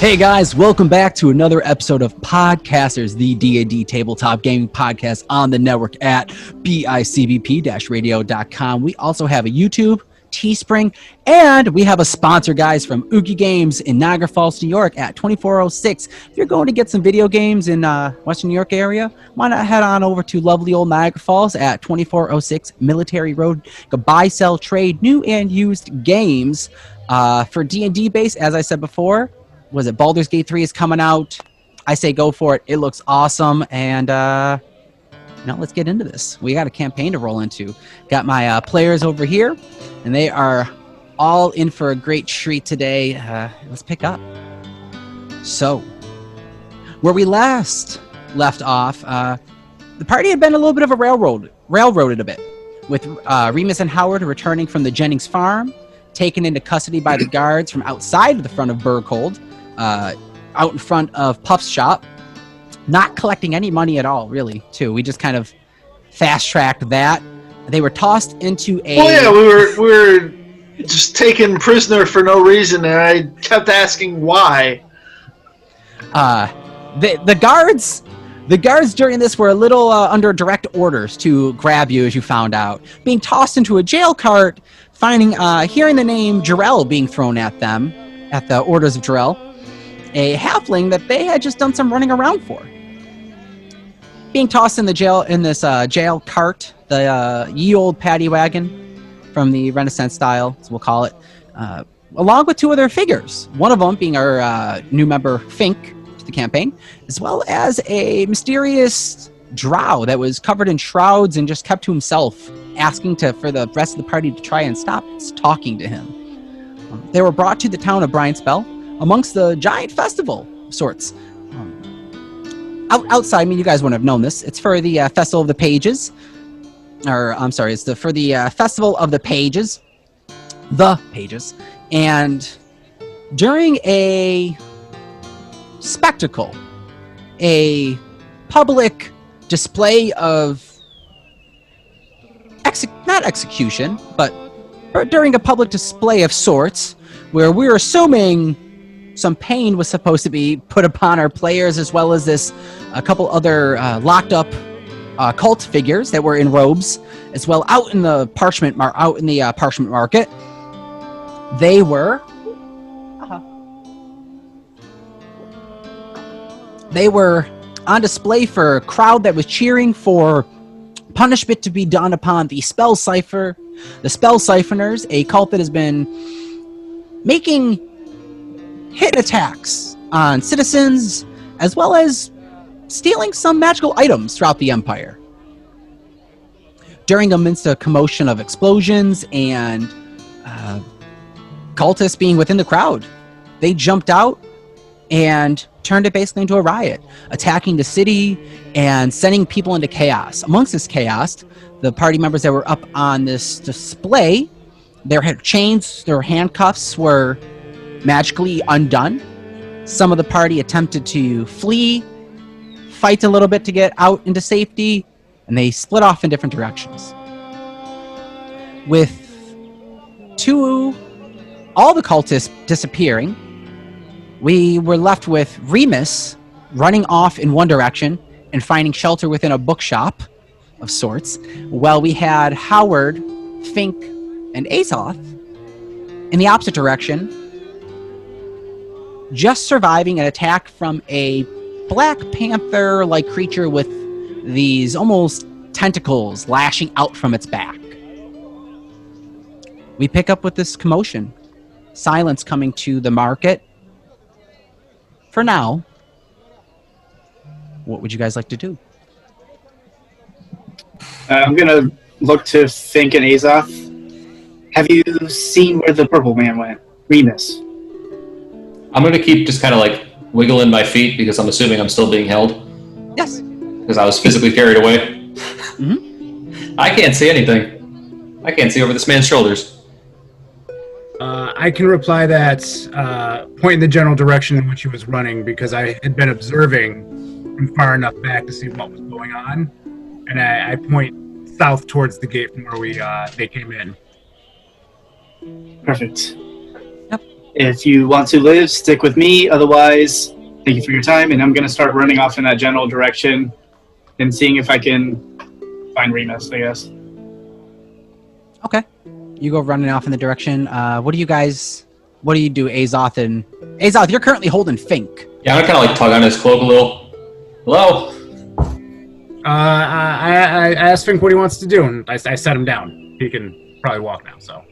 Hey guys, welcome back to another episode of Podcasters, the D&D tabletop gaming podcast on the network at bicbp-radio.com. We also have a YouTube, Teespring, and we have a sponsor, guys, from Oogie Games in Niagara Falls, New York at 2406. If you're going to get some video games in Western New York area, why not head on over to lovely old Niagara Falls at 2406 Military Road. You can buy, sell, trade new and used games for D&D base, as I said before. Was it Baldur's Gate 3 is coming out? I say go for it. It looks awesome. And, let's get into this. We got a campaign to roll into. Got my players over here, and they are all in for a great treat today. Let's pick up. So, where we last left off, the party had been a little bit of a railroaded a bit, with Remus and Howard returning from the Jennings farm, taken into custody by the guards from outside of the front of Berghold, out in front of Puff's shop, not collecting any money at all, really, too. We just kind of fast-tracked that. They were tossed into a... Well, yeah, we were just taken prisoner for no reason, and I kept asking why. The guards during this were a little under direct orders to grab you, as you found out. Being tossed into a jail cart, hearing the name Jarrell being thrown at them, at the orders of Jarrell, a halfling that they had just done some running around for. Being tossed in the jail in this jail cart, the ye old paddy wagon from the Renaissance style, as we'll call it, along with two other figures. One of them being our new member Fink to the campaign, as well as a mysterious drow that was covered in shrouds and just kept to himself, asking for the rest of the party to try and stop talking to him. They were brought to the town of Bryanspell amongst the giant festival of sorts. Outside, I mean, you guys wouldn't have known this. It's for the Festival of the Pages. It's for the Festival of the Pages. The Pages. And during a spectacle, a public display of not execution, but during a public display of sorts, where we're assuming some pain was supposed to be put upon our players, as well as a couple other locked up cult figures that were in robes, as well out in the parchment market. They were on display for a crowd that was cheering for punishment to be done upon the Spell Siphoners, a cult that has been making hit attacks on citizens, as well as stealing some magical items throughout the Empire. During amidst a commotion of explosions and cultists being within the crowd, they jumped out and turned it basically into a riot, attacking the city and sending people into chaos. Amongst this chaos, the party members that were up on this display, their chains, their handcuffs were magically undone. Some of the party attempted to flee, fight a little bit to get out into safety, and they split off in different directions. With all the cultists disappearing, we were left with Remus running off in one direction and finding shelter within a bookshop of sorts, while we had Howard, Fink, and Azoth in the opposite direction, just surviving an attack from a Black Panther-like creature with these almost tentacles lashing out from its back. We pick up with this commotion. Silence coming to the market. For now, what would you guys like to do? I'm going to look to Fink and Azoth. Have you seen where the purple man went? Remus. I'm going to keep just kind of like wiggling my feet because I'm assuming I'm still being held. Yes. Because I was physically carried away. Mm-hmm. I can't see anything. I can't see over this man's shoulders. I can reply that, point in the general direction in which he was running, because I had been observing from far enough back to see what was going on, and I point south towards the gate from where they came in. Perfect. Yep. If you want to live, stick with me. Otherwise, thank you for your time, and I'm going to start running off in that general direction and seeing if I can find Remus, I guess. Okay. You go running off in the direction. What do you do, Azoth? And Azoth, you're currently holding Fink. Yeah, I'm gonna kind of like tug on his cloak a little. Hello. I asked Fink what he wants to do, and I set him down. He can probably walk now, so.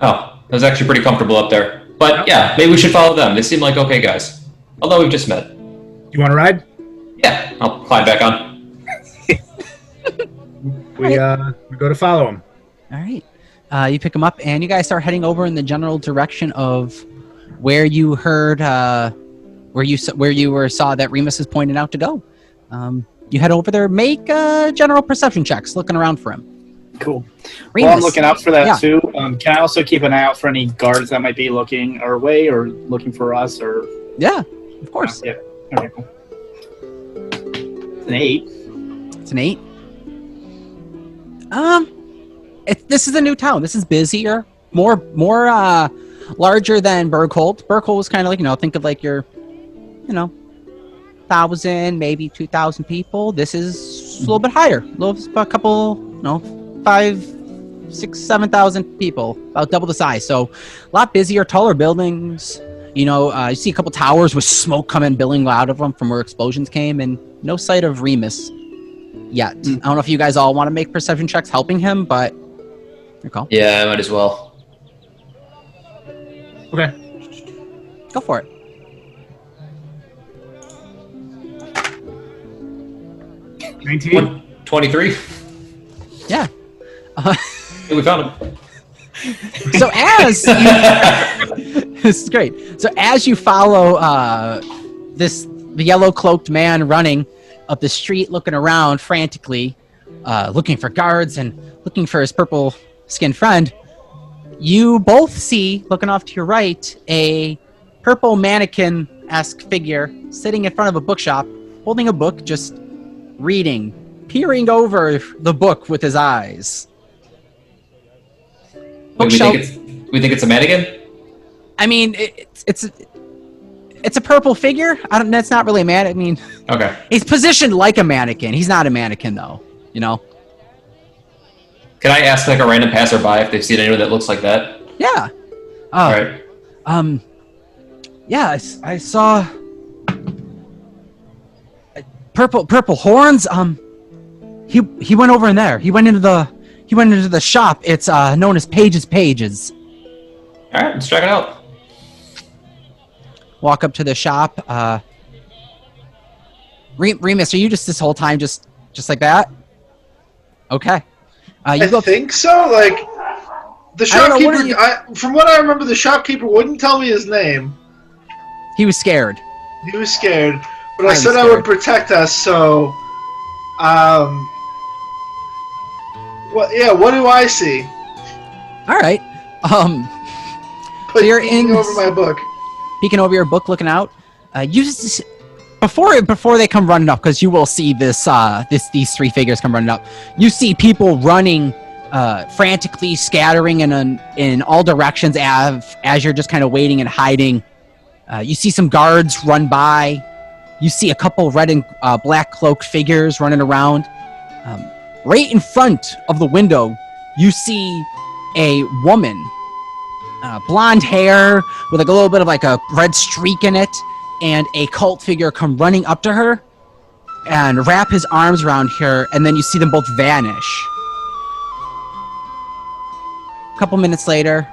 Oh, that was actually pretty comfortable up there. But yeah, maybe we should follow them. They seem like okay guys. Although we've just met. You want to ride? Yeah, I'll climb back on. We go to follow him. All right. You pick him up, and you guys start heading over in the general direction of where you heard, where you saw that Remus is pointing out to go. You head over there, make general perception checks, looking around for him. Cool. Remus, Well, I'm looking out for that yeah. too. Can I also keep an eye out for any guards that might be looking our way or looking for us? Or Yeah, of course. yeah. Okay, cool. It's an 8. It's an 8. This is a new town. This is busier, more larger than Bergholt. Bergholt was kind of like, think of like your, 1,000, maybe 2,000 people. This is a little bit higher. A couple, 5, 6, 7,000 people, about double the size. So a lot busier, taller buildings. You see a couple towers with smoke coming, billowing out of them from where explosions came, and no sight of Remus yet. I don't know if you guys all want to make perception checks helping him, but your call. Yeah, I might as well. Okay. Go for it. 19. 23. Yeah. Hey, we found him. So as this is great. So as you follow the yellow cloaked man running up the street, looking around frantically, looking for guards and looking for his purple skinned friend, you both see, looking off to your right, a purple mannequin-esque figure sitting in front of a bookshop, holding a book, just reading, peering over the book with his eyes. Wait, we think it's a mannequin? I mean, it's a purple figure. That's not really a man. I mean, Okay. he's positioned like a mannequin. He's not a mannequin, though. Can I ask like a random passerby if they've seen anyone that looks like that? Yeah. All right. Yeah, I saw purple horns. He went over in there. He went into the shop. It's known as Pages. All right, let's check it out. Walk up to the shop. Remus, are you just this whole time just like that? Okay. You I go. think so. Like the I don't know, what shopkeeper. are you- From what I remember, the shopkeeper wouldn't tell me his name. He was scared. He was scared, but I was said I scared. would protect us. So, what? Yeah. What do I see? All right. But you're peeking in- over my book. Peeking over your book, looking out. Before they come running up, because you will see these three figures come running up. You see people running, frantically scattering in all directions as you're just kind of waiting and hiding. You see some guards run by. You see a couple red and black cloaked figures running around. Right in front of the window, you see a woman, blonde hair with like a little bit of like a red streak in it. And a cult figure come running up to her and wrap his arms around her, and then you see them both vanish. A couple minutes later,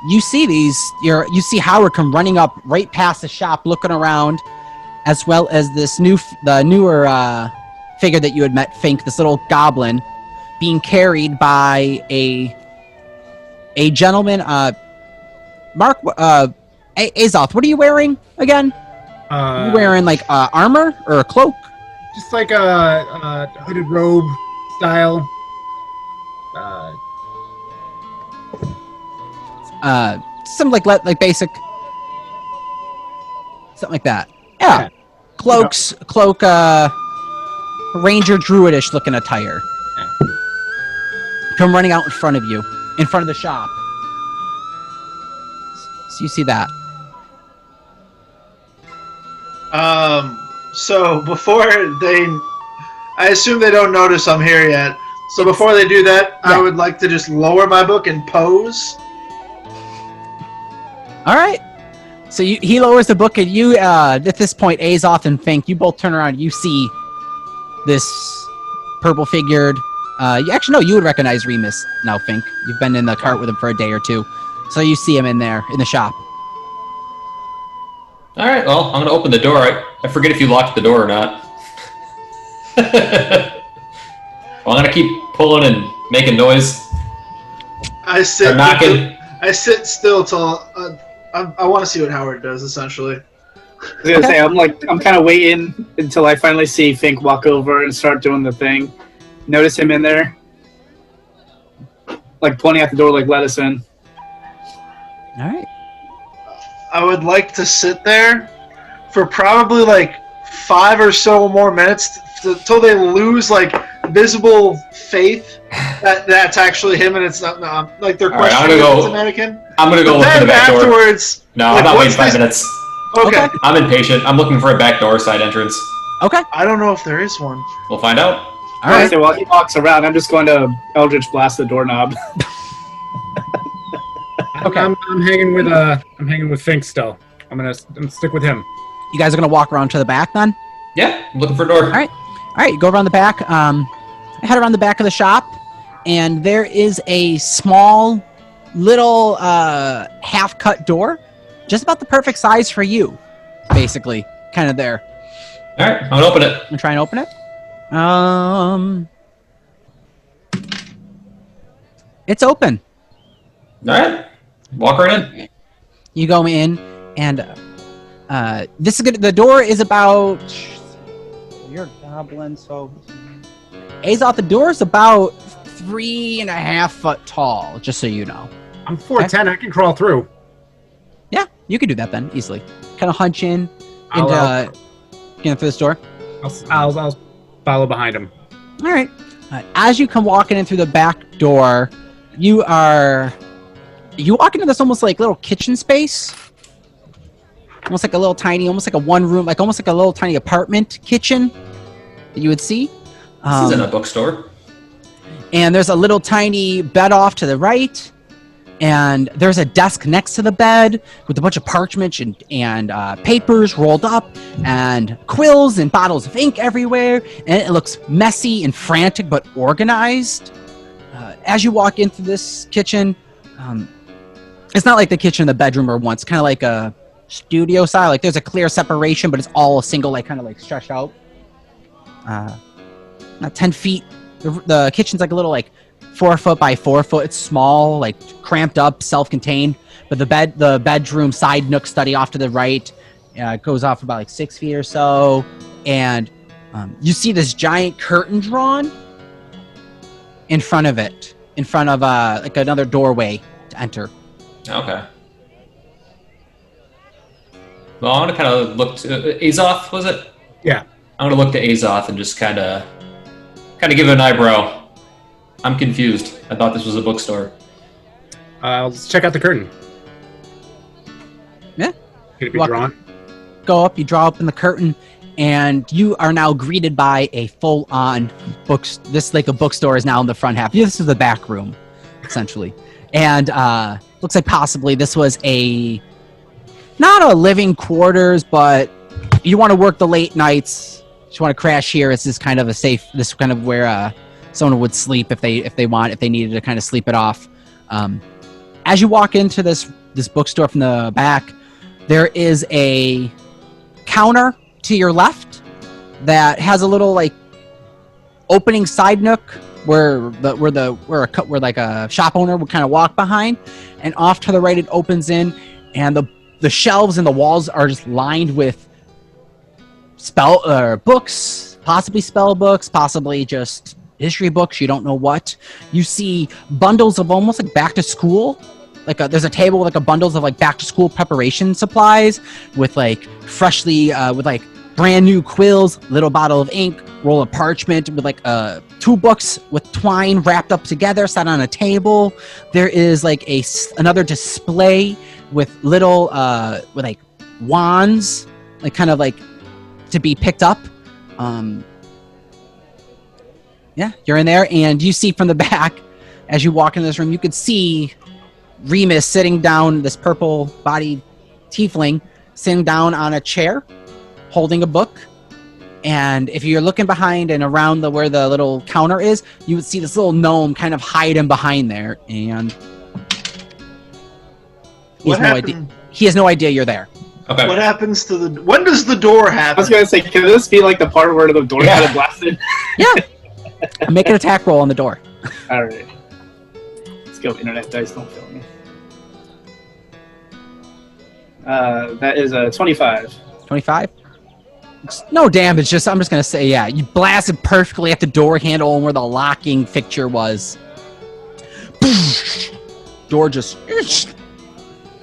you see you see Howard come running up right past the shop, looking around, as well as the newer figure that you had met, Fink, this little goblin, being carried by a gentleman. Mark, Azoth, what are you wearing again? You wearing like armor or a cloak? Just like a hooded robe style. Some like basic, something like that. Yeah, cloak, ranger druidish looking attire. Come running out in front of you, in front of the shop. So you see that. So before they, I assume they don't notice I'm here yet. So before they do that, I would like to just lower my book and pose. All right. So he lowers the book, and you, at this point, Azoth and Fink, you both turn around. You see this purple-figured. Actually, no, you would recognize Remus now, Fink. You've been in the cart with him for a day or two, so you see him in there in the shop. All right. Well, I'm gonna open the door. I forget if you locked the door or not. Well, I'm gonna keep pulling and making noise. I sit. Start knocking. I sit still till I want to see what Howard does. Essentially, I was gonna say I'm kind of waiting until I finally see Fink walk over and start doing the thing. Notice him in there, like pointing at the door, like let us in. All right. I would like to sit there for probably like 5 or so more minutes until they lose like visible faith that that's actually him and it's not like they're questioning if it's a mannequin. I'm gonna go look for the back door. Afterwards, No, like, I'm not waiting what's 5 this- minutes. Okay. I'm impatient. I'm looking for a back door side entrance. Okay. I don't know if there is one. We'll find out. All right. So while he walks around, I'm just going to Eldritch Blast the doorknob. Okay. I'm hanging with Fink still. I'm gonna stick with him. You guys are gonna walk around to the back then. Yeah, I'm looking for a door. All right. All right. You go around the back. Head around the back of the shop, and there is a small, little half-cut door, just about the perfect size for you, basically. Kind of there. All right, I'm gonna open it. I'm gonna try and open it. It's open. All right, walk right in. You go in, and this is good. The door is about. You're a goblin, so. Azoth, the door is about 3.5 foot tall. Just so you know. I'm 4'10". I can crawl through. Yeah, you can do that then easily. Kind of hunch in I'll- into getting through this door. I'll follow behind him. All right. As you come walking in through the back door, you walk into this almost like little kitchen space. Almost like a little tiny, almost like a one room, like almost like a little tiny apartment kitchen that you would see. This isn't a bookstore. And there's a little tiny bed off to the right. And there's a desk next to the bed with a bunch of parchment and papers rolled up and quills and bottles of ink everywhere. And it looks messy and frantic but organized. As you walk into this kitchen, it's not like the kitchen in the bedroom or once. Kind of like a studio style. Like there's a clear separation, but it's all a single, like kind of like stretched out. Not 10 feet. The kitchen's like a little like 4 foot by 4 foot. It's small, like cramped up, self-contained. But the bedroom side nook study off to the right goes off about like 6 feet or so. And you see this giant curtain drawn in front of it, in front of like another doorway to enter. Okay. Well, I'm gonna kind of look to Azoth. Was it? Yeah. I'm gonna look to Azoth and just kind of give it an eyebrow. I'm confused. I thought this was a bookstore. Let's check out the curtain. Yeah. Can it be Walk- drawn? Go up, you draw open the curtain, and you are now greeted by a full-on books. This like a bookstore is now in the front half. This is the back room, essentially, and looks like possibly this was not a living quarters, but you want to work the late nights. You want to crash here. This is kind of a safe. This is kind of where someone would sleep if they needed to kind of sleep it off. As you walk into this bookstore from the back, there is a counter to your left that has a little like opening side nook where like a shop owner would kind of walk behind, and off to the right it opens in, and the shelves and the walls are just lined with books, possibly spell books, possibly just history books. You don't know what. You see bundles of almost like back to school. There's a table with like a bundles of like back to school preparation supplies with like freshly with like brand new quills, little bottle of ink, roll of parchment with like 2 books with twine wrapped up together, set on a table. There is like another display with little with like wands, like kind of like to be picked up. Yeah, you're in there, and you see from the back as you walk into this room, you could see Remus sitting down, this purple-bodied tiefling sitting down on a chair, holding a book. And if you're looking behind and around where the little counter is, you would see this little gnome kind of hiding behind there, and he has no idea you're there. Okay. What happens to the? When does the door I happen? was gonna say, can this be like the part where the door got blasted? Yeah. Make an attack roll on the door. All right. Let's go. Internet dice, don't fail me. That is a 25. 25. No damage. I'm just gonna say, yeah, you blasted perfectly at the door handle and where the locking fixture was. Door just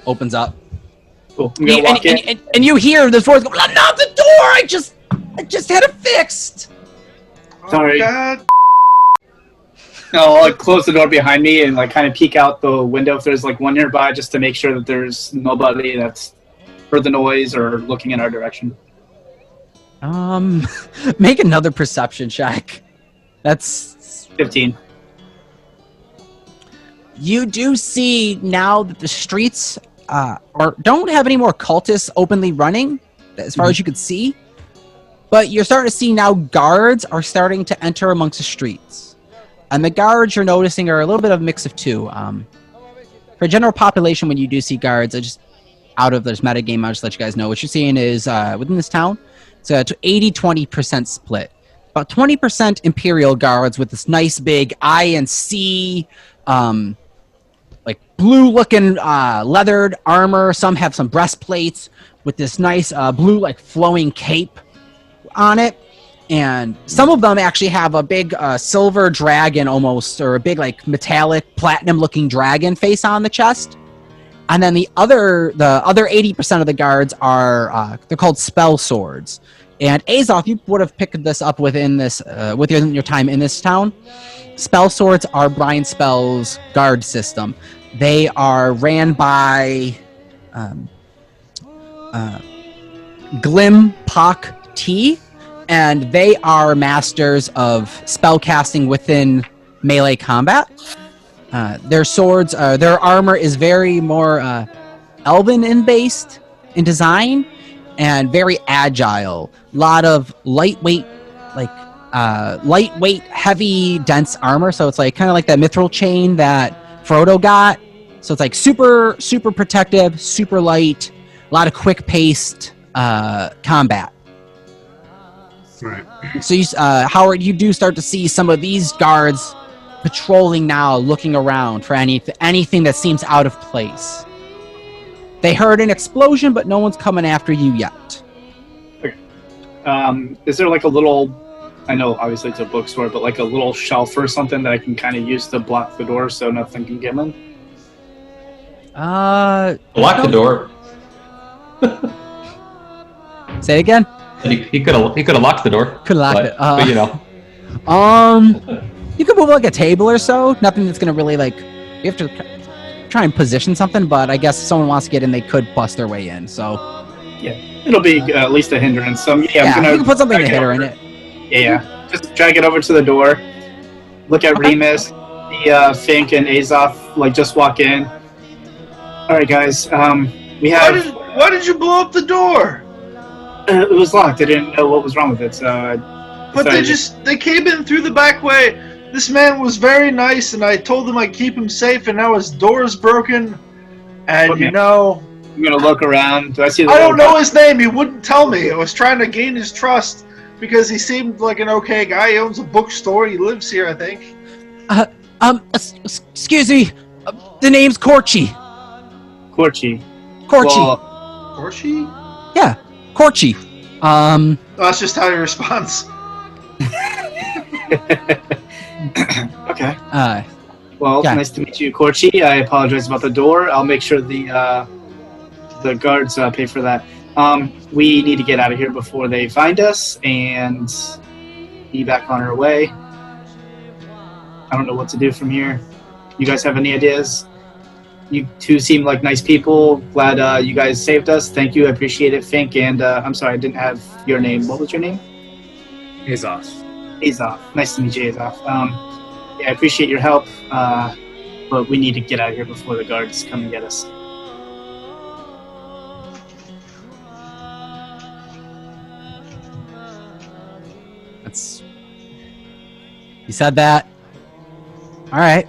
opens up. Cool. I'm gonna walk in. And you hear this voice go, "Not the door! I just had it fixed." Sorry. Oh, God. No, I'll like, close the door behind me and like kind of peek out the window if there's like one nearby, just to make sure that there's nobody that's heard the noise or looking in our direction. Make another perception check. That's 15. You do see now that the streets don't have any more cultists openly running, as far as you could see. But you're starting to see now guards are starting to enter amongst the streets. And the guards you're noticing are a little bit of a mix of two. For general population, when you do see guards, just out of this metagame, I'll just let you guys know. What you're seeing is within this town, it's a 80-20% split. About 20% Imperial guards with this nice big I and C, like blue-looking leathered armor. Some have some breastplates with this nice blue, like flowing cape on it. And some of them actually have a big silver dragon almost, or a big like metallic platinum-looking dragon face on the chest. And then the other 80% of the guards are they're called spell swords. And Azoth, you would have picked this up within this within your time in this town. Spell swords are Brian Spell's guard system. They are ran by Glim Pak T, and they are masters of spell casting within melee combat. Their swords, their armor is very more elven based in design and very agile. A lot of lightweight, heavy, dense armor. So it's like kind of like that mithril chain that Frodo got. So it's like super, super protective, super light, a lot of quick paced combat. Right. So you, Howard, you do start to see some of these guards patrolling now, looking around for anything that seems out of place. They heard an explosion, but no one's coming after you yet. Okay. Is there like a little, I know obviously it's a bookstore, but like a little shelf or something that I can kind of use to block the door so nothing can get in? Lock the door. Say it again. He could have locked the door. Could lock it. But you know. You could move like a table or so. Nothing that's gonna really like. You have to try and position something, but I guess if someone wants to get in, they could bust their way in. So Yeah, it'll be at least a hindrance. So I'm you gonna can put something to drag hit her in over. it. Yeah, just drag it over to the door. Look at Remus, the Fink and Azoth, like just walk in. All right, guys. We have. Why did you blow up the door? It was locked. I didn't know what was wrong with it, so. But they came in through the back way. This man was very nice, and I told him I'd keep him safe, and now his door's broken. And Okay. you know, I'm gonna look around. Do I see? I don't know his name. He wouldn't tell me. I was trying to gain his trust because he seemed like an okay guy. He owns a bookstore. He lives here, I think. Excuse me. The name's Korchi. Korchi. Korchi. Well, Corshi? Yeah, Korchi. Oh, that's just how he responds. okay. Yeah. Nice to meet you, Korchi. I apologize about the door. I'll make sure the guards pay for that. We need to get out of here before they find us and be back on our way. I don't know what to do from here. You guys have any ideas? You two seem like nice people. Glad you guys saved us. Thank you. I appreciate it, Fink. And I'm sorry, I didn't have your name. What was your name? Azoth. Azoth. Nice to meet you, Azoth. Yeah, I appreciate your help. But we need to get out of here before the guards come and get us. That's. You said that. All right.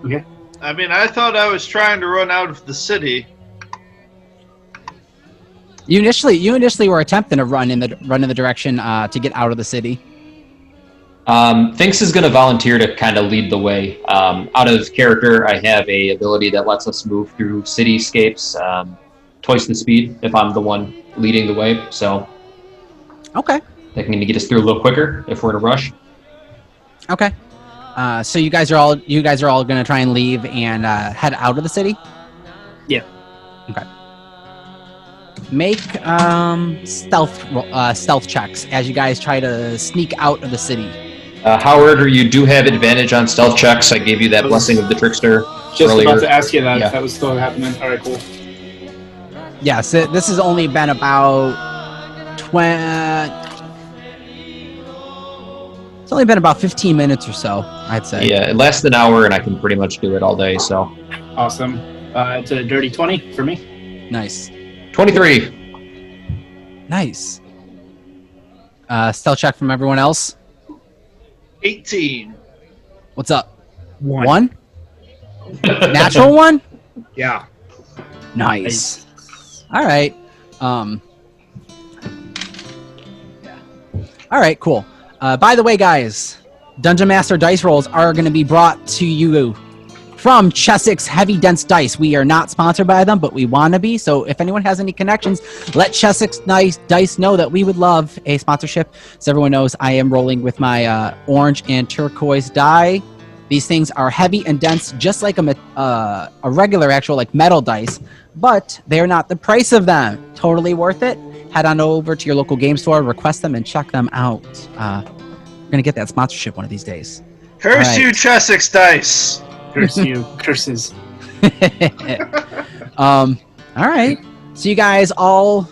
Okay. I mean, I thought I was trying to run out of the city. You initially were attempting to run in the direction to get out of the city. Finks is going to volunteer to kind of lead the way. Out of character, I have a ability that lets us move through cityscapes twice the speed if I'm the one leading the way. So, Okay. that can get us through a little quicker if we're in a rush. Okay. So you guys are all going to try and leave and head out of the city. Yeah. Okay. Make stealth checks as you guys try to sneak out of the city. Howard, you do have advantage on stealth checks. I gave you that blessing of the trickster Just earlier. about to ask you that Yeah. if that was still happening. All right, cool. Yeah. So this has only been about It's only been about 15 minutes or so, I'd say. Yeah, it lasts an hour, and I can pretty much do it all day. So, Awesome. It's a dirty 20 for me. Nice. 23. Nice. Stealth check from everyone else. 18. What's up? One. Natural one? Yeah. Nice. All right. Yeah. All right, cool. By the way, guys, Dungeon Master dice rolls are going to be brought to you from Chessex Heavy Dense Dice. We are not sponsored by them, but we want to be. So if anyone has any connections, let Chessex Dice know that we would love a sponsorship. So everyone knows I am rolling with my orange and turquoise die. These things are heavy and dense, just like a regular actual like metal dice, but they're not the price of them. Totally worth it. Head on over to your local game store, request them, and check them out. We're gonna get that sponsorship one of these days. Curse All you, right. Chessex Dice. Curse you. Curses. All right. So you guys all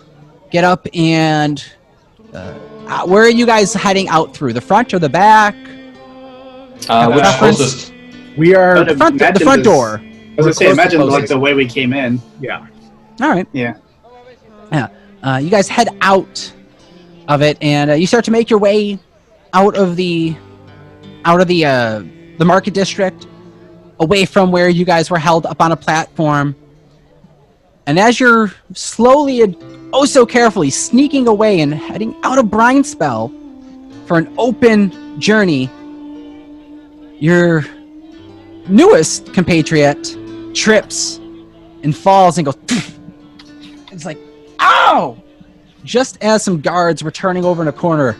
get up and where are you guys heading out through? The front or the back? Which preference? closest? We are. But The front imagine door. I was gonna say, Close to imagine like closest. the way we came in. Yeah. All right. Yeah. You guys head out of it, and you start to make your way out of the market district, away from where you guys were held up on a platform. And as you're slowly and oh so carefully sneaking away and heading out of Brindspell for an open journey, your newest compatriot trips and falls and goes. It's like, ow! Just as some guards were turning over in a corner,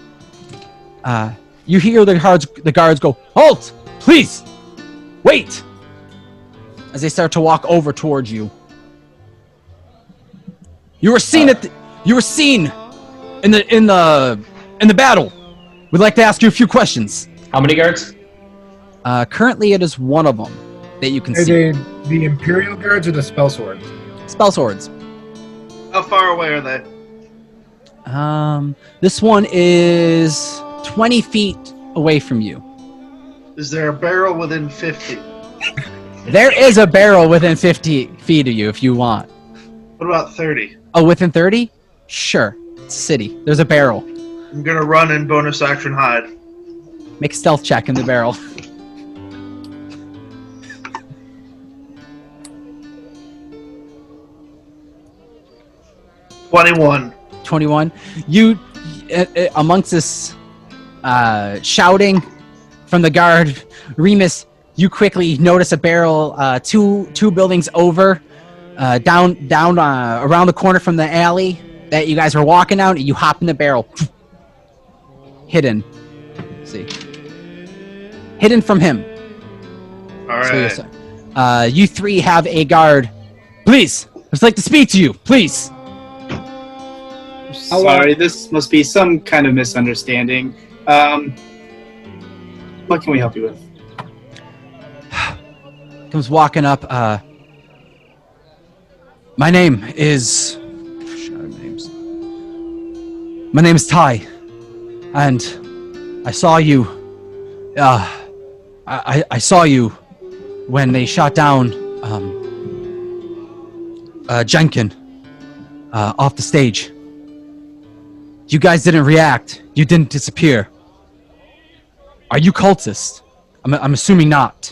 you hear the guards go, "Halt! Please! Wait!" As they start to walk over towards you. You were seen you were seen in the battle. We'd like to ask you a few questions. How many guards? Currently, it is one of them that you can Are see. they the Imperial Guards or the Spell Swords? Spell swords. How far away are they? This one is 20 feet away from you. Is there a barrel within 50? There is a barrel within 50 feet of you if you want. What about 30? Oh, within 30? Sure. It's a city. There's a barrel. I'm gonna run and bonus action hide. Make a stealth check in the barrel. $21. 21. You, amongst this shouting from the guard, Remus, you quickly notice a barrel two buildings over, down around the corner from the alley that you guys were walking down. You hop in the barrel, hidden. Let's see, hidden from him. All right. You three have a guard. Please, I'd like to speak to you. Please. Sorry, this must be some kind of misunderstanding. What can we help you with? Comes walking up. My name is Ty, and I saw you. I saw you when they shot down Jenkin off the stage. You guys didn't react. You didn't disappear. Are you cultists? I'm assuming not.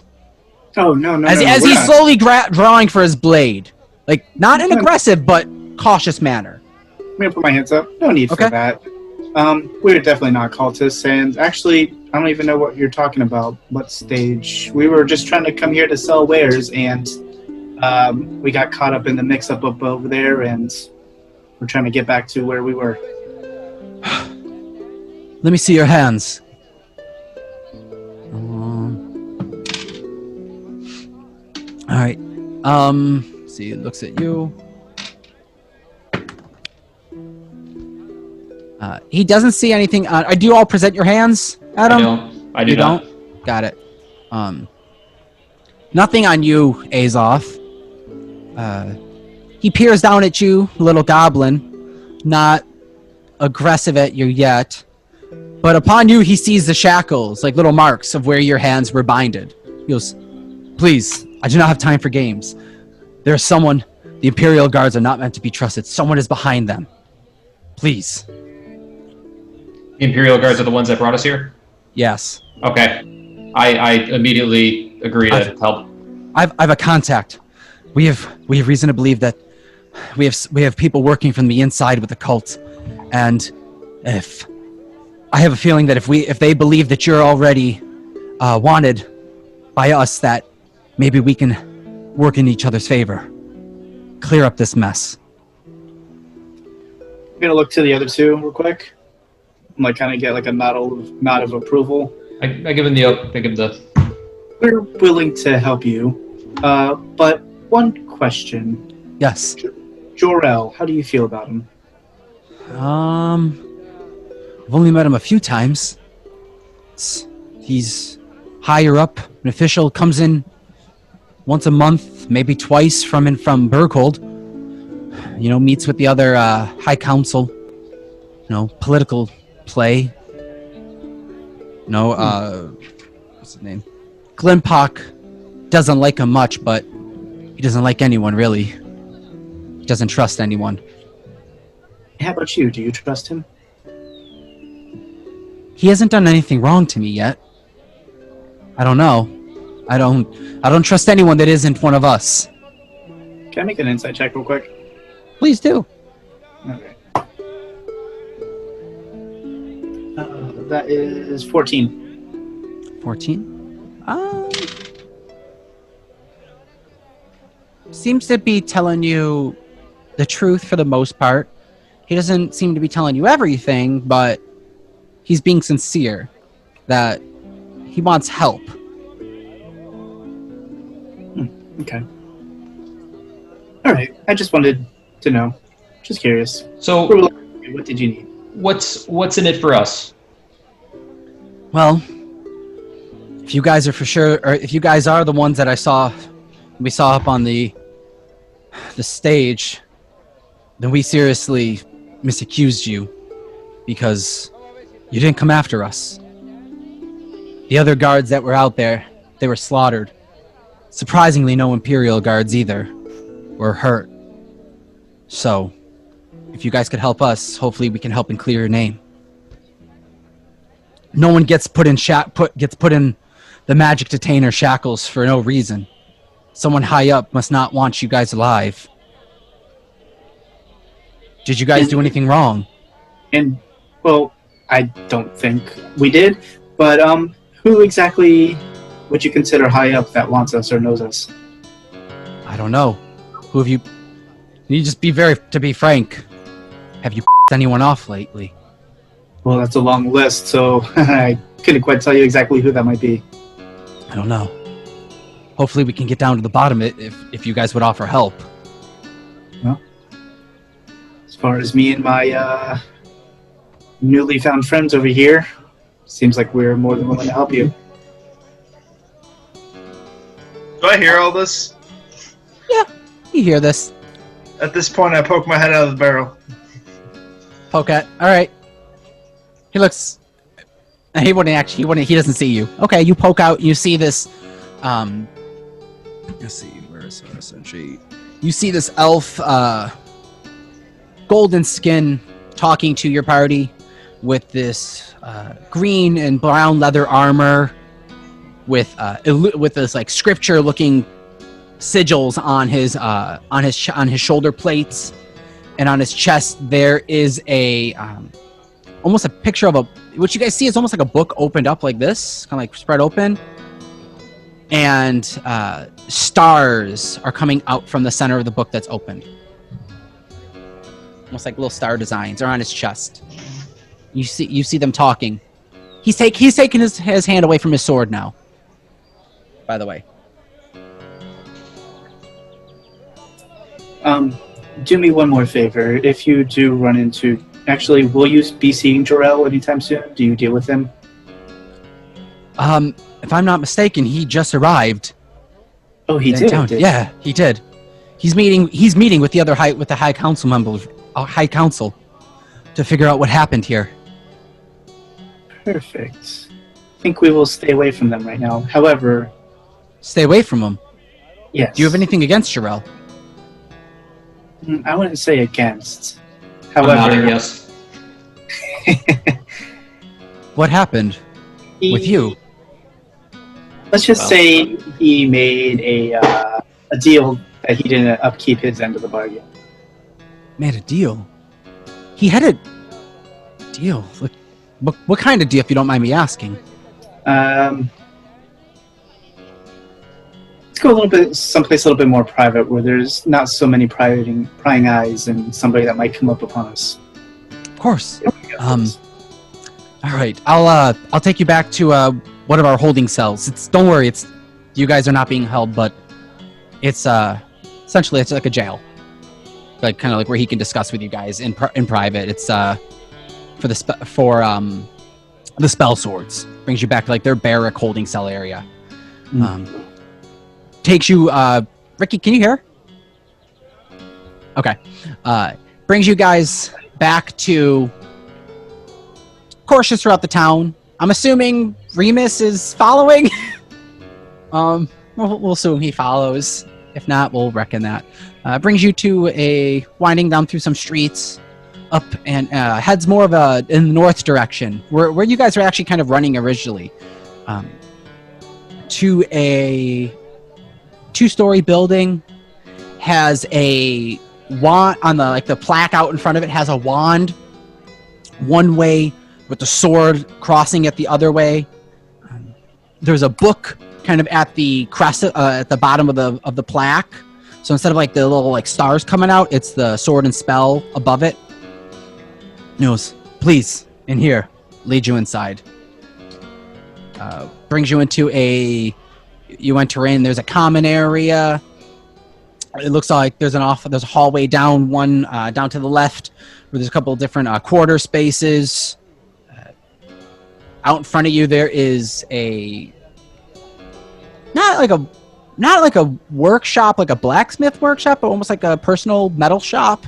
Oh no! As we're he's not. slowly drawing for his blade, like not in aggressive but cautious manner. I'm gonna put my hands up. No need Okay. for that. We're definitely not cultists, and actually, I don't even know what you're talking about. What stage? We were just trying to come here to sell wares, and we got caught up in the mix-up up over there, and we're trying to get back to where we were. Let me see your hands. All right. See, looks at you. He doesn't see anything. Do you all present your hands, Adam? I do You not. don't? Got it. Nothing on you, Azoth. He peers down at you, little goblin. Not aggressive at you yet. But upon you, he sees the shackles, like little marks of where your hands were binded. He goes, "Please, I do not have time for games. There is someone. The Imperial Guards are not meant to be trusted. Someone is behind them. Please." The Imperial Guards are the ones that brought us here? Yes. Okay. I immediately agree to help. I have a contact. We have reason to believe that we have people working from the inside with the cult, and if I have a feeling that if they believe that you're already wanted by us, that maybe we can work in each other's favor, clear up this mess. I'm gonna look to the other two real quick. I'm like kind of get like a nod of approval. I give him the. We're willing to help you, but one question. Yes. Jor-El, how do you feel about him? I've only met him a few times. He's higher up, an official, comes in once a month, maybe twice from Berghold. You know, meets with the other High Council. You know, political play. What's his name? Glimpock doesn't like him much, but he doesn't like anyone, really. He doesn't trust anyone. How about you? Do you trust him? He hasn't done anything wrong to me yet. I don't know. I don't trust anyone that isn't one of us. Can I make an insight check real quick? Please do. Okay. That is 14. 14. Seems to be telling you the truth for the most part. He doesn't seem to be telling you everything, but he's being sincere that he wants help. Okay. All right. I just wanted to know. Just curious. So, What did you need? what's in it for us? Well, if you guys are for sure, or if you guys are the ones that we saw up on the stage, then we seriously misaccused you because you didn't come after us. The other guards that were out there, they were slaughtered. Surprisingly, no Imperial guards either were hurt. So, if you guys could help us, hopefully we can help and clear your name. No one gets put in the magic detainer shackles for no reason. Someone high up must not want you guys alive. Did you guys do anything wrong? And, well, I don't think we did, but who exactly would you consider high up that wants us or knows us? I don't know. Who have you... You just to be frank, have you anyone off lately? Well, that's a long list, so I couldn't quite tell you exactly who that might be. I don't know. Hopefully we can get down to the bottom of it if you guys would offer help. Well, as far as me and my newly found friends over here, seems like we're more than willing to help you. Do I hear all this? You hear this? At this point, I poke my head out of the barrel. Poke at. All right. He looks. He wouldn't actually. He doesn't see you. Okay, you poke out. You see this. Let's see. Where is essentially? You see this elf, golden skin, talking to your party with this green and brown leather armor, with this like scripture-looking sigils on his shoulder plates, and on his chest there is a almost a picture of what you guys see is almost like a book opened up like this, kind of like spread open, and stars are coming out from the center of the book that's opened, almost like little star designs are on his chest. You see them talking. He's taking his hand away from his sword now, by the way. Do me one more favor. If you do run into... Actually, will you be seeing Jarrell anytime soon? Do you deal with him? If I'm not mistaken, he just arrived. Oh, he did? Yeah, he did. He's meeting with the high council members, high council, to figure out what happened here. Perfect. I think we will stay away from them right now. However... Stay away from them? Yes. Do you have anything against Jarrell? I wouldn't say against. I'm However... nodding yes. What happened with you? Let's just say he made a deal that he didn't upkeep his end of the bargain. Made a deal? He had a deal? What kind of deal, if you don't mind me asking? Let's go a little bit, someplace a little bit more private, where there's not so many prying eyes and somebody that might come up upon us. Of course. All right, I'll take you back to one of our holding cells. Don't worry, you guys are not being held, but it's essentially it's like a jail, like kind of like where he can discuss with you guys in private. It's for the spell swords. Brings you back to like their barrack holding cell area. Takes you, Ricky, can you hear? Okay. Brings you guys back to courses throughout the town. I'm assuming Remus is following. We'll assume he follows. If not, we'll reckon that. Brings you to winding down through some streets, up and heads more of in the north direction, where you guys are actually kind of running originally, to a 2-story building. Has a wand on the plaque out in front of it. Has a wand one way with the sword crossing it the other way. There's a book kind of at the crest at the bottom of the plaque. So instead of like the little like stars coming out, it's the sword and spell above it. Knows, please, in here. Leads you inside. Brings you into you enter in. There's a common area. It looks like there's a hallway down down to the left, where there's a couple of different quarter spaces. Out in front of you, there is not like a workshop, like a blacksmith workshop, but almost like a personal metal shop,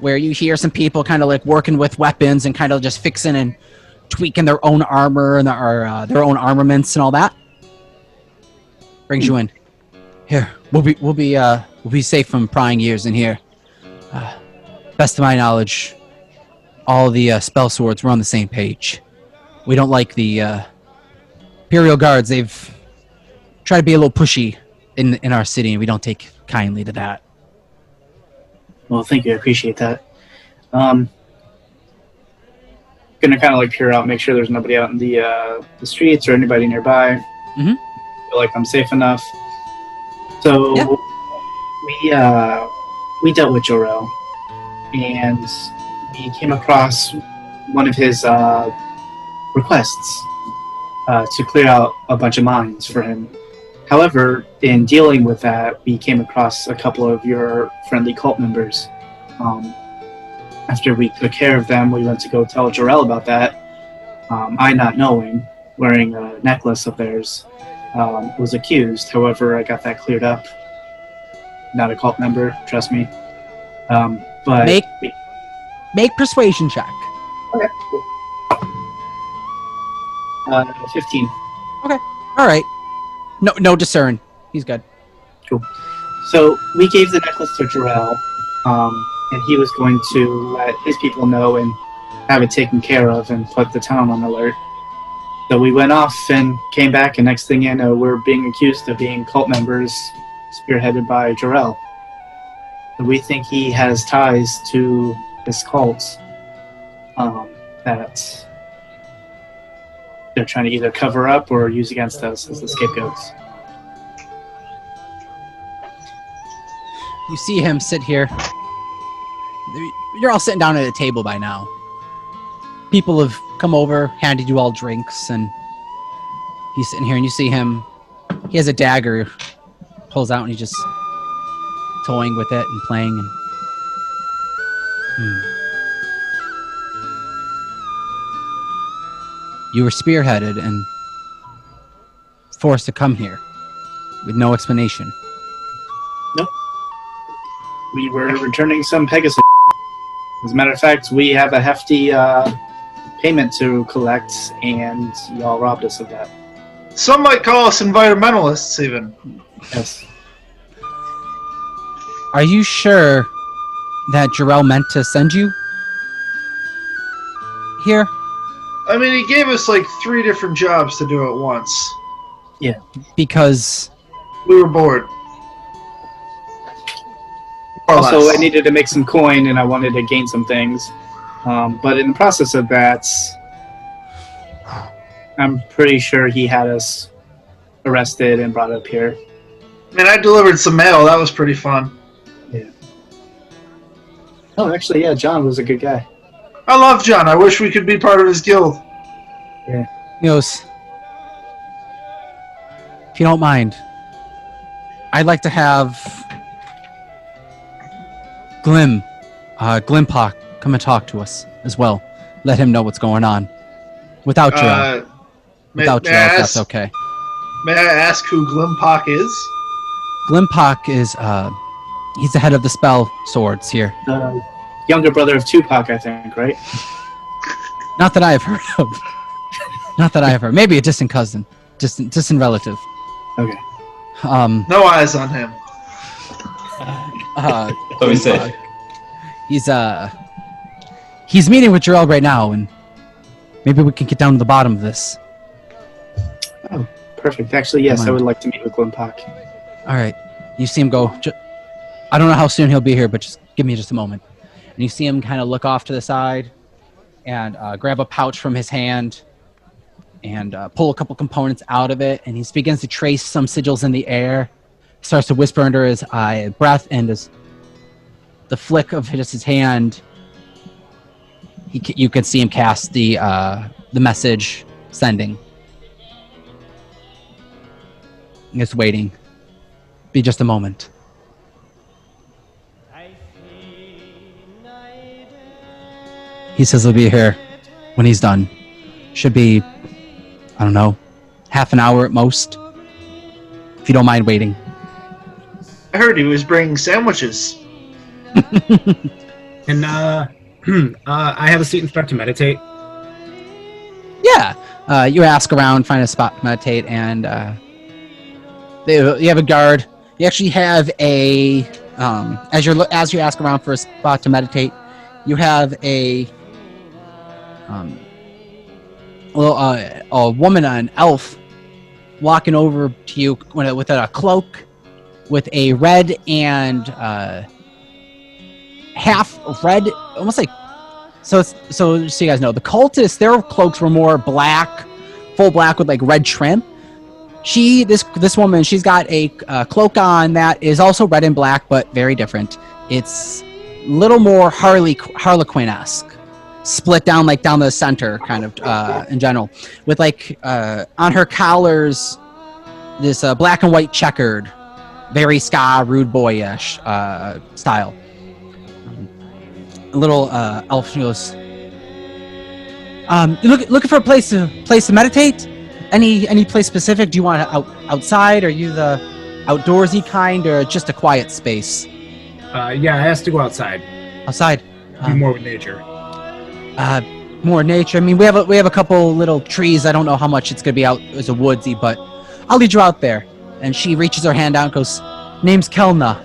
where you hear some people kind of like working with weapons and kind of just fixing and tweaking their own armor and their own armaments and all that. Brings you in. Here, we'll be safe from prying ears in here. Best of my knowledge, all the spell swords were on the same page. We don't like the Imperial Guards. They've tried to be a little pushy in our city, and we don't take kindly to that. Well, thank you. I appreciate that. Gonna kind of like peer out, make sure there's nobody out in the streets or anybody nearby. Mm-hmm. Feel like I'm safe enough. So we dealt with Jor-El, and we came across one of his requests to clear out a bunch of mines for him. However, in dealing with that, we came across a couple of your friendly cult members. After we took care of them, we went to go tell Jor-El about that. I, not knowing, wearing a necklace of theirs, was accused. However, I got that cleared up. Not a cult member, trust me. But Make persuasion check. okay, cool. 15. All right. No discern. He's good. So we gave the necklace to Jarrell, and he was going to let his people know and have it taken care of and put the town on alert. So we went off and came back, and next thing you know, we're being accused of being cult members spearheaded by Jarrell. So we think he has ties to this cult that they're trying to either cover up or use against us as the scapegoats. You see him sit here. You're all sitting down at a table by now. People have come over, handed you all drinks, and he's sitting here, and you see him. He has a dagger, pulls out, and he's just toying with it and playing. And you were spearheaded and forced to come here with no explanation. Nope. We were returning some Pegasus. As a matter of fact, we have a hefty payment to collect, and y'all robbed us of that. Some might call us environmentalists, even. Yes. Are you sure that Jarrell meant to send you here? I mean, he gave us like 3 different jobs to do at once. Because We were bored. More or Also, less. I needed to make some coin, and I wanted to gain some things. But in the process of that, I'm pretty sure he had us arrested and brought up here. I mean, I delivered some mail. That was pretty fun. Oh, actually, yeah, John was a good guy. I love John. I wish we could be part of his guild. he goes, if you don't mind, I'd like to have Glimpock come and talk to us as well. Let him know what's going on. Without Jarrell. Without may Jarrell, if that's okay. May I ask who Glimpock is? Glimpock is, he's the head of the spell swords here. Younger brother of Tupac, I think, right? Not that I have heard of. Not that I have heard. Maybe a distant cousin. Distant relative. Okay. No eyes on him. Let me say. He's meeting with Jarrell right now, and maybe we can get down to the bottom of this. Oh, perfect. Actually, yes, I would like to meet with Glimpock. All right. You see him go. I don't know how soon he'll be here, but just give me just a moment. And you see him kind of look off to the side and grab a pouch from his hand and pull a couple components out of it. And he begins to trace some sigils in the air. Starts to whisper under his breath, and as the flick of his hand, you can see him cast the message sending. It's waiting. Be just a moment. He says he'll be here when he's done. Should be, I don't know, half an hour at most. If you don't mind waiting. I heard he was bringing sandwiches. And I have a seat and start to meditate. Yeah. You ask around, find a spot to meditate, and you have a guard. You actually have a as you ask around for a spot to meditate, you have a woman, an elf, walking over to you with a cloak, with a red and half red, almost like so you guys know, the cultists, their cloaks were more black, full black with like red trim. This woman, she's got a cloak on that is also red and black, but very different. It's a little more Harlequin-esque, split down the center, kind of in general, with like on her collars this black and white checkered, very ska rude boyish style. A little elf goes, looking for a place to meditate? Any place specific? Do you want it outside? Are you the outdoorsy kind, or just a quiet space? Yeah, I asked to go outside. Outside. Do more with nature. More nature. I mean, we have a couple little trees. I don't know how much it's gonna be out as a woodsy, but I'll lead you out there. And she reaches her hand out and goes, "Name's Kelna."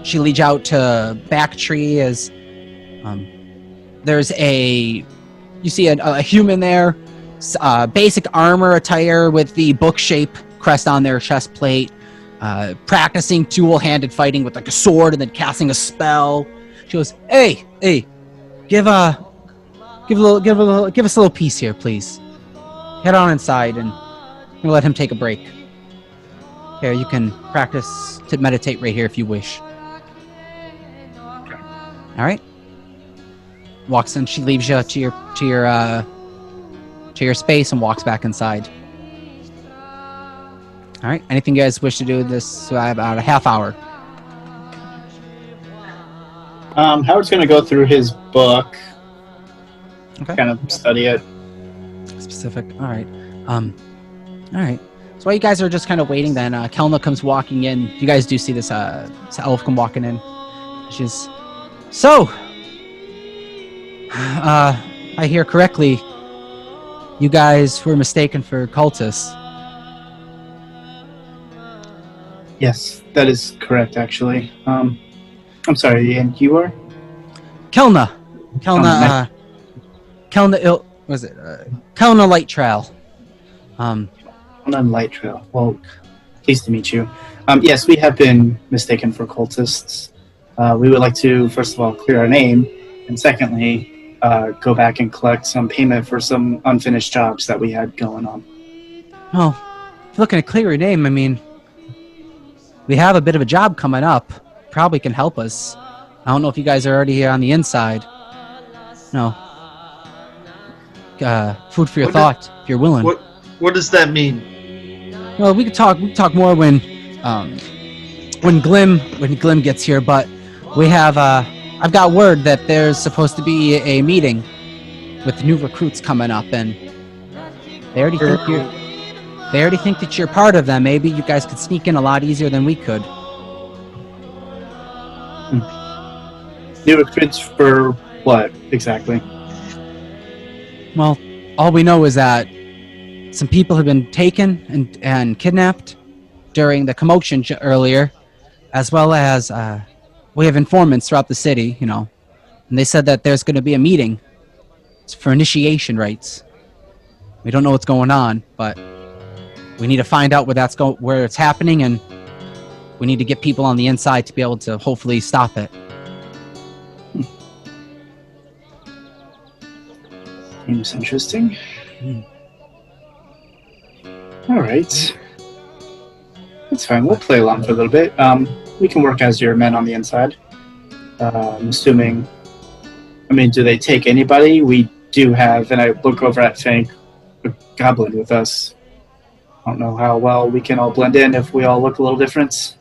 She leads you out to back tree as there's you see a human there, basic armor attire with the book shape crest on their chest plate, practicing dual-handed fighting with like a sword and then casting a spell. She goes, "Hey, give us a little piece here, please. Head on inside and we'll let him take a break. Here, you can practice to meditate right here if you wish." All right. Walks in. She leaves you to your space and walks back inside. All right. Anything you guys wish to do with this about a half hour? Howard's going to go through his book, Okay. kind of study it. Specific. All right. All right. So while you guys are just kind of waiting, then Kelna comes walking in. You guys do see this elf come walking in. She's so. I hear correctly. You guys were mistaken for cultists. Yes, that is correct, actually. I'm sorry, and you are? Kelna. nice. Kelna Light Trail. On Light Trail. Well, pleased to meet you. Yes, we have been mistaken for cultists. We would like to, first of all, clear our name, and secondly, go back and collect some payment for some unfinished jobs that we had going on. Well, if you're looking to clear your name, I mean, we have a bit of a job coming up. Probably can help us. I don't know if you guys are already here on the inside. No. Food for your thought, if you're willing. What does that mean? Well, we could talk more when Glim gets here, but we have I've got word that there's supposed to be a meeting with new recruits coming up, and they already think that you're part of them. Maybe you guys could sneak in a lot easier than we could. New recruits for what, exactly? Well, all we know is that some people have been taken and kidnapped during the commotion earlier, as well as we have informants throughout the city, and they said that there's going to be a meeting for initiation rites. We don't know what's going on, but we need to find out where it's happening, and we need to get people on the inside to be able to hopefully stop it. Seems interesting. All right. That's fine. We'll play along for a little bit. We can work as your men on the inside. I'm assuming... do they take anybody? We do have, and I look over at Fink, a goblin with us. I don't know how well we can all blend in if we all look a little different.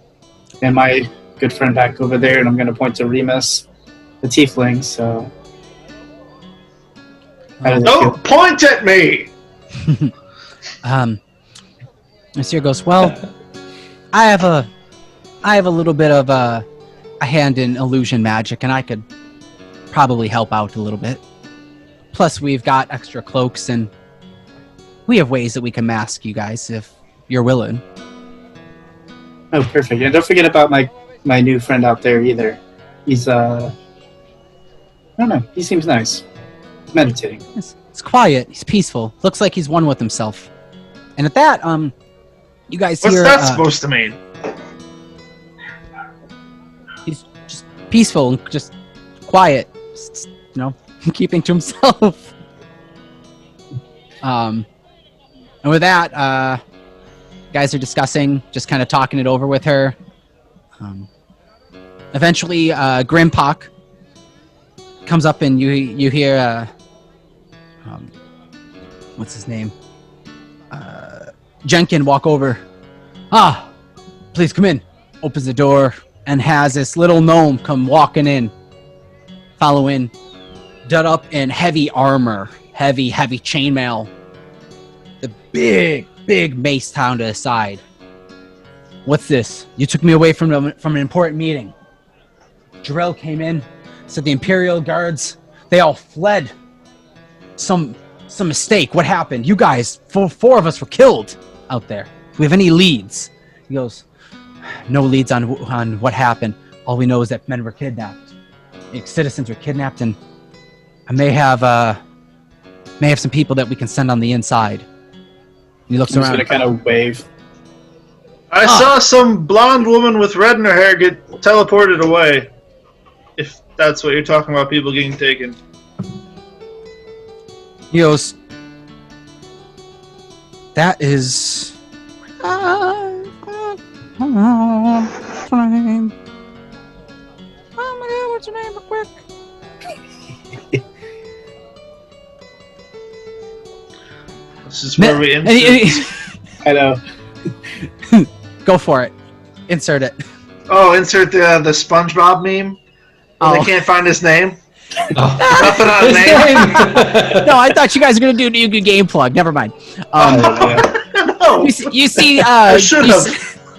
And my good friend back over there, and I'm going to point to Remus, the tiefling, so... Don't point at me! Monsieur goes, well, I have a little bit of a hand in illusion magic, and I could probably help out a little bit. Plus, we've got extra cloaks, and we have ways that we can mask you guys if you're willing. Oh, perfect. And don't forget about my new friend out there either. He's, I don't know, he seems nice. He's meditating. It's quiet. He's peaceful. Looks like he's one with himself. And at that, you guys What's hear... that supposed to mean? He's just peaceful and just quiet. Keeping to himself. And with that, guys are discussing, just kind of talking it over with her. Eventually, Grimpock comes up and you hear... what's his name? Jenkin walk over. Please come in. Opens the door and has this little gnome come walking in. Follow in. Done up in heavy armor. Heavy chainmail. The big mace down to his side. What's this? You took me away from an important meeting. Jarrell came in, said the Imperial Guards, they all fled. Some mistake. What happened? You guys, four of us were killed out there. Do we have any leads? He goes, no leads on what happened. All we know is that men were kidnapped. Citizens were kidnapped, and I may have some people that we can send on the inside. And he looks I'm just around. gonna kind of wave. I saw some blonde woman with red in her hair get teleported away. If that's what you're talking about, people getting taken. He goes, that is... what's her name? What's her name real quick? This is where we I know. Go for it. Insert it. Oh, insert the SpongeBob meme. Oh. They can't find his name. Oh. Nothing on His name. name. No, I thought you guys were gonna do a new good game plug. Never mind. No. You see, I should have.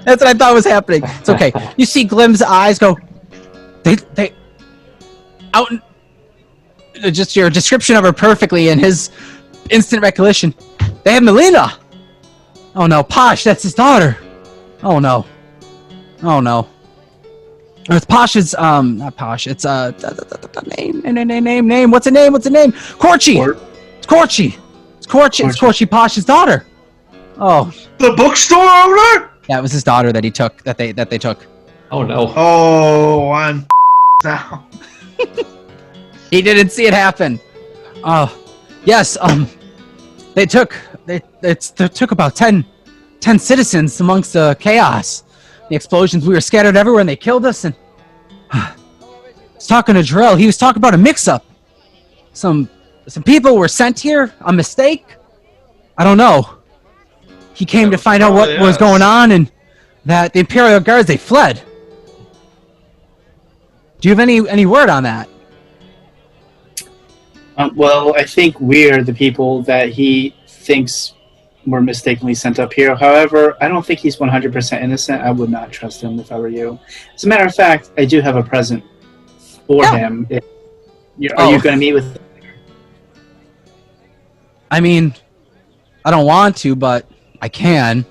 that's what I thought was happening. It's okay. You see Glim's eyes go. They out. Just your description of her perfectly, and his instant recollection. They have Melina. Oh no, Posh. That's his daughter. Oh no. Oh no. It's Posh's not Posh. It's name. What's the name? Korchi. It's Korchi. It's Korchi Posh's daughter. Oh. The bookstore owner? Yeah, it was his daughter that he took. That they took. Oh no. Oh, I'm now. He didn't see it happen. Oh, yes. They took about 10 citizens amongst the chaos. The explosions. We were scattered everywhere, and they killed us. And I was talking to Jarrell. He was talking about a mix-up. Some people were sent here. A mistake. I don't know. He came to find out what was going on, and that the Imperial Guards, they fled. Do you have any word on that? Well, I think we're the people that he thinks were mistakenly sent up here. However, I don't think he's 100% innocent. I would not trust him if I were you. As a matter of fact, I do have a present for him. Are you going to meet with him? I mean, I don't want to, but I can.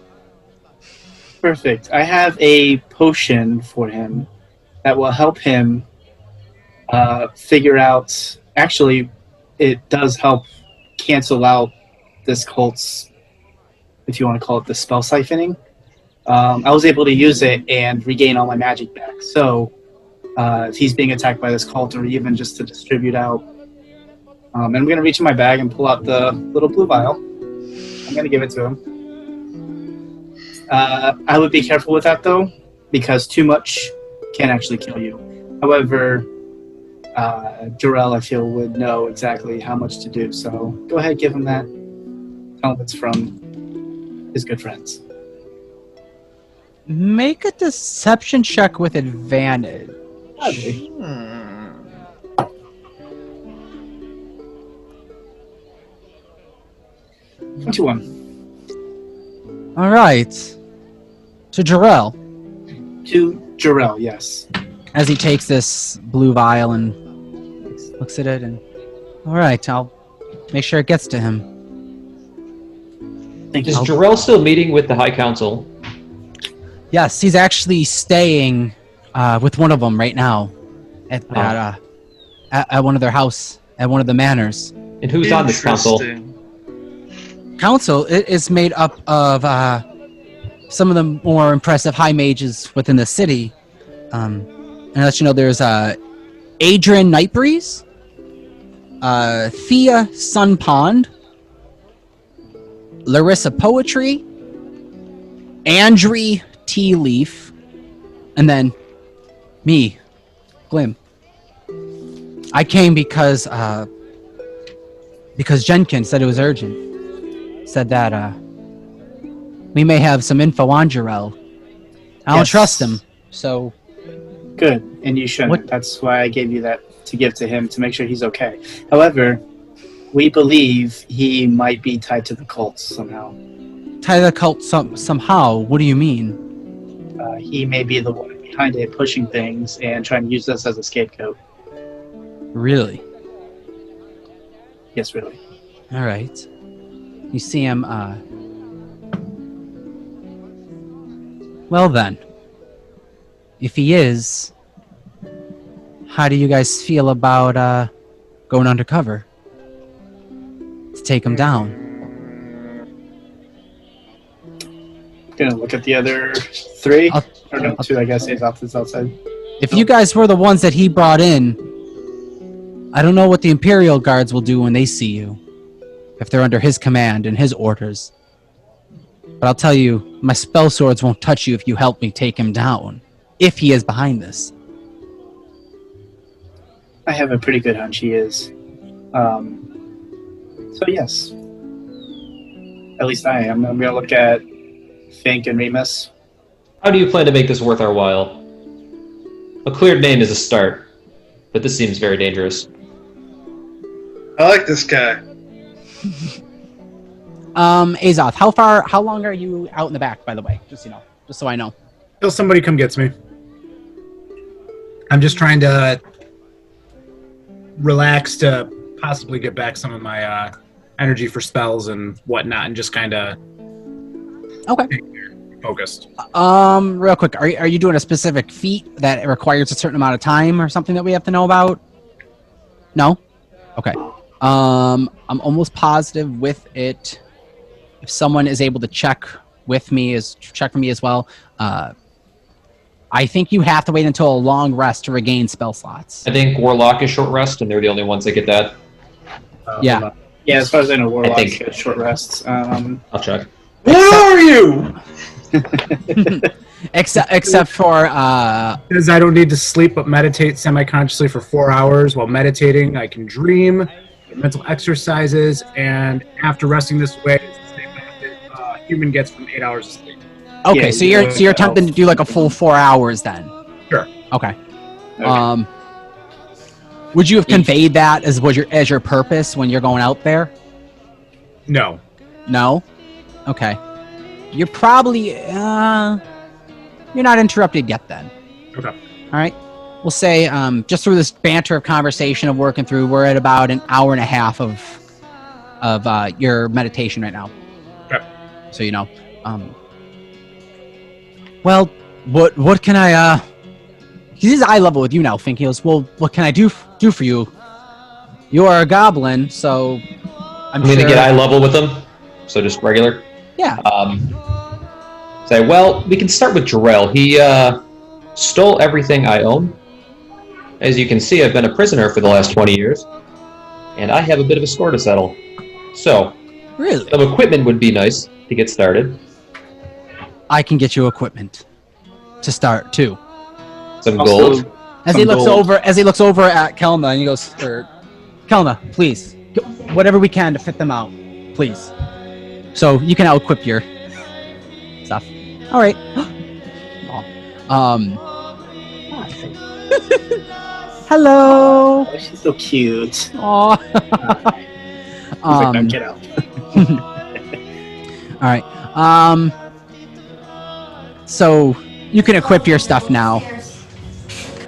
Perfect. I have a potion for him that will help him figure out... Actually, it does help cancel out this cult's, if you want to call it the spell siphoning. I was able to use it and regain all my magic back. So if he's being attacked by this cult, or even just to distribute out. And I'm going to reach in my bag and pull out the little blue vial. I'm going to give it to him. I would be careful with that, though, because too much can actually kill you. However, Jarrell, I feel, would know exactly how much to do. So go ahead, give him that. Tell him it's from his good friends. Make a deception check with advantage. Okay. 21. All right. To Jarrell. To Jarrell, yes. As he takes this blue vial and looks at it, and all right, I'll make sure it gets to him. Thank Is you. Jarrell still meeting with the High Council? Yes, he's actually staying with one of them right now at one of their house at one of the manors. And who's on this council? Council is made up of some of the more impressive high mages within the city. And I'll let you know there's Adrian Nightbreeze, Thea Sunpond, Larissa Poetry, Andri Tea Leaf, and then me, Glim. I came because Jenkins said it was urgent. Said that we may have some info on Jarrell. I don't trust him, so... Good, and you shouldn't. What? That's why I gave you that to give to him to make sure he's okay. However, we believe he might be tied to the cult somehow. Tie the cult somehow? What do you mean? he may be the one behind it pushing things and trying to use us as a scapegoat. Really? Yes, really. All right. You see him. Well then, if he is, how do you guys feel about going undercover to take him down? Gonna look at the other three. Or no, I'll- two, I guess. Azoth is outside. If you guys were the ones that he brought in, I don't know what the Imperial Guards will do when they see you, if they're under his command and his orders. But I'll tell you, my spell swords won't touch you if you help me take him down, if he is behind this. I have a pretty good hunch he is. So yes. At least I am. I'm gonna look at Fink and Remus. How do you plan to make this worth our while? A cleared name is a start, but this seems very dangerous. I like this guy. Azoth, how long are you out in the back, by the way? Just so I know. Till somebody come gets me. I'm just trying to relax to possibly get back some of my energy for spells and whatnot, and just kind of Okay. focused. Real quick, are you doing a specific feat that requires a certain amount of time or something that we have to know about? No? Okay. I'm almost positive with it. If someone is able to check for me as well, I think you have to wait until a long rest to regain spell slots. I think Warlock is short rest, and they're the only ones that get that. Yeah. Yeah, as far as I know, Warlock think- gets short rests. I'll check. Where are you? Except for Because I don't need to sleep but meditate semi-consciously for 4 hours. While meditating, I can dream, get mental exercises, and after resting this way, it's the same benefit human gets from 8 hours of sleep. okay, Yeah, so you you're know, so you're attempting to do like a full 4 hours then. Sure. Okay. Okay. Would you have conveyed that as your purpose when you're going out there? No. No? Okay. You're probably you're not interrupted yet then. Okay. All right. We'll say just through this banter of conversation of working through, we're at about an hour and a half of your meditation right now. Okay. So you know. Well, what can I he's eye level with you now, Fink. He goes, well, what can I do for you? You are a goblin, so I'm going sure. to get eye level with them, so just regular. Yeah. Say, well, we can start with Jarrell. He stole everything I own. As you can see, I've been a prisoner for the last 20 years, and I have a bit of a score to settle. So, Really? some equipment would be nice to get started. I can get you equipment to start too. Some Also- gold. As he looks over at Kelma and he goes, Kelma, please, whatever we can to fit them out, please. So you can out-equip your stuff. All right. Hello. Oh, she's so cute. Aw. He's like, no, get out. All right. So you can equip your stuff now.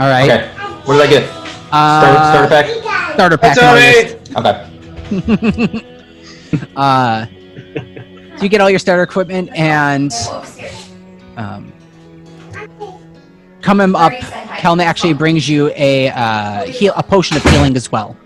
All right. Okay. What did I get? Starter pack? Starter pack. That's all and all your- Okay. So you get all your starter equipment and coming up, Kelna actually brings you a potion of healing as well.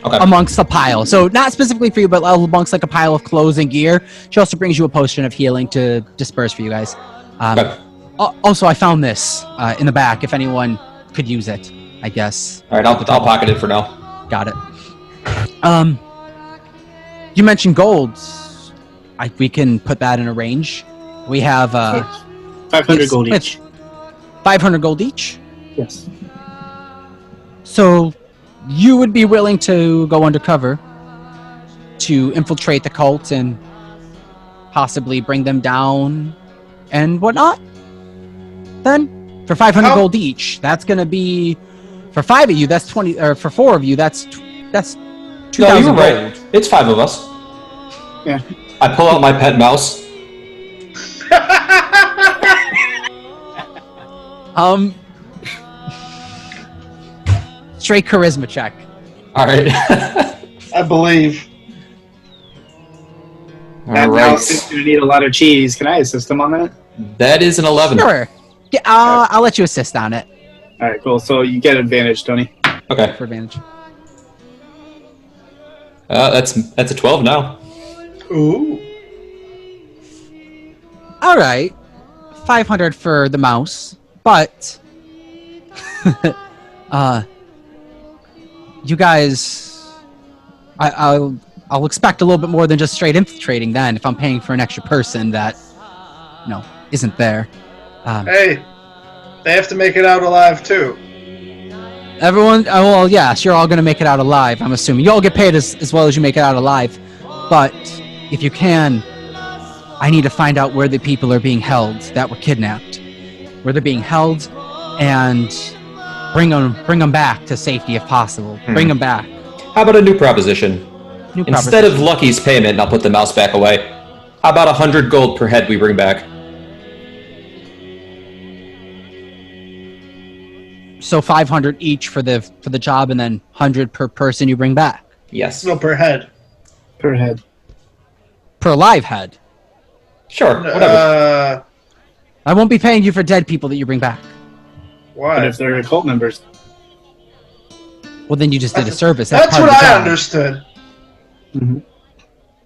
Okay. Amongst the pile. So not specifically for you, but amongst like a pile of clothes and gear. She also brings you a potion of healing to disperse for you guys. Okay. Also, I found this in the back if anyone could use it, I guess. All right, I'll pocket it for now. Got it. You mentioned gold. We can put that in a range. We have 500 gold each. 500 gold each. Yes. So you would be willing to go undercover to infiltrate the cult and possibly bring them down and whatnot? Then for 500 How- gold each, that's going to be for 5 of you. That's 20, or for 4 of you, that's 2,000 No, you were gold. right. It's 5 of us. Yeah. I pull out my pet mouse. Straight charisma check. All right. I believe. All Now, right. since you need a lot of cheese, can I assist him on that? That is an 11. Sure. Yeah, I'll let you assist on it All right, cool. So you get advantage, Tony. Okay. for advantage. That's a 12 now. Ooh. All right, 500 for the mouse, but you guys, I'll expect a little bit more than just straight infiltrating. Then, if I'm paying for an extra person that isn't there. Hey, they have to make it out alive too. Everyone, well, yes, you're all going to make it out alive, I'm assuming. You all get paid as well as you make it out alive. But if you can, I need to find out where the people are being held that were kidnapped. Where they're being held, and bring them back to safety if possible. Bring them back. How about a new proposition? New Instead of proposition. Lucky's payment, I'll put the mouse back away. How about 100 gold per head we bring back? So 500 each for the job, and then 100 per person you bring back. Yes. No, per head. Per head. Per live head. Sure, whatever. I won't be paying you for dead people that you bring back. But Why? if they're cult members, Well, then you just did a service. That's part what of the I job. understood.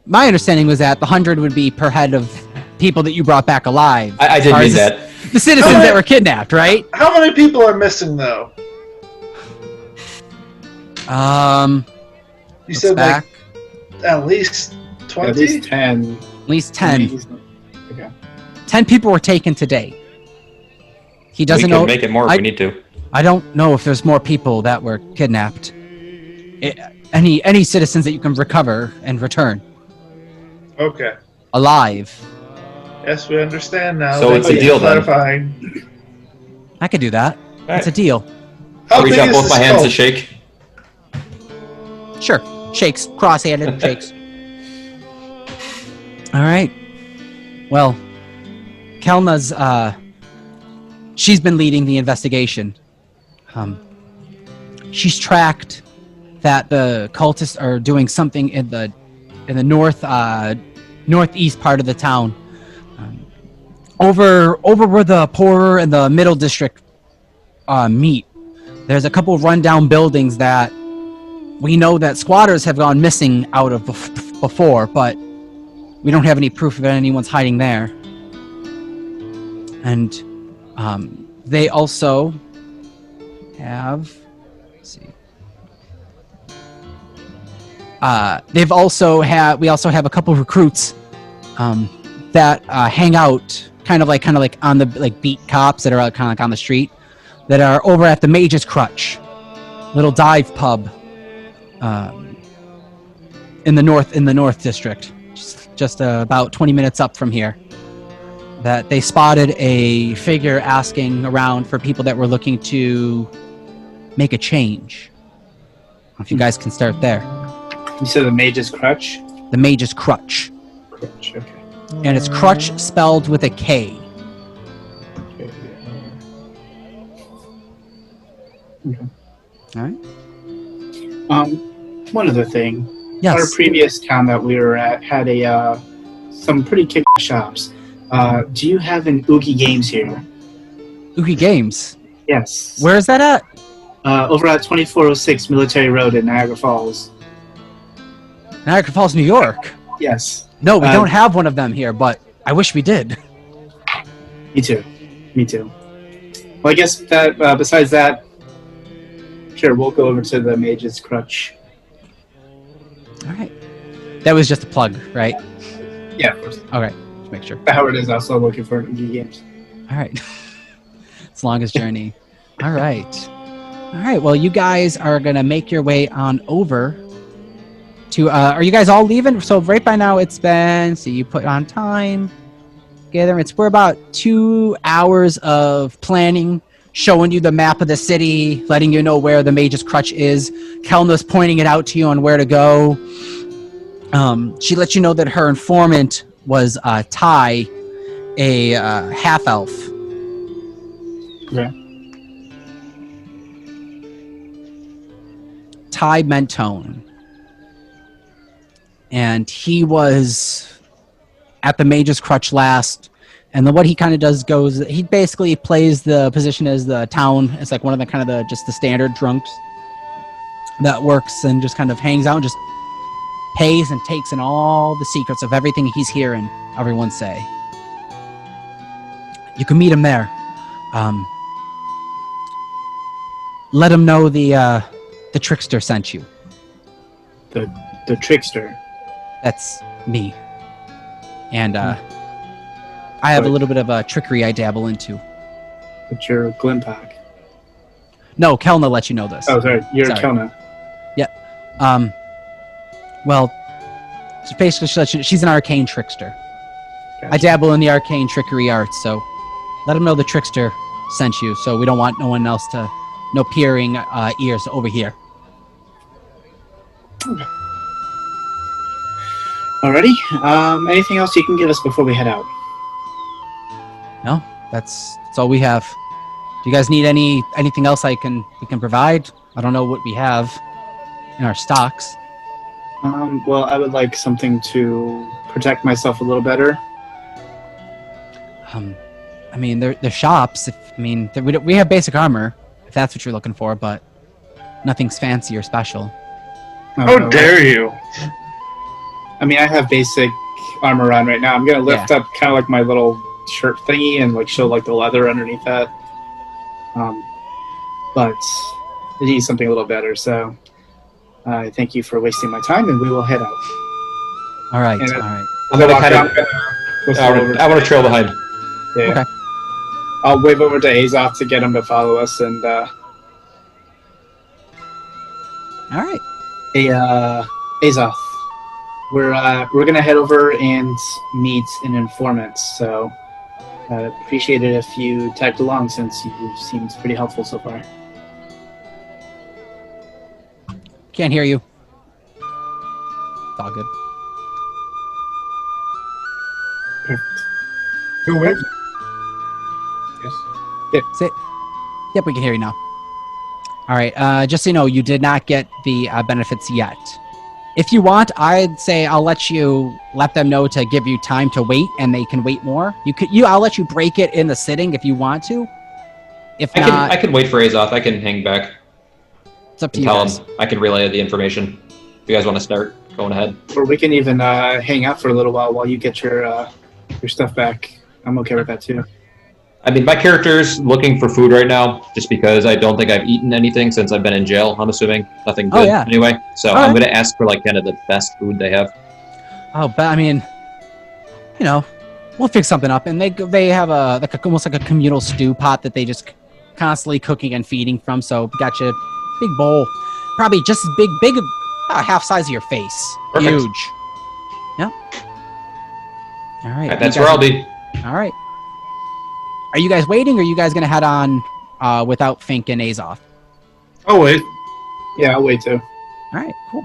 My understanding was that the 100 would be per head of people that you brought back alive. I As didn't far mean as that. The citizens that were kidnapped, right? How many people are missing though? You said back. like at least 20. at least 10. At least 10. Okay. 10 people were taken today. He We doesn't can know. make it more if we need to. I don't know if there's more people that were kidnapped. Any citizens that you can recover and return Okay. alive. Yes, we understand now. So Thank it's a you for deal then. clarifying. I could do that. right. It's a deal. How Reach big out is both the my hands to scope? shake. Sure. Shakes. Cross-handed shakes. All right. Well, Kelna's, she's been leading the investigation. She's tracked that the cultists are doing something in the northeast part of the town. Over where the poorer and the middle district meet. There's a couple of rundown buildings that we know that squatters have gone missing out of before, but we don't have any proof of anyone's hiding there. And they also have, let's see. We also have a couple of recruits that hang out kind of like on the beat cops that are out kind of like on the street that are over at the Mage's Krutch, little dive pub in the north district, just about 20 minutes up from here. That they spotted a figure asking around for people that were looking to make a change. If you guys can start there. You said the Mage's Krutch? The Mage's Krutch. Krutch, okay. And it's Krutch spelled with a K. All right. One other thing. Yes. Our previous town that we were at had some pretty kick shops. Do you have an Oogie Games here? Oogie Games. Yes. Where is that at? Over at 2406 Military Road in Niagara Falls. Niagara Falls, New York. Yes. No, we don't have one of them here, but I wish we did. Me too. Me too. Well, I guess that besides that, sure, we'll go over to the Mage's Krutch. All right. That was just a plug, right? Yeah, of course. Okay. Just make sure. Howard is also looking for Oogie Games. All right. It's the longest journey. All right. All right. Well, you guys are going to make your way on over to, are you guys all leaving? So right by now it's been, see, you put on time. Together. We're about 2 hours of planning, showing you the map of the city, letting you know where the Mage's Krutch is. Kelna's pointing it out to you on where to go. She lets you know that her informant was Ty, a half-elf. Okay. Ty Mentone. And he was at the Mage's Krutch last. And then what he kind of does goes, he basically plays the position as the town. It's like one of the kind of just the standard drunks that works and just kind of hangs out and just pays and takes in all the secrets of everything he's hearing everyone say. You can meet him there. Let him know the trickster sent you. The trickster. That's me. And I have a little bit of a trickery I dabble into. But you're Glimpak. No, Kelna let you know this. Oh, sorry. You're Sorry. Kelna. Well, basically, she's an arcane trickster. Gotcha. I dabble in the arcane trickery arts, so let him know the trickster sent you, so we don't want no one else to, no peering ears over here. Alrighty. Anything else you can give us before we head out? No, that's all we have. Do you guys need anything else we can provide? I don't know what we have in our stocks. Well, I would like something to protect myself a little better. I mean, they're shops. We have basic armor, if that's what you're looking for, but nothing's fancy or special. How dare you? I mean, I have basic armor on right now. I'm gonna lift up kind of like my little shirt thingy and like show like the leather underneath that. But it needs something a little better. So I thank you for wasting my time, and we will head out. All right, And all right. I'm gonna kind of. I want to trail behind. Yeah. Okay. I'll wave over to Azoth to get him to follow us, and All right. hey, Azoth, we're gonna head over and meet an informant. So appreciate it if you tagged along, since you seemed pretty helpful so far. Can't hear you. It's all good. Perfect. Go with. Yes. Sit. Yep, we can hear you now. All right. Just so you know, you did not get the benefits yet. If you want, I'd say I'll let them know to give you time to wait, and they can wait more. I'll let you break it in the sitting if you want to. If not, I can wait for Azoth. I can hang back it's up to and you tell guys. him. I can relay the information. If you guys want to start going ahead. Or we can even hang out for a little while you get your stuff back. I'm okay with that too. I mean, my character's looking for food right now, just because I don't think I've eaten anything since I've been in jail. I'm assuming nothing good anyway. So I'm going to ask for like kind of the best food they have. Oh, but I mean, we'll fix something up, and they have almost like a communal stew pot that they just constantly cooking and feeding from. So got you a big bowl, probably just as big, half size of your face. Perfect. Huge. Yep. All right. That's where I'll be. All right. Are you guys waiting, or are you guys gonna head on without Fink and Azoth? Oh wait. Yeah, I'll wait too. All right, cool.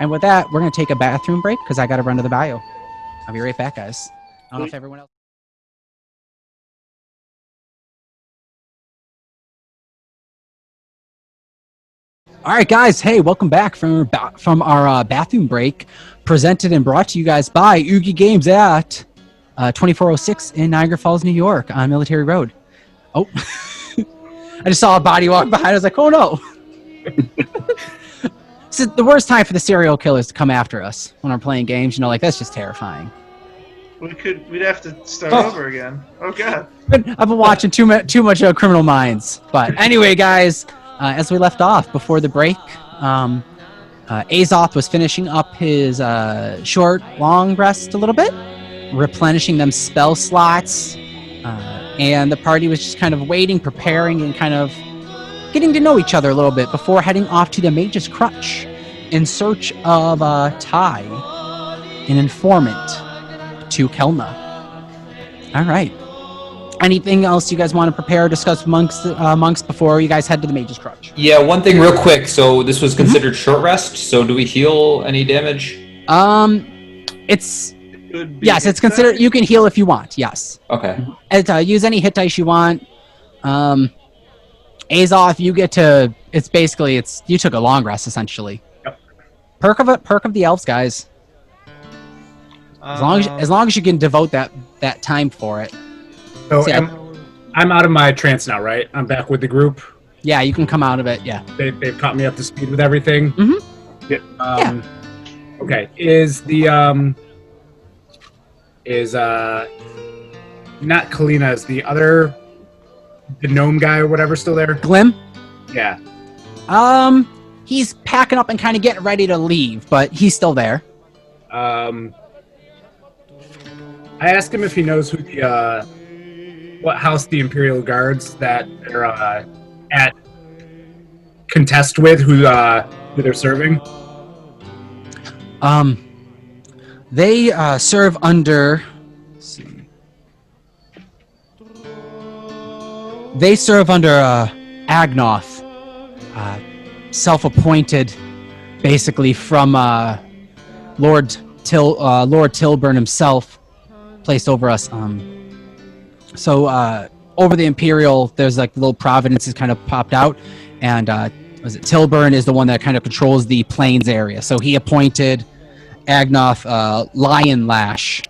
And with that, we're gonna take a bathroom break because I gotta run to the bio. I'll be right back, guys. I don't know if everyone else. All right, guys. Hey, welcome back from our bathroom break, presented and brought to you guys by Oogie Games at 2406 in Niagara Falls, New York, on Military Road. Oh, I just saw a body walk behind. I was like, oh no. This is the worst time for the serial killers to come after us when we're playing games. That's just terrifying. We'd have to start over again. Oh god. I've been watching too much Criminal Minds. But anyway, guys, as we left off before the break, Azoth was finishing up his long rest a little bit, replenishing them spell slots, and the party was just kind of waiting, preparing, and kind of getting to know each other a little bit before heading off to the Mage's Krutch in search of Ty, an informant to Kelna. All right. Anything else you guys want to prepare or discuss monks before you guys head to the Mage's Krutch? Yeah, one thing real quick. So this was considered short rest. So do we heal any damage? It's considered. You can heal if you want. Yes. Okay. And, use any hit dice you want. Azoth, you get to. It's basically you took a long rest essentially. Yep. Perk of the elves, guys. As long as you can devote that time for it. So See, I'm out of my trance now, right? I'm back with the group. Yeah, you can come out of it. Yeah. They've caught me up to speed with everything. Mm-hmm. Yeah. Okay. Is not Kalina, is the other, the gnome guy or whatever still there? Glim. Yeah. He's packing up and kind of getting ready to leave, but he's still there. I asked him if he knows who what house the Imperial Guards that they're at contest with, who they're serving. They serve under. Let's see. They serve under Agnoth, self-appointed, basically from Lord Tilburn himself, placed over us. So over the Imperial, there's like little providences kind of popped out, and was it Tilburn is the one that kind of controls the plains area. So he appointed Agnoth Lion Lash.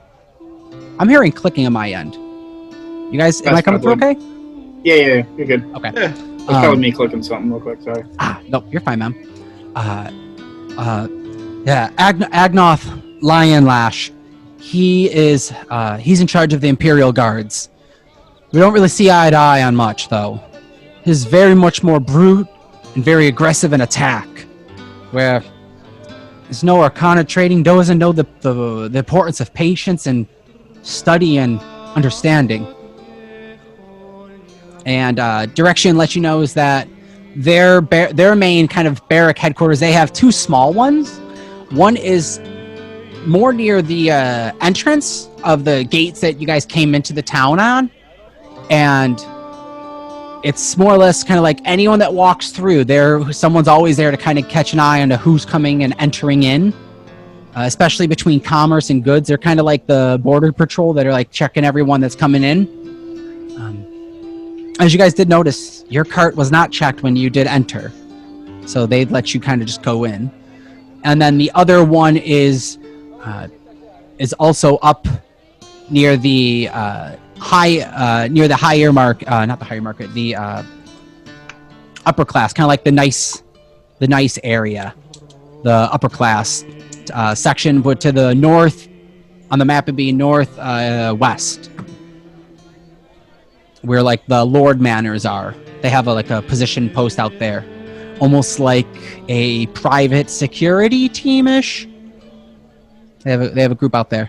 I'm hearing clicking on my end. You guys, am I coming through okay? Yeah, you're good. Okay. Yeah. It's probably me clicking something real quick, sorry. Nope, you're fine, ma'am. Agnoth Lion Lash. He's in charge of the Imperial Guards. We don't really see eye to eye on much, though. He's very much more brute and very aggressive in attack, where there's no Arcana trading, doesn't know the importance of patience and study and understanding. And Direction lets you know is that their main kind of barrack headquarters, they have two small ones. One is more near the entrance of the gates that you guys came into the town on, and it's more or less kind of like anyone that walks through there, someone's always there to kind of catch an eye on who's coming and entering in, especially between commerce and goods. They're kind of like the border patrol that are like checking everyone that's coming in. As you guys did notice, your cart was not checked when you did enter, so they'd let you kind of just go in. And then the other one is also up near the higher market, not the higher market, the upper class, kind of like the nice area, the upper class section. But to the north, on the map, it'd be northwest, where like the Lord Manors are. They have a position post out there, almost like a private security team-ish. They have a group out there.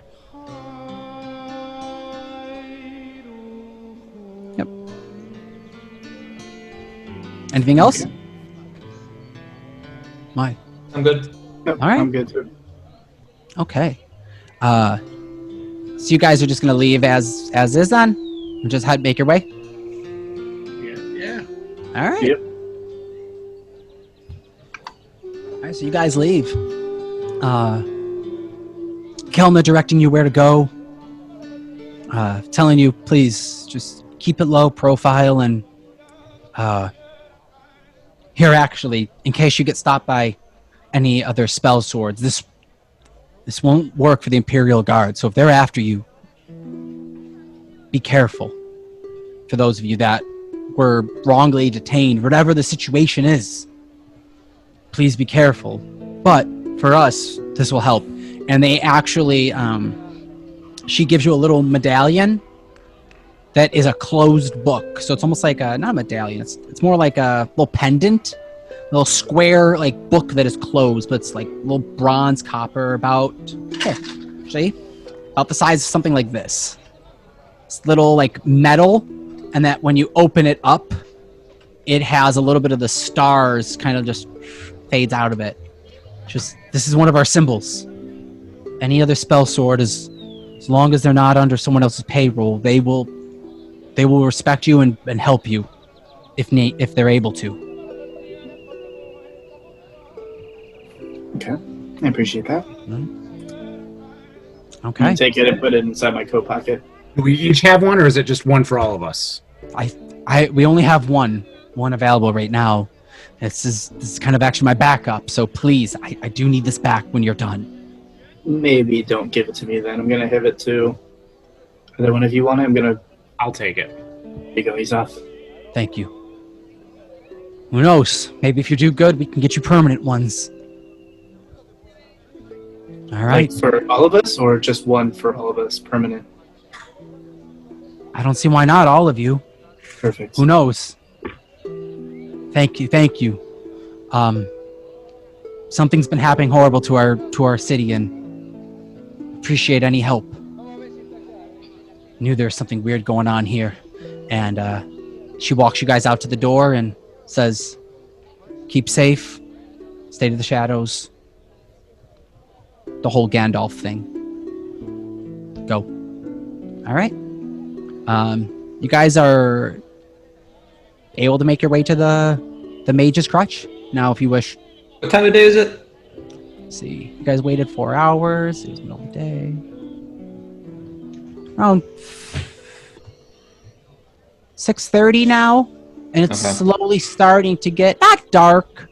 Yep. Anything else? Okay. Why? I'm good. Yep, All right. I'm good too. Okay. So you guys are just gonna leave as is then? And just make your way? Yeah. All right. Yep. All right, so you guys leave. Kelna directing you where to go. Telling you, please, just keep it low profile, and here, actually, in case you get stopped by any other spell swords, this won't work for the Imperial Guard, so if they're after you, be careful. For those of you that were wrongly detained, whatever the situation is, please be careful. But for us, this will help. And they actually, she gives you a little medallion that is a closed book. So it's almost like not a medallion. It's more like a little pendant, a little square like book that is closed, but it's like a little bronze copper about the size of something like this. It's little like metal, and that when you open it up, it has a little bit of the stars kind of just fades out of it. This is one of our symbols. Any other spell sword as long as they're not under someone else's payroll, they will respect you and help you if they're able to. Okay. I appreciate that. Okay. Take it and put it inside my coat pocket. Do we each have one, or is it just one for all of us? I We only have one available right now. This is kind of actually my backup. So please, I do need this back when you're done. Maybe don't give it to me then. I'm gonna have it to either one of you want it. I'll take it. There you go, he's off. Thank you. Who knows? Maybe if you do good, we can get you permanent ones. All right. Like for all of us, or just one for all of us, permanent? I don't see why not. All of you. Perfect. Who knows? Thank you. Something's been happening horrible to our city, and appreciate any help. Knew there was something weird going on here, and she walks you guys out to the door and says, "Keep safe, stay to the shadows." The whole Gandalf thing. Go. All right. You guys are able to make your way to the Mage's Krutch now, if you wish. What time of day is it? Let's see. You guys waited 4 hours. It was the middle of the day. Around 6:30 now, and it's Okay. slowly starting to get not dark,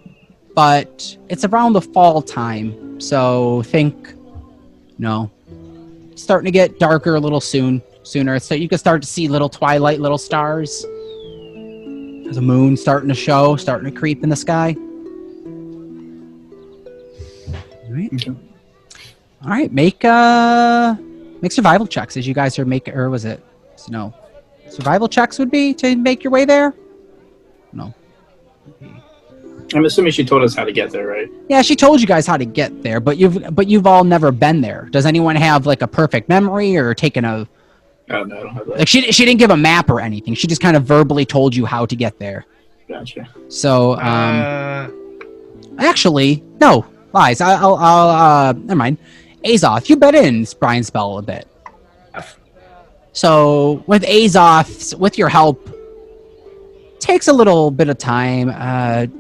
but it's around the fall time. So starting to get darker a little sooner. So you can start to see little twilight, little stars. There's a moon starting to creep in the sky. All right. Okay. All right, make survival checks as you guys are making, or was it? No. Survival checks would be to make your way there? No. I'm assuming she told us how to get there, right? Yeah, she told you guys how to get there, but you've all never been there. Does anyone have like a perfect memory or taken a Oh, no, I don't have that. like she didn't give a map or anything. She just kind of verbally told you how to get there. Gotcha. So actually, no, lies. I'll never mind. Azoth, you've been in Brian's spell a bit. So with Azoth, with your help, takes a little bit of time.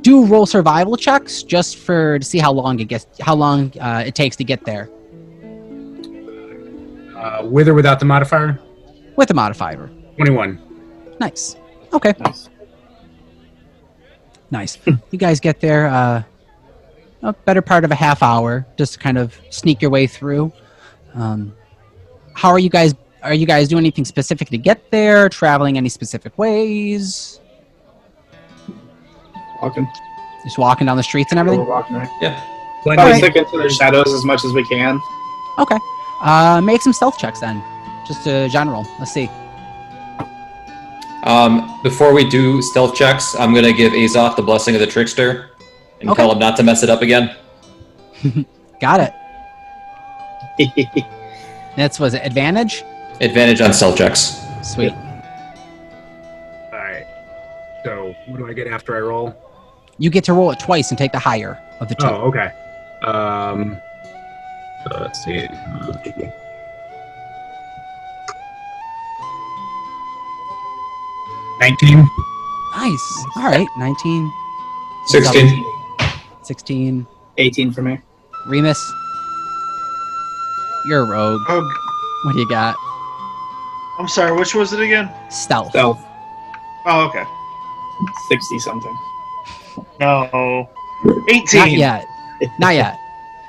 Do roll survival checks just to see how long it takes to get there. With or without the modifier? With a modifier. 21. Nice. Okay. Nice. You guys get there a better part of a half hour, just to kind of sneak your way through. How are you guys? Are you guys doing anything specific to get there? Traveling any specific ways? Walking. Just walking down the streets and We're everything? walking, right? Yeah. Probably Alright. stick into the shadows as much as we can. Okay. Make some stealth checks then. Just general. Let's see. Before we do stealth checks, I'm gonna give Azoth the blessing of the trickster and Okay. tell him not to mess it up again. Got it. Was it advantage? Advantage on stealth checks. Sweet. Alright. So, what do I get after I roll? You get to roll it twice and take the higher of the two. Oh, okay. So let's see. 19. Nice. All right. 19, 16. 16. 18 for me. Remus, you're a rogue. Oh, What do you got? I'm sorry. Which was it again? Stealth. Stealth. Oh, okay. 60 something. No. 18. Not yet. Not yet.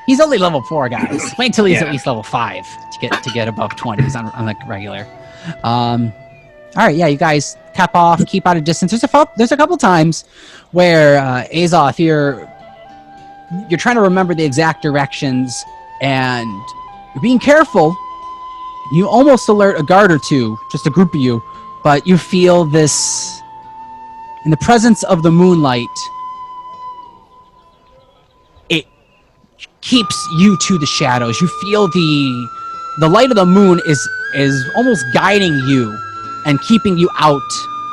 He's only level 4, guys. Wait until he's Yeah. at least level 5 to get above 20s on the regular. All right, yeah, you guys cap off, keep out of distance. There's a couple times where Azoth, you're trying to remember the exact directions, and you're being careful. You almost alert a guard or two, just a group of you, but you feel this in the presence of the moonlight. It keeps you to the shadows. You feel the light of the moon is almost guiding you and keeping you out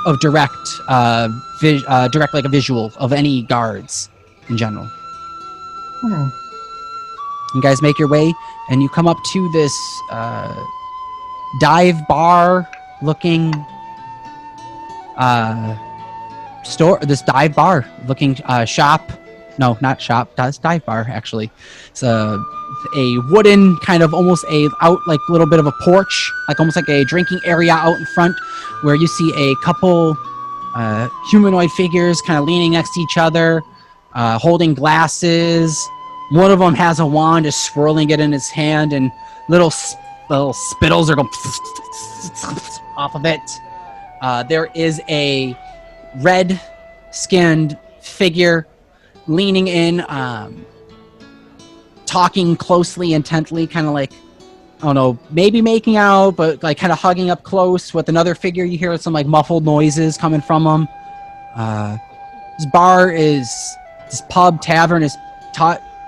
of direct like a visual of any guards in general. You guys make your way, and you come up to this dive bar looking store. This dive bar looking shop. No, not shop. That's dive bar actually. It's a wooden kind of almost out like a little bit of a porch, like almost like a drinking area out in front, where you see a couple humanoid figures kind of leaning next to each other, holding glasses. One of them has a wand, is swirling it in his hand, and little spittles are going off of it. There is a red-skinned figure leaning in, talking closely, intently, kind of like, I don't know, maybe making out, but like kind of hugging up close with another figure. You hear some like muffled noises coming from him. This pub tavern is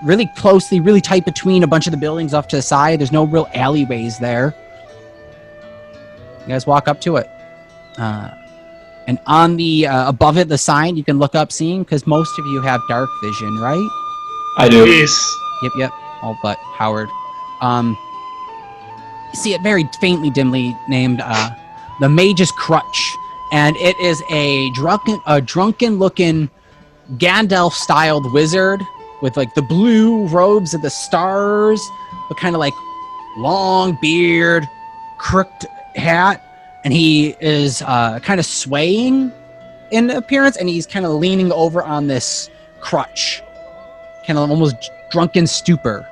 really closely, really tight between a bunch of the buildings off to the side. There's no real alleyways there. You guys walk up to it. And on the above it, the sign, you can look up seeing, because most of you have dark vision, right? I do. Yes. Yep. All but Howard. You see it very faintly, dimly named the Mage's Krutch, and it is a drunken-looking Gandalf-styled wizard with like the blue robes of the stars, but kind of like long beard, crooked hat, and he is kind of swaying in appearance, and he's kind of leaning over on this crutch, kind of almost drunken stupor.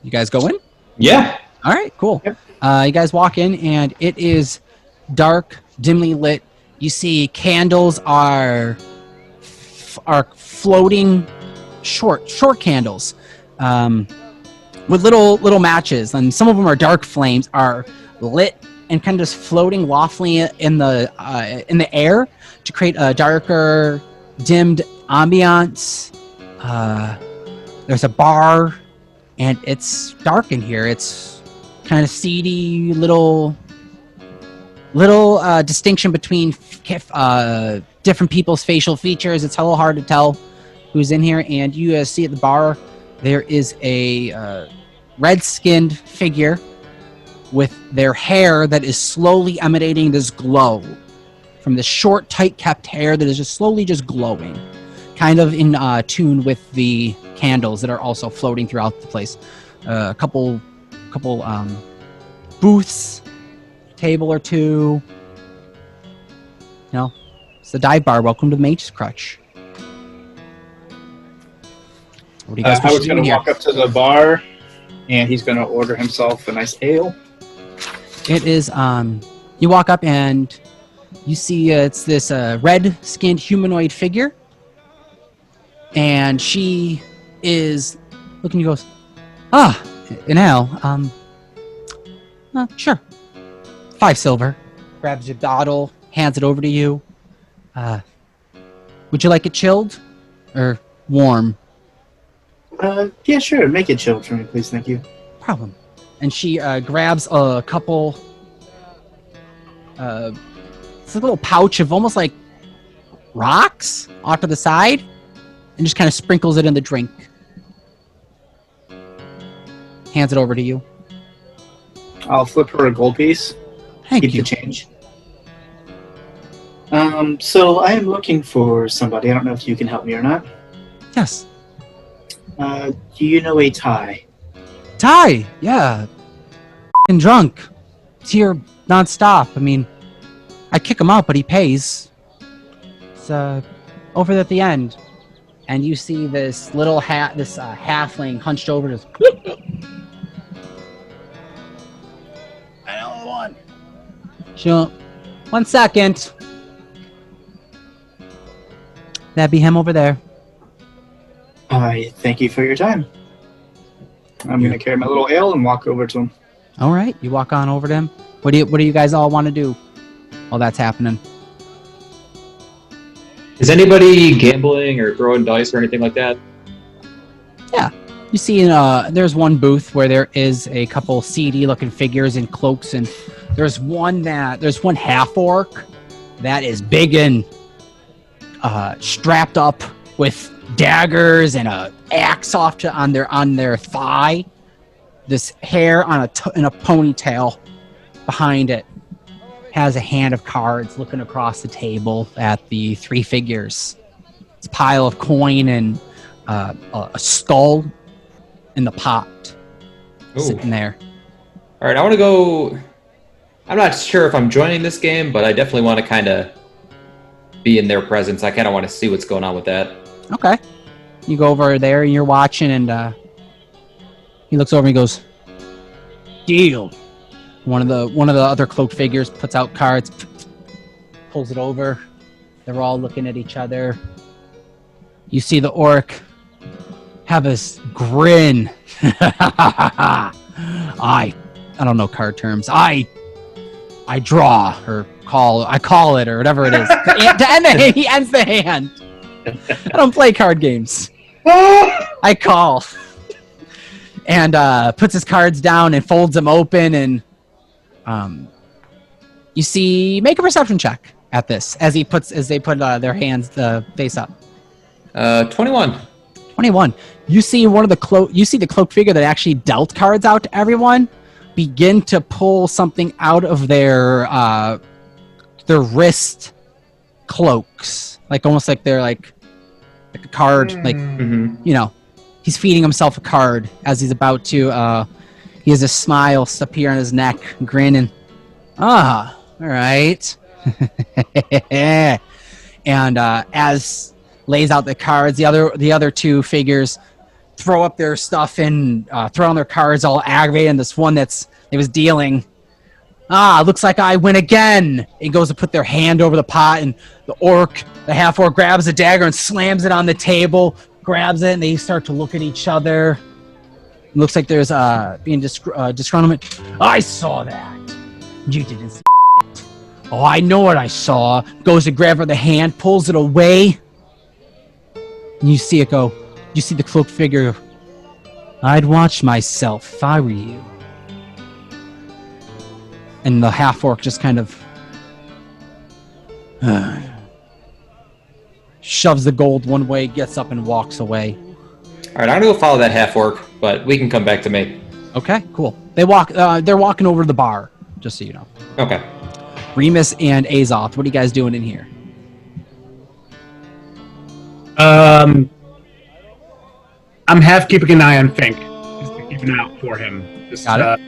You guys go in? Yeah. All right, cool. Yep. You guys walk in, and it is dark, dimly lit. You see candles are floating, short candles, with little matches, and some of them are dark flames, are lit and kind of just floating loftily in the air to create a darker, dimmed ambiance. There's a bar, and it's dark in here. It's kind of seedy, little distinction between different people's facial features. It's a little hard to tell who's in here. And you see at the bar, there is a red-skinned figure with their hair that is slowly emanating this glow from the short, tight-kept hair that is just slowly just glowing, kind of in tune with the candles that are also floating throughout the place. A couple booths, table or two. It's the dive bar. Welcome to the Mage's Krutch. What do you guys Howard's going doing to here? walk up to the bar, and he's going to order himself a nice ale. It is, you walk up and you see it's this red-skinned humanoid figure, and she is looking, he goes, an ale, sure. 5 silver. Grabs your bottle, hands it over to you. Would you like it chilled or warm? Yeah, sure. Make it chilled for me, please. Thank you. Problem. And she grabs a couple. It's a little pouch of almost like rocks off to the side, and just kind of sprinkles it in the drink. Hands it over to you. I'll flip her a gold piece. Thank Keep you. the change. So I am looking for somebody. I don't know if you can help me or not. Yes. Do you know a Thai? Ty, yeah. And drunk. He's here nonstop. I mean, I kick him out, but he pays. It's over at the end. And you see this little halfling hunched over, just. Another one. Sure. 1 second. That'd be him over there. I thank you for your time. I'm going to carry my little ale and walk over to him. All right, you walk on over to him. What do you guys all want to do while that's happening? Is anybody gambling or throwing dice or anything like that? Yeah. You see, there's one booth where there is a couple seedy-looking figures in cloaks, and there's one half-orc that is big and strapped up with daggers and a axe on their thigh. This hair in a ponytail behind it has a hand of cards looking across the table at the 3 figures. It's a pile of coin and a skull in the pot Ooh. sitting there. All right, I want to go I'm not sure if I'm joining this game, but I definitely want to kind of be in their presence. I kind of want to see what's going on with that. Okay. You go over there and you're watching, and he looks over and he goes, "Deal." One of the other cloaked figures puts out cards, pulls it over. They're all looking at each other. You see the orc have this grin. I don't know card terms. I draw or call. I call it or whatever it is. To end the hand, he ends the hand. I don't play card games. I call. And puts his cards down and folds them open, and you see, make a perception check at this as they put their hands face up. 21. 21. You see the cloaked figure that actually dealt cards out to everyone begin to pull something out of their wrist cloaks, like almost like they're like a card, like he's feeding himself a card as he's about to. He has a smile appear on his neck, grinning. All right. And as lays out the cards, the other two figures throw up their stuff and throw on their cards, all aggravated. And this one they was dealing. Looks like I win again. It goes to put their hand over the pot, and the half orc, grabs a dagger and slams it on the table. Grabs it, and they start to look at each other. It looks like there's being disgruntlement. I saw that. You didn't see it. Oh, I know what I saw. Goes to grab her the hand, pulls it away. And you see it go. You see the cloaked figure. I'd watch myself if I were you. And the half-orc just kind of shoves the gold one way, gets up and walks away. All right, I'm going to go follow that half-orc, but we can come back to me. Okay, cool. They're walking over to the bar, just so you know. Okay. Remus and Azoth, what are you guys doing in here? I'm half keeping an eye on Fink. Just to keep an eye out for him. Just, Got it.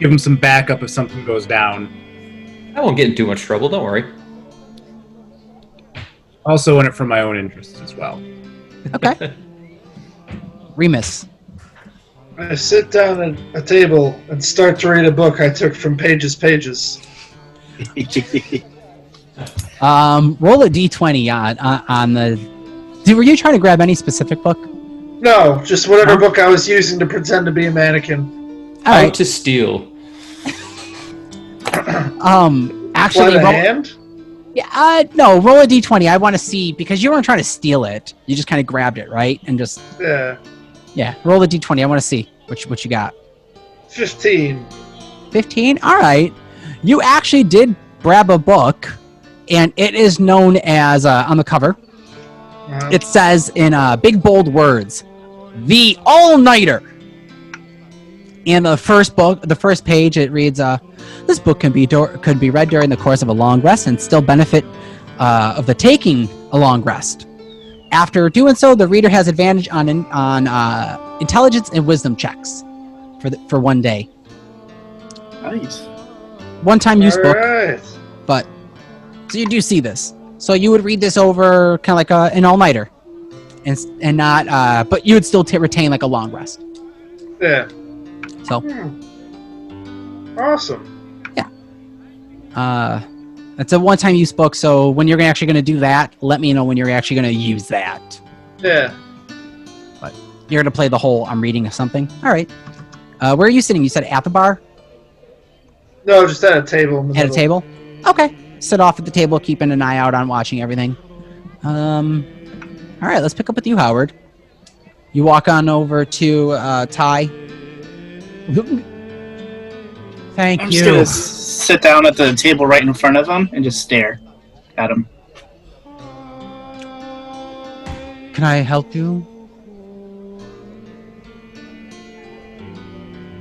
Give him some backup if something goes down. I won't get in too much trouble, don't worry. Also in it for my own interests as well. Okay. Remus. I sit down at a table and start to read a book I took from Pages. Roll a d20 on the... Were you trying to grab any specific book? No, just whatever book I was using to pretend to be a mannequin. All right. How to steal. Actually, What, a hand? Yeah, no, roll a d20. I want to see, because you weren't trying to steal it. You just kind of grabbed it, right? And just... Yeah, roll a d20. I want to see what you got. 15. 15? All right. You actually did grab a book, and it is known as, on the cover, it says in big bold words, The All-Nighter. And the first page, it reads, this book could be read during the course of a long rest and still benefit of the taking a long rest. After doing so, the reader has advantage on intelligence and wisdom checks for one day. Nice. One-time use book, Right. but so you do see this. So you would read this over kind of like an all-nighter, and not, but you would still retain like a long rest. Yeah. So. Awesome. It's a one-time use book, so when you're actually going to do that, let me know when you're actually going to use that. Yeah. But you're going to play the whole I'm reading something. All right. Where are you sitting? You said at the bar? No, just at a table. In the At a middle. table? Okay. Sit off at the table, keeping an eye out on watching everything. All right, let's pick up with you, Howard. You walk on over to Ty. Thank I'm you. just gonna sit down at the table right in front of him and just stare at him. Can I help you?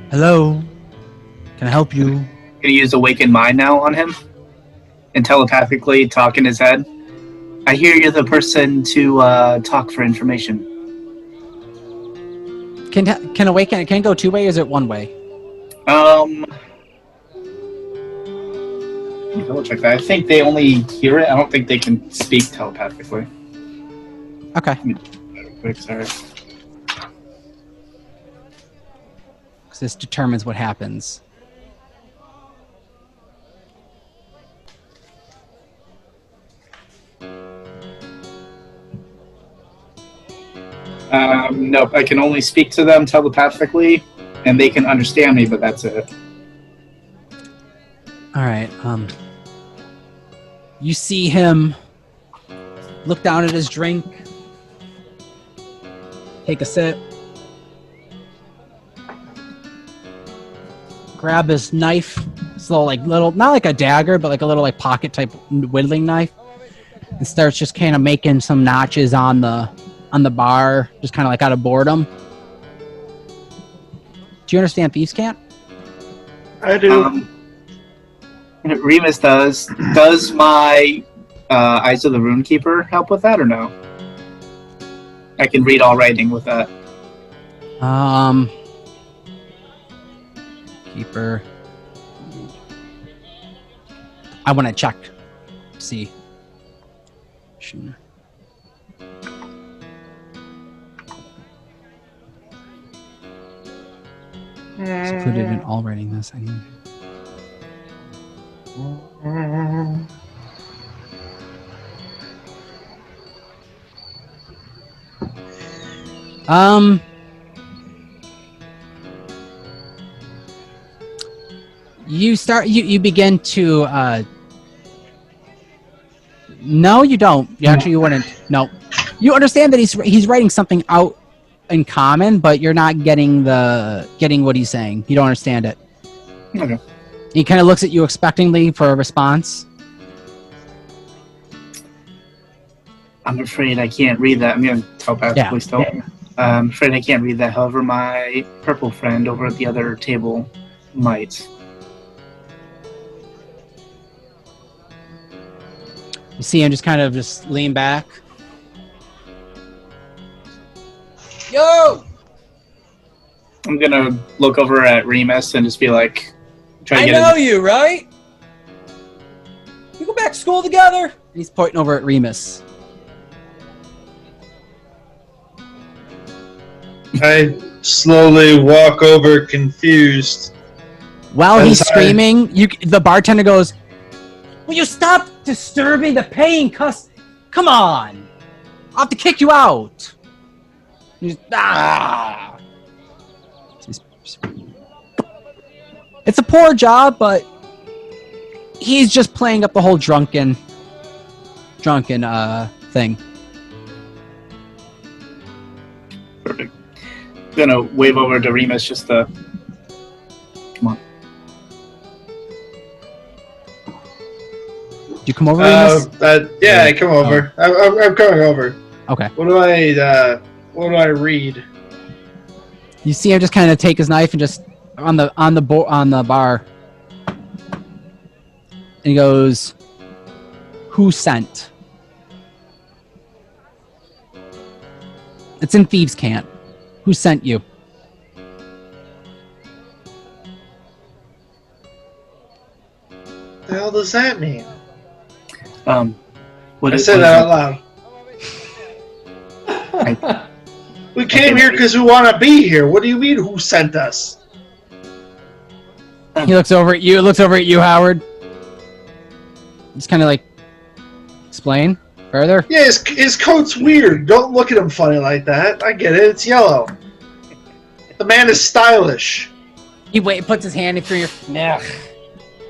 Hello? Can I help you? Gonna use Awaken Mind now on him and telepathically talk in his head. I hear you're the person to talk for information. Can Awaken, can it go two way or is it one way? Double check that. I think they only hear it. I don't think they can speak telepathically. Okay. Quick, sorry. Because this determines what happens. Nope, I can only speak to them telepathically, and they can understand me, but that's it. All right. You see him look down at his drink, take a sip, grab his knife. It's little, not like a dagger, but like a little like pocket type whittling knife, and starts just kind of making some notches on the bar, just kind of like out of boredom. Do you understand Thieves' Cant? I do. Remus does. Does my Eyes of the Runekeeper help with that or no? I can read all writing with that. Keeper. I want to check. See. Sure. It's included in all writing this. I need. You begin to no, you don't. You wouldn't. No. You understand that he's writing something out in common, but you're not getting what he's saying. You don't understand it. Okay. He kind of looks at you expectingly for a response. I'm afraid I can't read that. I'm going to telepathically still. I'm afraid I can't read that. However, my purple friend over at the other table might. You see him just kind of just lean back. Yo! I'm going to look over at Remus and just be like... I know you, right? We go back to school together. And he's pointing over at Remus. I slowly walk over, confused. While he's screaming, the bartender goes, "Will you stop disturbing the paying customer? Come on! I'll have to kick you out." It's a poor job, but he's just playing up the whole drunken thing. Perfect. I'm gonna wave over to Remus just to... Come on. Do you come over, Remus? Yeah, I come over. I'm coming over. Okay. What do I read? You see him just kind of take his knife and just on the bar, and he goes, "Who sent?" It's in Thieves' Cant. Who sent you? The hell does that mean? What I said that out loud. We came here because we want to be here. What do you mean, who sent us? He looks over at you. Looks over at you, Howard. Just kind of like, explain further. Yeah, his coat's weird. Don't look at him funny like that. I get it. It's yellow. The man is stylish. He puts his hand in through your. Ugh.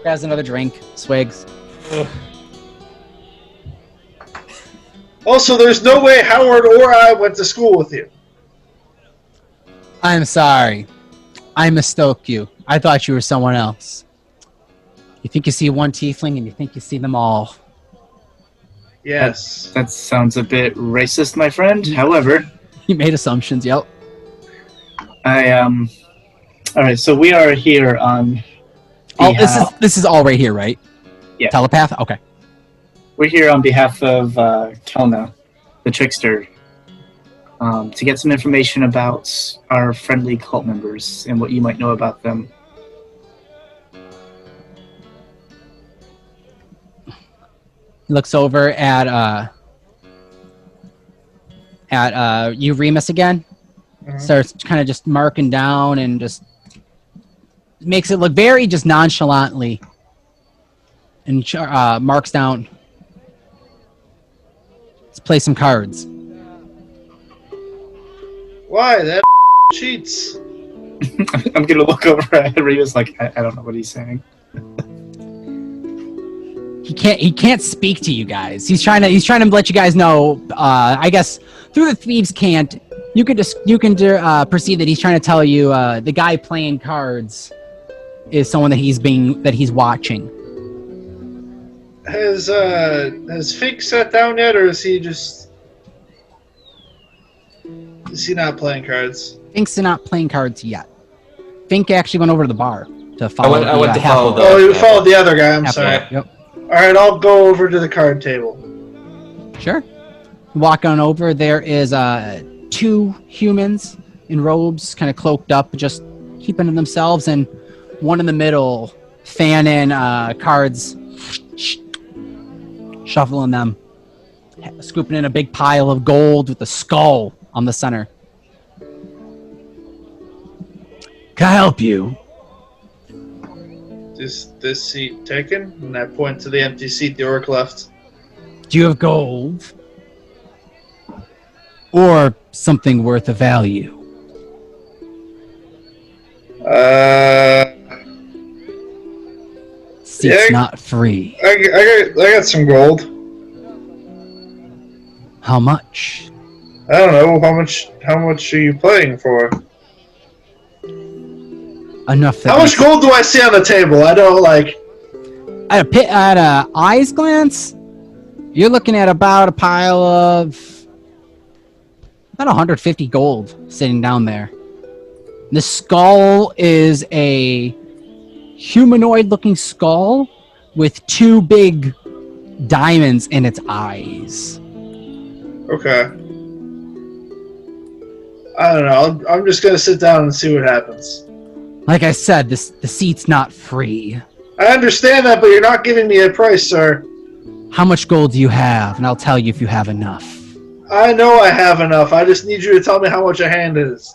Grabs another drink. Swigs. Ugh. Also, there's no way Howard or I went to school with you. I'm sorry. I mistook you. I thought you were someone else. You think you see one tiefling and you think you see them all. Yes. That sounds a bit racist, my friend. However... You made assumptions, yep. Alright, so we are here on... This is all right here, right? Yeah. Telepath? Okay. We're here on behalf of Kelna, the trickster, to get some information about our friendly cult members and what you might know about them. He looks over at you, Remus, again. Starts kind of just marking down and just makes it look very just nonchalantly, and marks down. Let's play some cards. Why? That cheats. I'm gonna look over at Remus like I don't know what he's saying. He can't speak to you guys. He's trying to let you guys know. I guess through the thieves' cant, you can perceive that he's trying to tell you the guy playing cards is someone that he's watching. Has Finks sat down yet, or is he not playing cards? Fink's not playing cards yet. Fink actually went over to the bar to follow. I went to follow the. Oh, you followed the other guy. I'm half sorry. orc. Yep. All right, I'll go over to the card table. Sure. Walk on over. There is two humans in robes, kind of cloaked up, just keeping to themselves, and one in the middle, fanning cards, shuffling them, scooping in a big pile of gold with a skull on the center. Can I help you? Is this seat taken? And I point to the empty seat the orc left. Do you have gold? Or something worth of value? Seat's not free. I got some gold. How much? I don't know how much are you playing for? Enough. How much gold do I see on the table? I don't like. At a eyes glance, you're looking at about a pile of about 150 gold sitting down there. The skull is a humanoid-looking skull with two big diamonds in its eyes. Okay. I don't know. I'm just gonna sit down and see what happens. Like I said, the seat's not free. I understand that, but you're not giving me a price, sir. How much gold do you have? And I'll tell you if you have enough. I know I have enough. I just need you to tell me how much a hand is.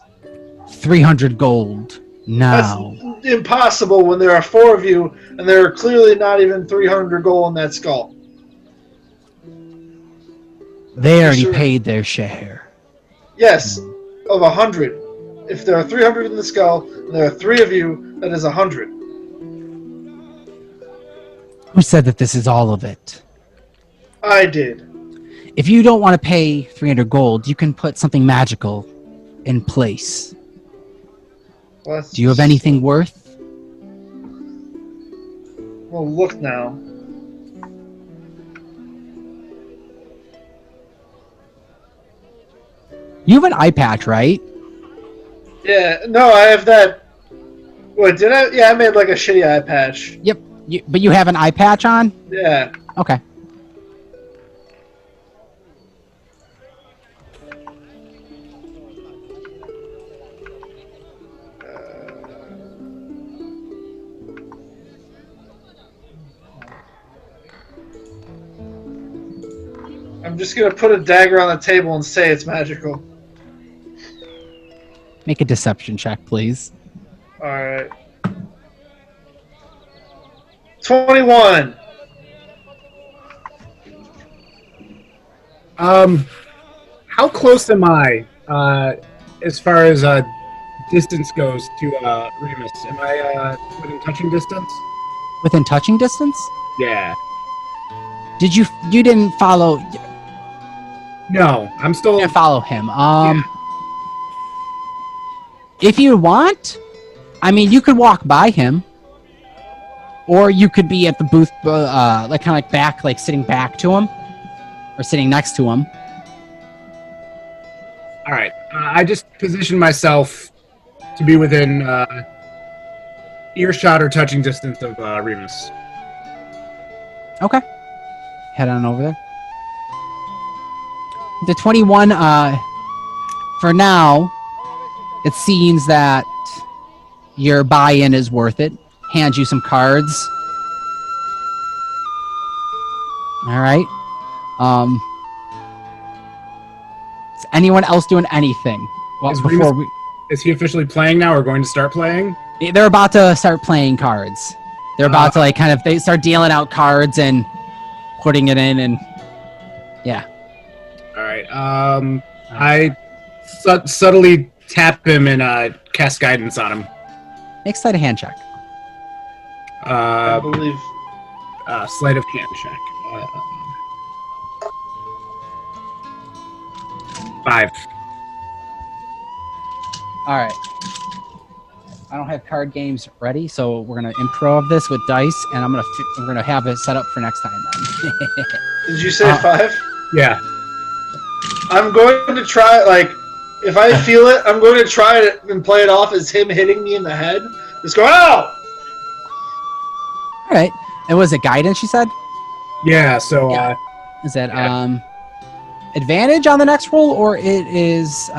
300 gold. Now. That's impossible when there are four of you, and there are clearly not even 300 gold in that skull. They already Sure. paid their share. Yes, of 100. If there are 300 in the skull, and there are three of you, that is 100. Who said that this is all of it? I did. If you don't want to pay 300 gold, you can put something magical in place. Do you have anything worth? Well, look now. You have an eye patch, right? Yeah, no, I have that. What, did I? Yeah, I made like a shitty eye patch. Yep. But you have an eye patch on? Yeah. Okay. I'm just gonna put a dagger on the table and say it's magical. Make a deception check, please. Alright. 21! How close am I, as far as distance goes to Remus? Am I within touching distance? Within touching distance? Yeah. You didn't follow... No, I'm still. You didn't follow him. Yeah. If you want, I mean, you could walk by him. Or you could be at the booth, like kind of like back, like sitting back to him. Or sitting next to him. All right. I just positioned myself to be within earshot or touching distance of Remus. Okay. Head on over there. The 21, for now, it seems that your buy-in is worth it. Hands you some cards. All right. Is anyone else doing anything? Well, Is before Remus- Is he officially playing now or going to start playing? they're about to start playing cards. They're about to like kind of they start dealing out cards and putting it in and yeah. All right. I subtly tap him and cast guidance on him. Make sleight of hand check. I believe. Sleight of hand check. 5. All right. I don't have card games ready, so we're gonna improv this with dice, and we're gonna have it set up for next time. Then. Did you say 5? Yeah. I'm going to try, like, if I feel it, I'm going to try it and play it off as him hitting me in the head. Just go, ow! All right. And was it guidance? You said. Yeah. So. Yeah. Is that advantage on the next roll, or it is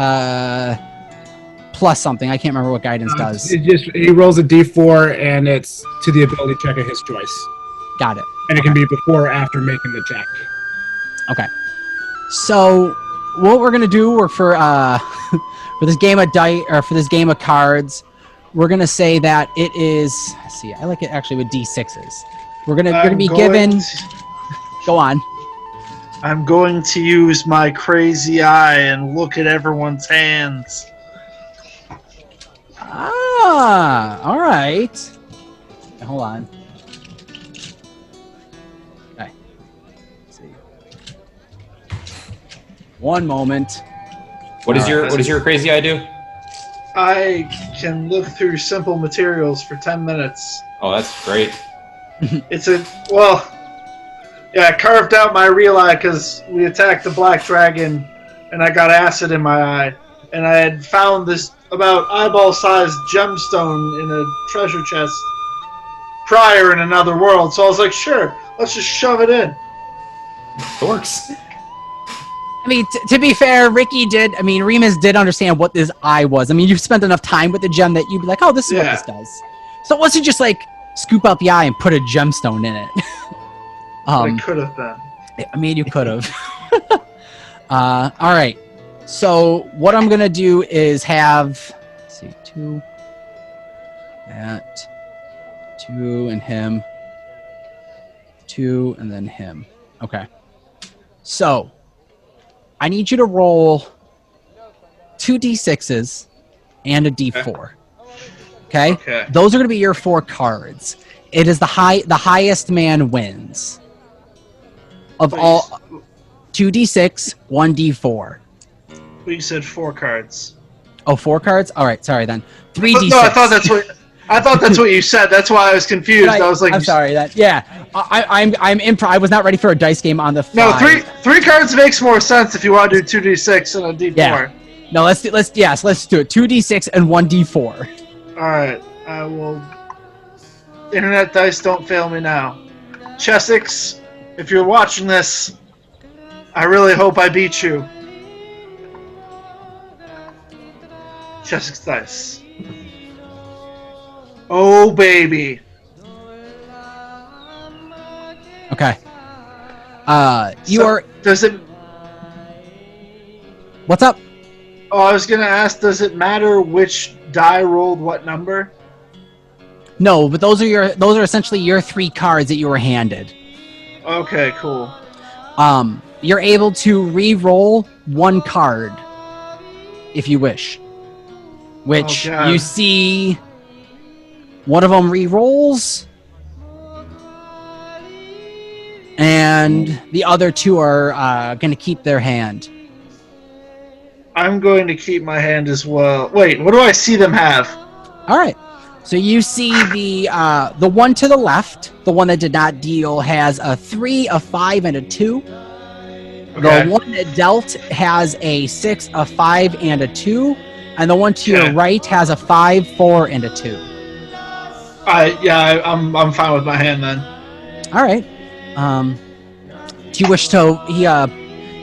plus something? I can't remember what guidance does. He rolls a d4 and it's to the ability check of his choice. Got it. And it can be before or after making the check. Okay. So what we're gonna do, or for for this game of dice, or for this game of cards, we're gonna say that it is. Let's see, I like it actually with d6s. We're gonna be given. Go on. I'm going to use my crazy eye and look at everyone's hands. All right. Hold on. Okay. Let's see. One moment. What does your crazy eye do? I can look through simple materials for 10 minutes. Oh, that's great. I carved out my real eye because we attacked the black dragon and I got acid in my eye. And I had found this about eyeball-sized gemstone in a treasure chest prior in another world. So I was like, sure, let's just shove it in. It works. I mean, to be fair, Remus did understand what this eye was. I mean, you spent enough time with the gem that you'd be like, oh, this is what this does. So it wasn't just like scoop out the eye and put a gemstone in it. It could have been. I mean, you could have. All right. So what I'm going to do is have, let's see, 2, that, 2, and him, 2, and then him. Okay. So I need you to roll 2 d6s and a d4. Okay? Those are going to be your 4 cards. It is the highest man wins. Of all 2 d6, 1 d4. But you said 4 cards. Oh, 4 cards? All right, sorry then. 3 d6. No, I thought that's what you said. That's why I was confused. I was like, I'm sorry. I was not ready for a dice game on the fly. No, three cards makes more sense if you want to do 2d6 and a d4. Yeah. No, let's do it. 2 d6 and 1 d4. All right, I will. Internet dice, don't fail me now. Chessex, if you're watching this, I really hope I beat you. Chessex dice. Oh, baby. Okay. Does it... What's up? Oh, I was going to ask, does it matter which die rolled what number? No, but those are essentially your 3 cards that you were handed. Okay, cool. You're able to re-roll 1 card if you wish. Which you see one of them re-rolls and the other 2 are going to keep their hand. I'm going to keep my hand as well. Wait, what do I see them have? All right. So you see the one to the left, the one that did not deal, has a 3, a 5, and a 2. Okay. The one that dealt has a 6, a 5, and a 2. And the one to your right has a 5, 4, and a 2. I'm fine with my hand then. All right. Do you wish to?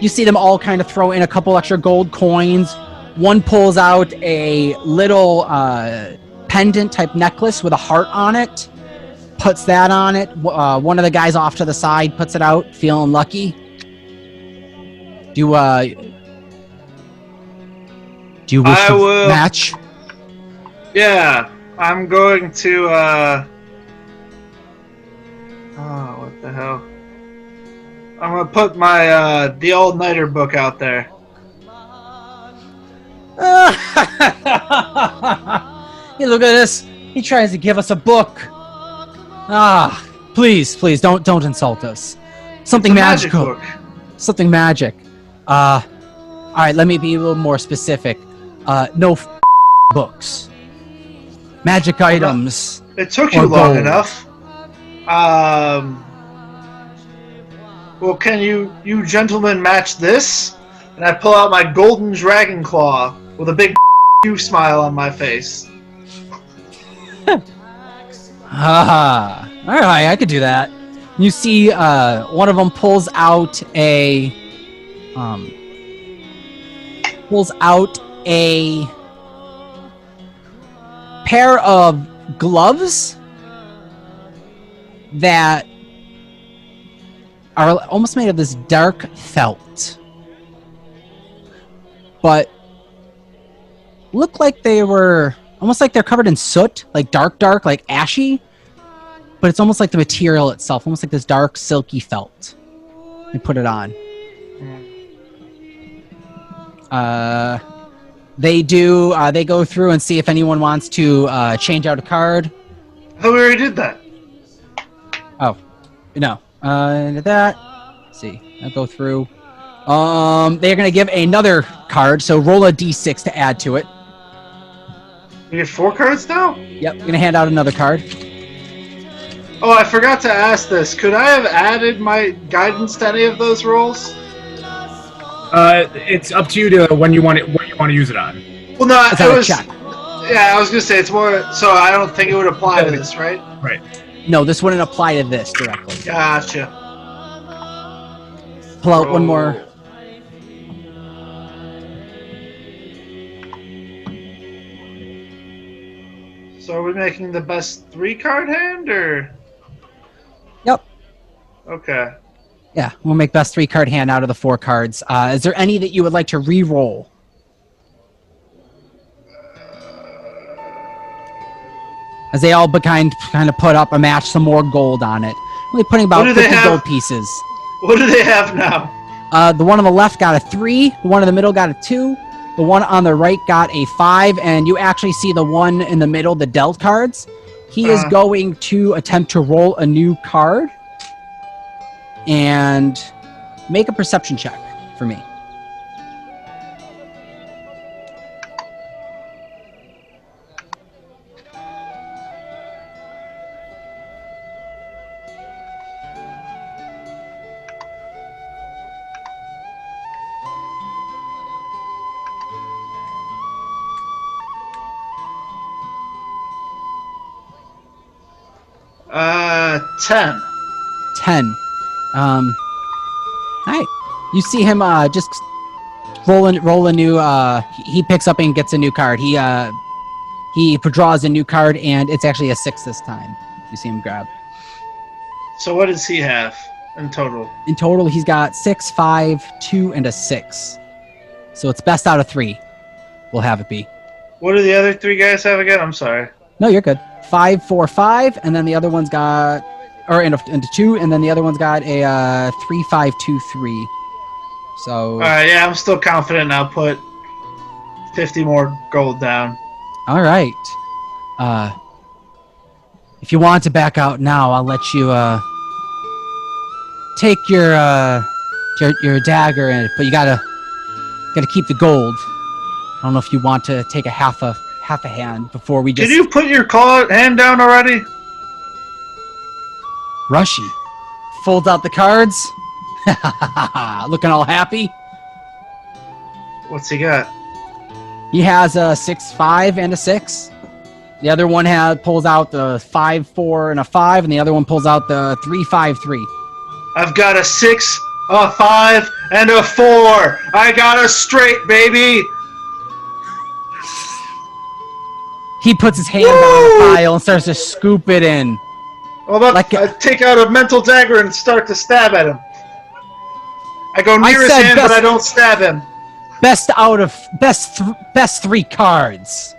You see them all kind of throw in a couple extra gold coins. One pulls out a little pendant type necklace with a heart on it. puts that on it. One of the guys off to the side puts it out, feeling lucky. Do you wish I to will- match? Yeah, I'm going to. Oh, what the hell? I'm gonna put my the All Nighter book out there. Hey, look at this. He tries to give us a book. Please, don't insult us. Something It's a magic magical. book. Something magic. All right, let me be a little more specific. No books. Magic items. It took you Or long gold. enough. Well, can you gentlemen match this? And I pull out my golden dragon claw with a big you smile on my face. All right, I could do that. You see, one of them pulls out a pair of gloves that are almost made of this dark felt, but look like they were almost like they're covered in soot, like dark, like ashy, but it's almost like the material itself, almost like this dark, silky felt. They put it on. They go through and see if anyone wants to change out a card. I thought we already did that. Oh, no. That. Let's see. I'll go through. They're gonna give another card, so roll a d6 to add to it. We get 4 cards now? Yep, gonna hand out another card. Oh, I forgot to ask this. Could I have added my guidance to any of those rolls? It's up to you to when you want to use it on. Well, no, Is it that a was. check? Yeah, I was gonna say it's more. So I don't think it would apply to this, right? Right. No, this wouldn't apply to this directly. Gotcha. Pull out one more. So are we making the best 3-card hand, or? Yep. Okay. Yeah, we'll make best 3-card hand out of the 4 cards. Is there any that you would like to re-roll? As they all kind of put up a match, some more gold on it. Only putting about What do they 50 have? gold pieces. What do they have now? The one on the left got a 3, the one in the middle got a 2, the one on the right got a 5, and you actually see the one in the middle, the dealt cards. He is going to attempt to roll a new card and make a perception check for me. Uh, 10. 10. All right. You see him just roll a new. He picks up and gets a new card. He draws a new card, and it's actually a 6 this time. You see him grab. So what does he have in total? In total, he's got 6, 5, 2, and a 6. So it's best out of 3. We'll have it be. What do the other 3 guys have again? I'm sorry. No, you're good. 5, 4, 5, and then the other one's got, or into 2, and then the other one's got a 3, 5, 2, 3. So. All right, yeah, I'm still confident. I'll put 50 more gold down. All right. If you want to back out now, I'll let you take your dagger, but you gotta keep the gold. I don't know if you want to take a half a hand before we just. Did you put your hand down already? Rushy folds out the cards. Looking all happy. What's he got? He has a 6, 5, and a 6. The other one pulls out the 5, 4, and a 5, and the other one pulls out the 3, 5, 3. I've got a 6, a 5, and a 4. I got a straight, baby. He puts his hand on the pile and starts to scoop it in. Well, I take out a mental dagger and start to stab at him. I go near his hand, but I don't stab him. Best three cards.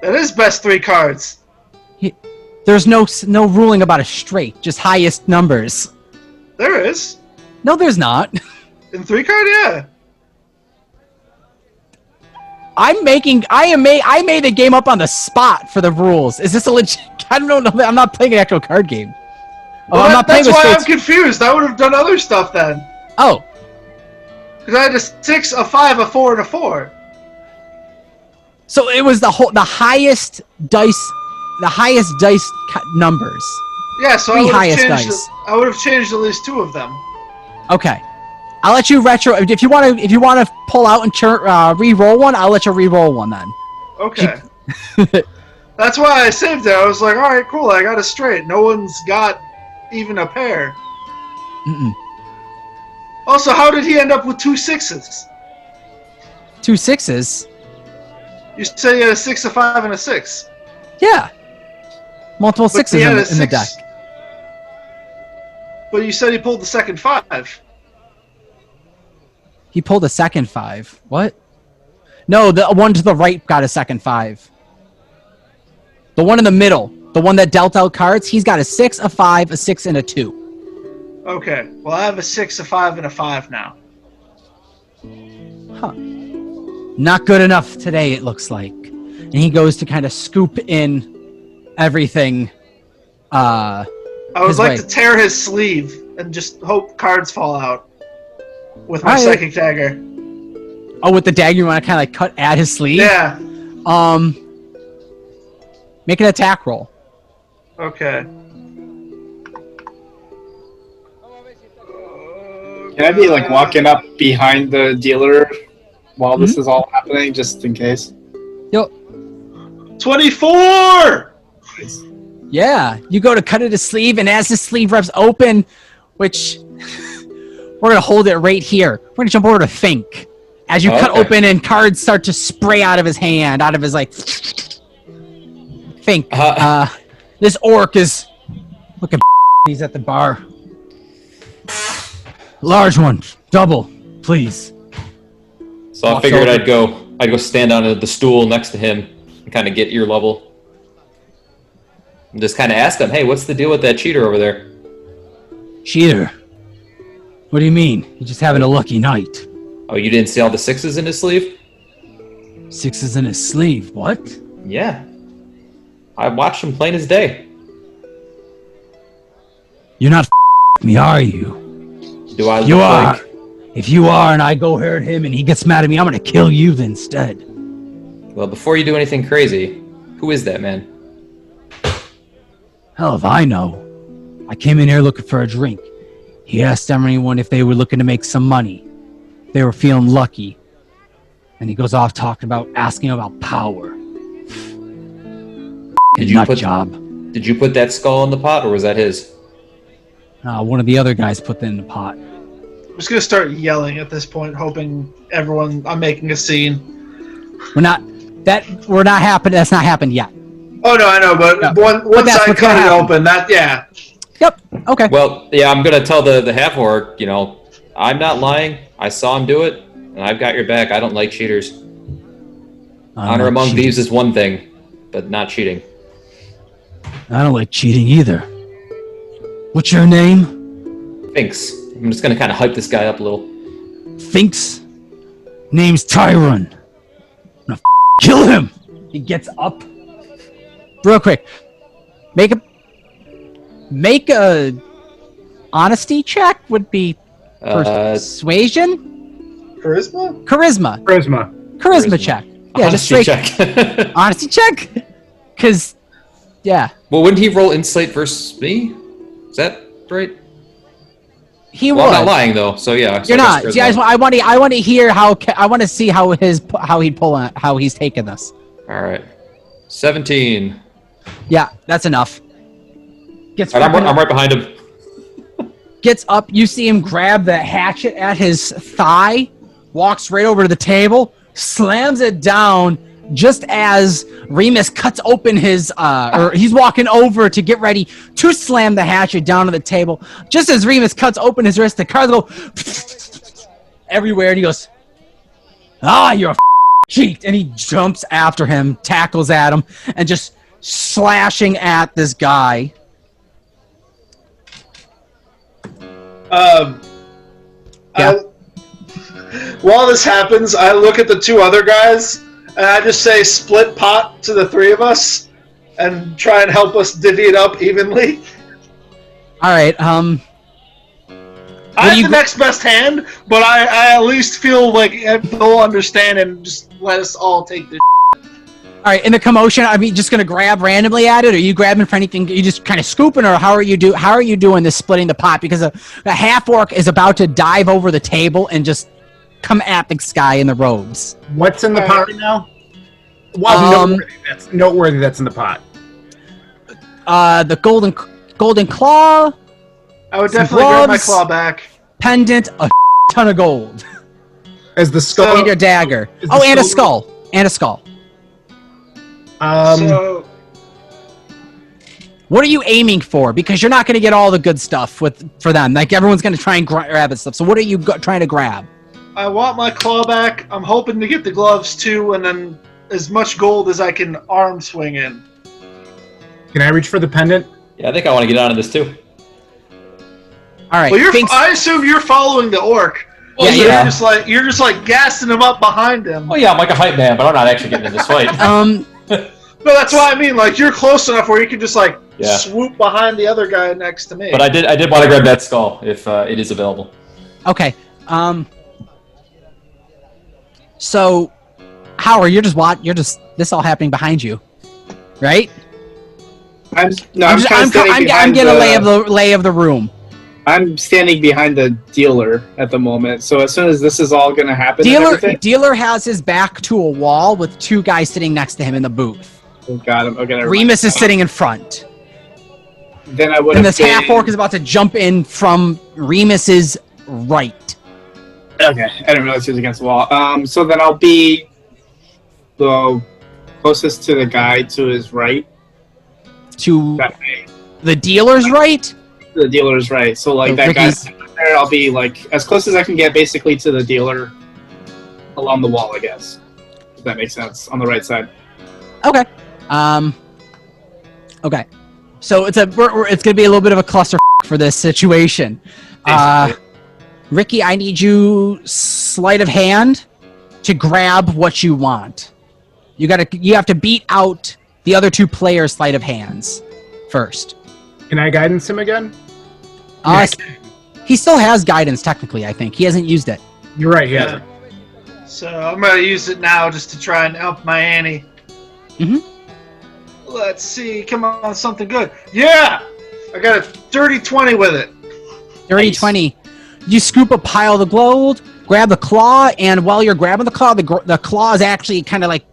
That is best 3 cards. There's no ruling about a straight, just highest numbers. There is. No, there's not. In 3 card, yeah. I made the game up on the spot for the rules. Is this a legit? I don't know. I'm not playing an actual card game. Well, that's why I'm confused. I would have done other stuff then. Oh. Because I had a 6, a 5, a 4, and a 4. So it was the highest dice numbers. Yeah, so I would have changed at least 2 of them. Okay. I'll let you retro if you want to pull out and re-roll one. I'll let you re-roll one then. Okay. That's why I saved it. I was like, all right, cool. I got it straight. No one's got even a pair. Also, how did he end up with 2 6s? 2 6s? You said he had a 6, a 5, and a 6. Yeah. Multiple 6s in the deck. But you said he pulled the second 5. He pulled a second 5. What? No, the one to the right got a second 5. The one in the middle, the one that dealt out cards, he's got a 6, a 5, a 6, and a 2. Okay. Well, I have a 6, a 5, and a 5 now. Huh. Not good enough today, it looks like. And he goes to kind of scoop in everything. I would like to tear his sleeve and just hope cards fall out with my psychic dagger. Oh, with the dagger you want to kind of like cut at his sleeve? Yeah. Make an attack roll. Okay. Can I be like walking up behind the dealer while this is all happening, just in case? Yep. 24! Yeah, you go to cut at his sleeve, and as his sleeve rips open, which we're gonna hold it right here. We're gonna jump over to Fink. As you cut open and cards start to spray out of his hand, out of his like. Fink. This orc is looking. He's at the bar. Large one, double, please. So I figured I'd go stand on the stool next to him and kind of get ear level. And just kind of ask him, hey, what's the deal with that cheater over there? Cheater? What do you mean? He's just having a lucky night. Oh, you didn't see all the 6s in his sleeve? 6s in his sleeve? What? Yeah. I watched him plain as day. You're not me, are you? Do I look you are. like... If you are and I go hurt him and he gets mad at me, I'm going to kill you instead. Well, before you do anything crazy, who is that man? Hell if I know. I came in here looking for a drink. He asked everyone if they were looking to make some money. They were feeling lucky. And he goes off asking about power. Did you put that skull in the pot, or was that his? One of the other guys put that in the pot. I'm just gonna start yelling at this point, hoping I'm making a scene. That's not happened yet. Oh no, I know, but once I cut it open, yeah. Yep. Okay. Well, yeah, I'm gonna tell the half orc, I'm not lying. I saw him do it, and I've got your back. I don't like cheaters. Honor among thieves is one thing, but not cheating. I don't like cheating either. What's your name? Finks. I'm just gonna kind of hype this guy up a little. Finks? Name's Tyron. I'm gonna kill him. He gets up. Real quick. Make a honesty check would be persuasion? Charisma check. Yeah, honesty check. Honesty check? Because, yeah. Well, wouldn't he roll insight versus me? Is that right? I'm not lying though, so yeah. You're not. See, I want to hear I want to see how he'd pull on how he's taking this. All right, 17. Yeah, that's enough. I'm right behind him. Gets up. You see him grab the hatchet at his thigh, walks right over to the table, slams it down, just as Remus cuts open his, or he's walking over to get ready to slam the hatchet down on the table. Just as Remus cuts open his wrist, the cards go everywhere, and he goes, you're a cheat. And he jumps after him, tackles at him, and just slashing at this guy. While this happens, I look at the two other guys, and I just say split pot to the three of us, and try and help us divvy it up evenly. All right, I have the next best hand, but I at least feel like they'll understand and just let us all take this. All right, in the commotion, are we just gonna grab randomly at it? Or are you grabbing for anything? Are you just kind of scooping, or how are you doing this splitting the pot? Because a half orc is about to dive over the table and just come at the guy in the robes. What's in the pot right now? Well, noteworthy that's in the pot. The golden claw. I would definitely grab my claw back. Pendant, a ton of gold. As the skull and your dagger. And a skull. And a skull. So, what are you aiming for? Because you're not going to get all the good stuff for them. Like, everyone's going to try and grab it stuff. So what are you trying to grab? I want my claw back. I'm hoping to get the gloves too, and then as much gold as I can arm swing in. Can I reach for the pendant? Yeah, I think I want to get onto this too. All right. Well, I assume you're following the orc. Well, so you're just like gassing him up behind him. Oh yeah, I'm like a hype man, but I'm not actually getting in this fight. No, that's what I mean. Like, you're close enough where you can just swoop behind the other guy next to me. But I did want to grab that skull if it is available. Okay. So, Howard, you're just this all happening behind you, right? I'm getting a lay of the room. I'm standing behind the dealer at the moment, so as soon as this is all going to happen, Dealer has his back to a wall with two guys sitting next to him in the booth. Oh, got him. Okay, Remus is sitting in front. Then I would. And this half orc is about to jump in from Remus's right. Okay, I didn't realize he was against the wall. So then I'll be the closest to the guy to his right. To that way. The dealer's right? The dealer's right. So like that guy's there, I'll be like as close as I can get basically to the dealer along the wall, I guess. If that makes sense. On the right side. Okay. Okay. So it's gonna be a little bit of a cluster for this situation. Ricky, I need you sleight of hand to grab what you want. You have to beat out the other two players' sleight of hands first. Can I guidance him again? He still has guidance technically, I think. He hasn't used it. You're right, he hasn't. So I'm gonna use it now just to try and help my Annie. Mm-hmm. Let's see, come on, something good. Yeah! I got a dirty 20 with it. Dirty 20. You scoop a pile of the gold, grab the claw, and while you're grabbing the claw, the claw is actually kind of like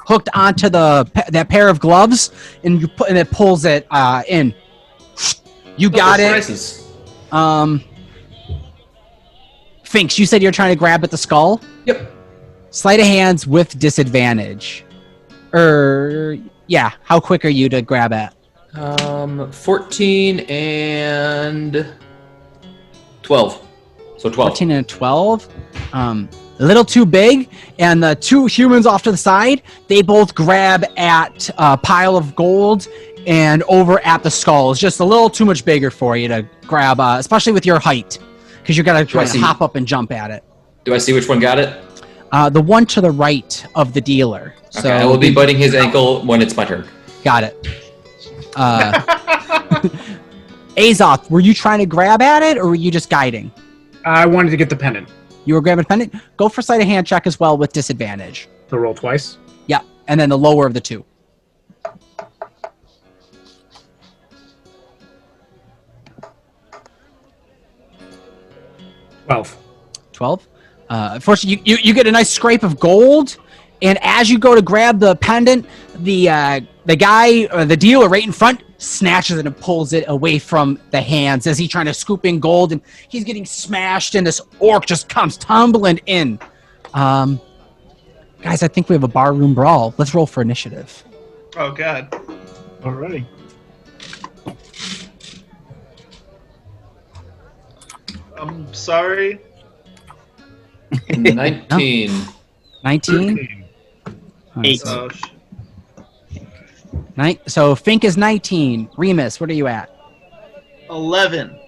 hooked onto that pair of gloves, and it pulls it in. You got it. Finks, you said you're trying to grab at the skull? Yep. Sleight of hands with disadvantage. Yeah. How quick are you to grab at? 14 and 12. So 12. 14 and 12. A little too big, and the two humans off to the side, they both grab at a pile of gold and over at the skull. It's just a little too much bigger for you to grab, especially with your height, because you got to hop up and jump at it. Do I see which one got it? The one to the right of the dealer. Okay, So I will be biting his ankle when it's my turn. Got it. Azoth, were you trying to grab at it, or were you just guiding? I wanted to get the pendant. You were grabbing a pendant? Go for sleight of hand check as well with disadvantage. So roll twice? Yeah, and then the lower of the two. Twelve. 12. Unfortunately, you get a nice scrape of gold, and as you go to grab the pendant, the guy, the dealer right in front, snatches it and pulls it away from the hands as he's trying to scoop in gold, and he's getting smashed, and this orc just comes tumbling in. Guys, I think we have a barroom brawl. Let's roll for initiative. Oh God. Alrighty. I'm sorry. 19. 19? 8. Oh, So Fink is 19. Remus, what are you at? 11.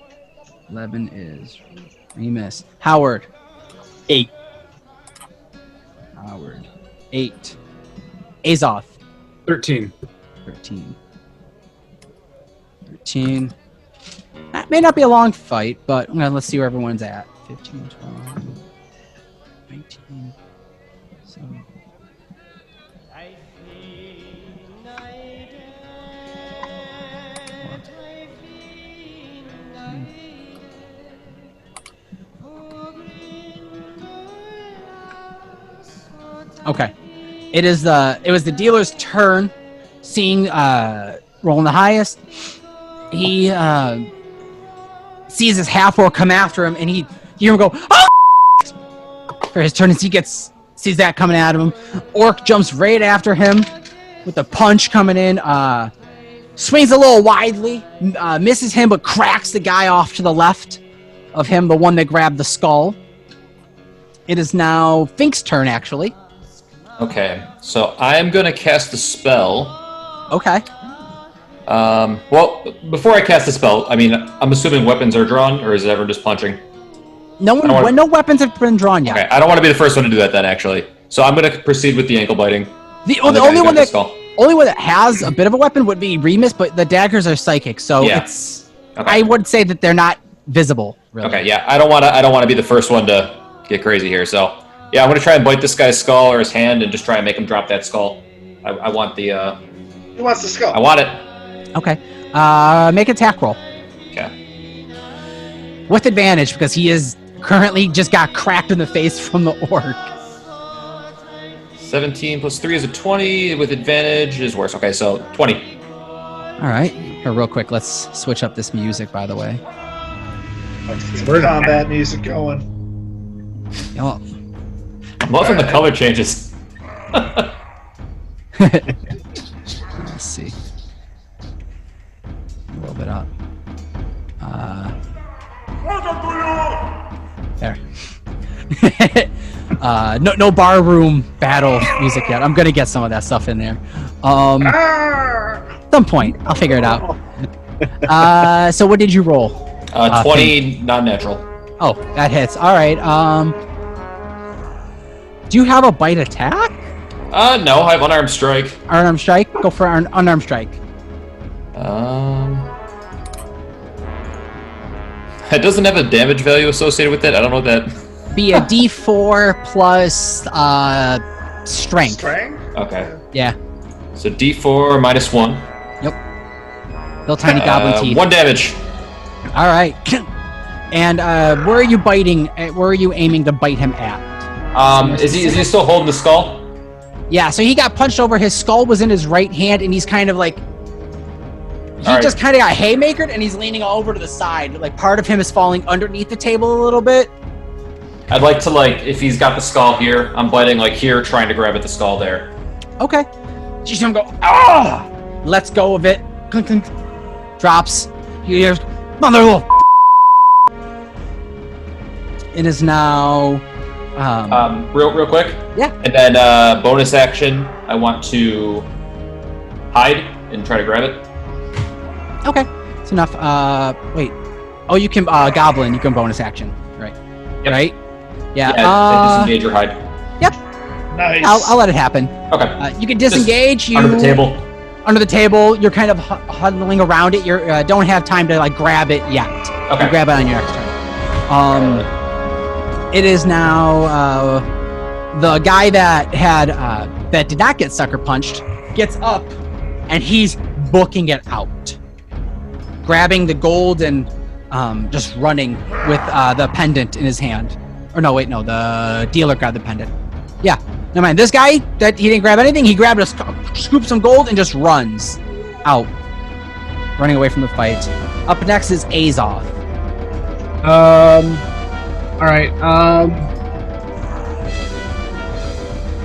11 is Remus. Howard. 8. Howard. 8. Azoth. 13. 13. 13. That may not be a long fight, but let's see where everyone's at. 15, 12, 19. So. Okay. It was the dealer's turn. Seeing rolling the highest, he sees his half-orc come after him, and you hear him go, "Oh!" for his turn as he sees that coming at him. Orc jumps right after him with a punch coming in. Swings a little widely, misses him, but cracks the guy off to the left of him, the one that grabbed the skull. It is now Fink's turn, actually. Okay, so I'm going to cast a spell. Okay. Well, before I cast the spell, I mean, I'm assuming weapons are drawn, or is everyone just punching? No weapons have been drawn yet. Okay, I don't want to be the first one to do that then, actually. So I'm going to proceed with the ankle biting. The only one that has a bit of a weapon would be Remus, but the daggers are psychic, so it's. Okay. I would say that they're not visible. Really. Okay, yeah, I don't want to be the first one to get crazy here. So yeah, I'm going to try and bite this guy's skull or his hand, and just try and make him drop that skull. I want the. Who wants the skull? I want it. Okay. Make an attack roll. Okay. With advantage, because he is currently just got cracked in the face from the orc. 17 plus 3 is a 20. With advantage is worse. Okay, so 20. All right. Here, real quick, let's switch up this music, by the way. Where's combat music going? Oh. I'm loving the color changes. Let's see. A little bit up. There. No barroom battle music yet. I'm gonna get some of that stuff in there. At some point, I'll figure it out. So what did you roll? 20 non-natural. Oh, that hits. All right. Do you have a bite attack? No, I have unarmed strike. Unarmed strike? Go for an unarmed strike. It doesn't have a damage value associated with it. I don't know what that. Be a D4 plus strength. Strength? Okay. Yeah. So D4 minus 1. Yep. Little tiny goblin teeth. 1 damage. All right. And where are you biting? Where are you aiming to bite him at? Is he still holding the skull? Yeah. So he got punched over. His skull was in his right hand, and he's kind of like. He just kind of got haymakered, and he's leaning over to the side. Like part of him is falling underneath the table a little bit. I'd like to if he's got the skull here, I'm biting here, trying to grab at the skull there. Okay. You see him go, ah! Lets go of it. Clink, clink. Drops. You hear, mother little. It is now. Real quick. Yeah. And then bonus action, I want to hide and try to grab it. Okay. It's enough. Wait. Oh, you can goblin. You can bonus action. Right. Yep. Right. Yeah. Disengage or hide. Yep. Nice. I'll let it happen. Okay. You can disengage. Just under the table. Under the table, you're kind of huddling around it. You don't have time to grab it yet. Okay. You grab it on your next turn. It is now the guy that that did not get sucker punched gets up, and he's booking it out, grabbing the gold and just running with the pendant in his hand. Or no, wait, no, the dealer grabbed the pendant. Yeah, never mind. This guy, that he didn't grab anything, he grabbed scooped some gold and just runs out, running away from the fight. Up next is Azoth. All right.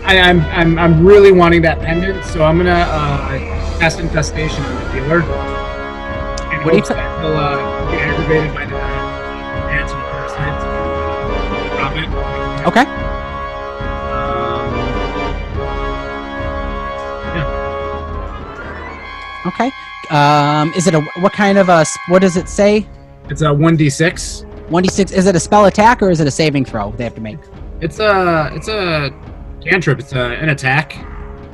I'm really wanting that pendant, so I'm gonna cast infestation on the dealer. And What do you hopes that he'll get aggravated by the ants and parasites. Drop it. Okay. Yeah. Okay. Is it what kind of what does it say? It's a 1d6. 1d6. Is it a spell attack or is it a saving throw they have to make? It's a cantrip. It's an attack.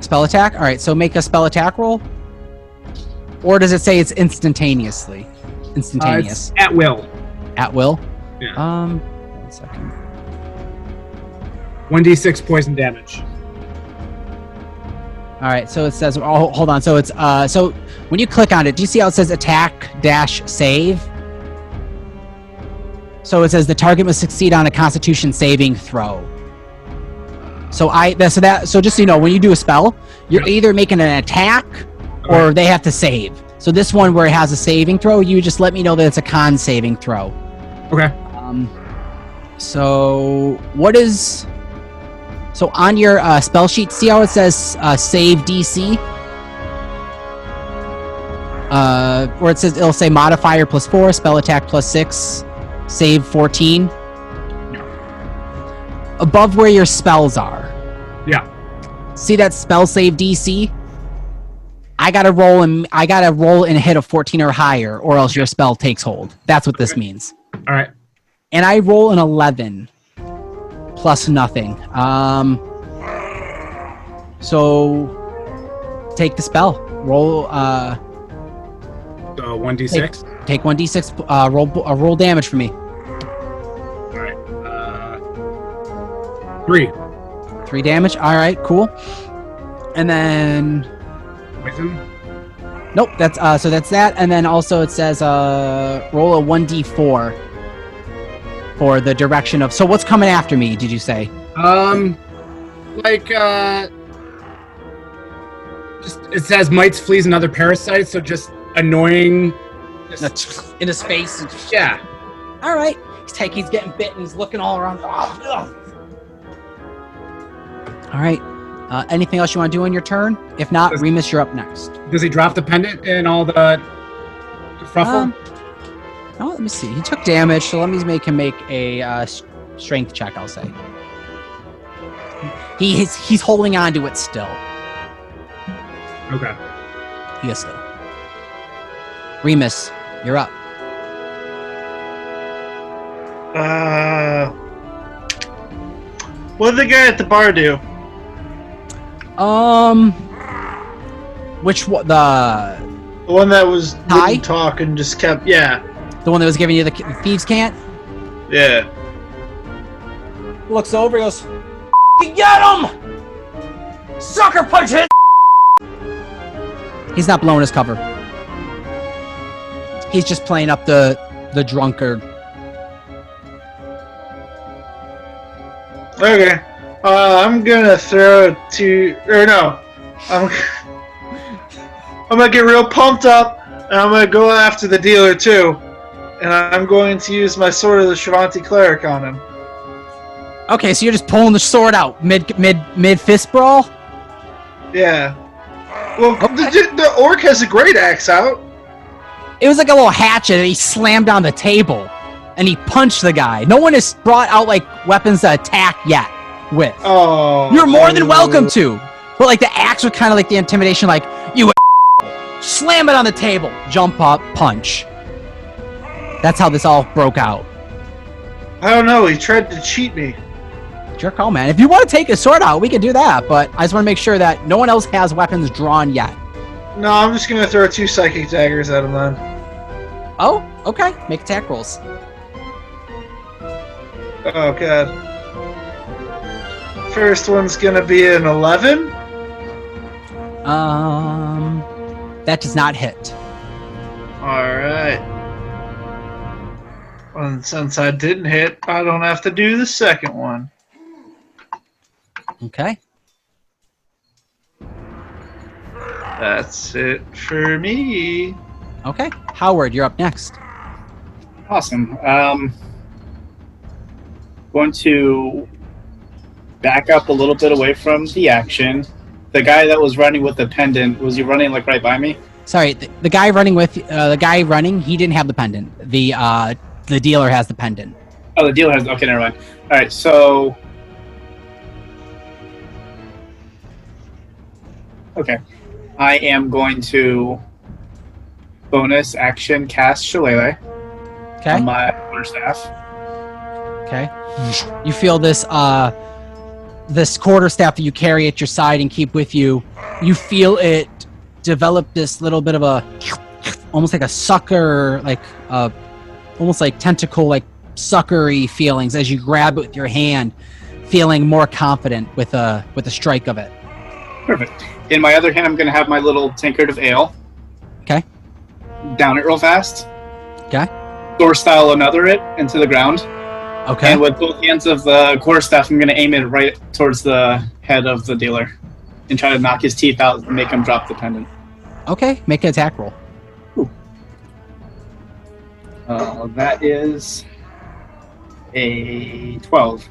Spell attack? All right, so make a spell attack roll. Or does it say it's instantaneously? Instantaneous. It's at will. At will? Yeah. 1 second. 1d6 poison damage. All right, so it says, oh, hold on. So it's, so when you click on it, do you see how it says attack-save? So it says the target must succeed on a constitution saving throw. So so just so you know, when you do a spell, you're either making an attack or they have to save. So this one where it has a saving throw, you just let me know that it's a con saving throw. Okay. So what is... So on your spell sheet, see how it says save DC? Where it says, it'll say modifier +4, spell attack +6, save 14. Above where your spells are. Yeah. See that spell save DC? I gotta roll and hit a 14 or higher, or else your spell takes hold. That's what this means. All right. And I roll an 11 plus nothing. So take the spell. Roll. So 1d6. Take 1d6. Roll damage for me. All right. 3. 3 damage. All right. Cool. And then. Poison. Nope. That's so that's that. And then also it says roll a 1d4 for the direction of. So what's coming after me? Did you say? Just it says mites, fleas, and other parasites. So just annoying. In his face. Yeah. All right. He's getting bitten. He's looking all around. All right. Anything else you want to do on your turn? If not, Remus, you're up next. Does he drop the pendant and all the fruffle? Oh, let me see. He took damage, so let me make him make a strength check, I'll say. He's holding on to it still. Okay. He is still. Remus, you're up. What did the guy at the bar do? Which one? The one that wouldn't talk and just kept, yeah. The one that was giving you the thieves' cant? Yeah. Looks over, he goes, get him! Sucker punch his. He's not blowing his cover. He's just playing up the drunkard. Okay. I'm gonna throw I'm gonna get real pumped up, and I'm gonna go after the dealer too, and I'm going to use my Sword of the Shivanti Cleric on him. Okay, so you're just pulling the sword out mid fist brawl? Yeah. Well, the orc has a great axe out. It was like a little hatchet, and he slammed on the table, and he punched the guy. No one has brought out like weapons to attack yet with. Oh. You're more than welcome to. But like the axe was kind of like the intimidation, like you slam it on the table, jump up, punch. That's how this all broke out. I don't know. He tried to cheat me. It's your call, man. If you want to take his sword out, we can do that. But I just want to make sure that no one else has weapons drawn yet. No, I'm just gonna throw 2 psychic daggers at him then. Oh, okay. Make attack rolls. Oh god. First one's gonna be an 11. That does not hit. Alright. And since I didn't hit, I don't have to do the second one. Okay. That's it for me. Okay. Howard, you're up next. Awesome. Going to back up a little bit away from the action. The guy that was running with the pendant, was he running like right by me? Sorry, the guy running he didn't have the pendant. The dealer has the pendant. Oh, the dealer has. Okay, never mind. All right, so. Okay, I am going to bonus action cast Shillelagh Okay. on my quarterstaff. Okay. You feel this this quarterstaff that you carry at your side and keep with you. You feel it develop this little bit of a almost like a sucker, like almost like tentacle, like suckery feelings as you grab it with your hand, feeling more confident with a strike of it. Perfect. In my other hand, I'm going to have my little tankard of ale. Okay. Down it real fast. Okay. Door style another it into the ground. Okay. And with both hands of the quarterstaff, I'm going to aim it right towards the head of the dealer and try to knock his teeth out and make him drop the pendant. Okay. Make an attack roll. That is a 12.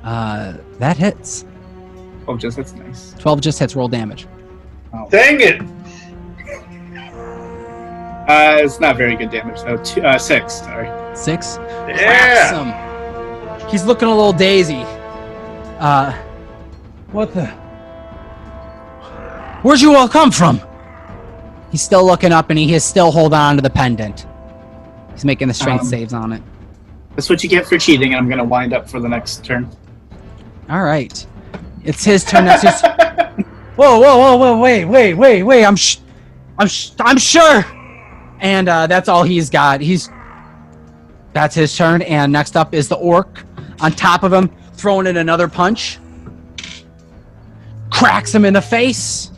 That hits. Oh, just that's nice. 12 just hits. Roll damage. Oh. Dang it! It's not very good damage though. 6. Sorry. 6. Yeah! Cracks him. He's looking a little daisy. What the? Where'd you all come from? He's still looking up and he is still holding on to the pendant. He's making the strength saves on it. That's what you get for cheating, and I'm going to wind up for the next turn. All right. It's his turn. That's just... Whoa, wait. I'm sure. And that's all he's got. That's his turn. And next up is the orc on top of him, throwing in another punch. Cracks him in the face.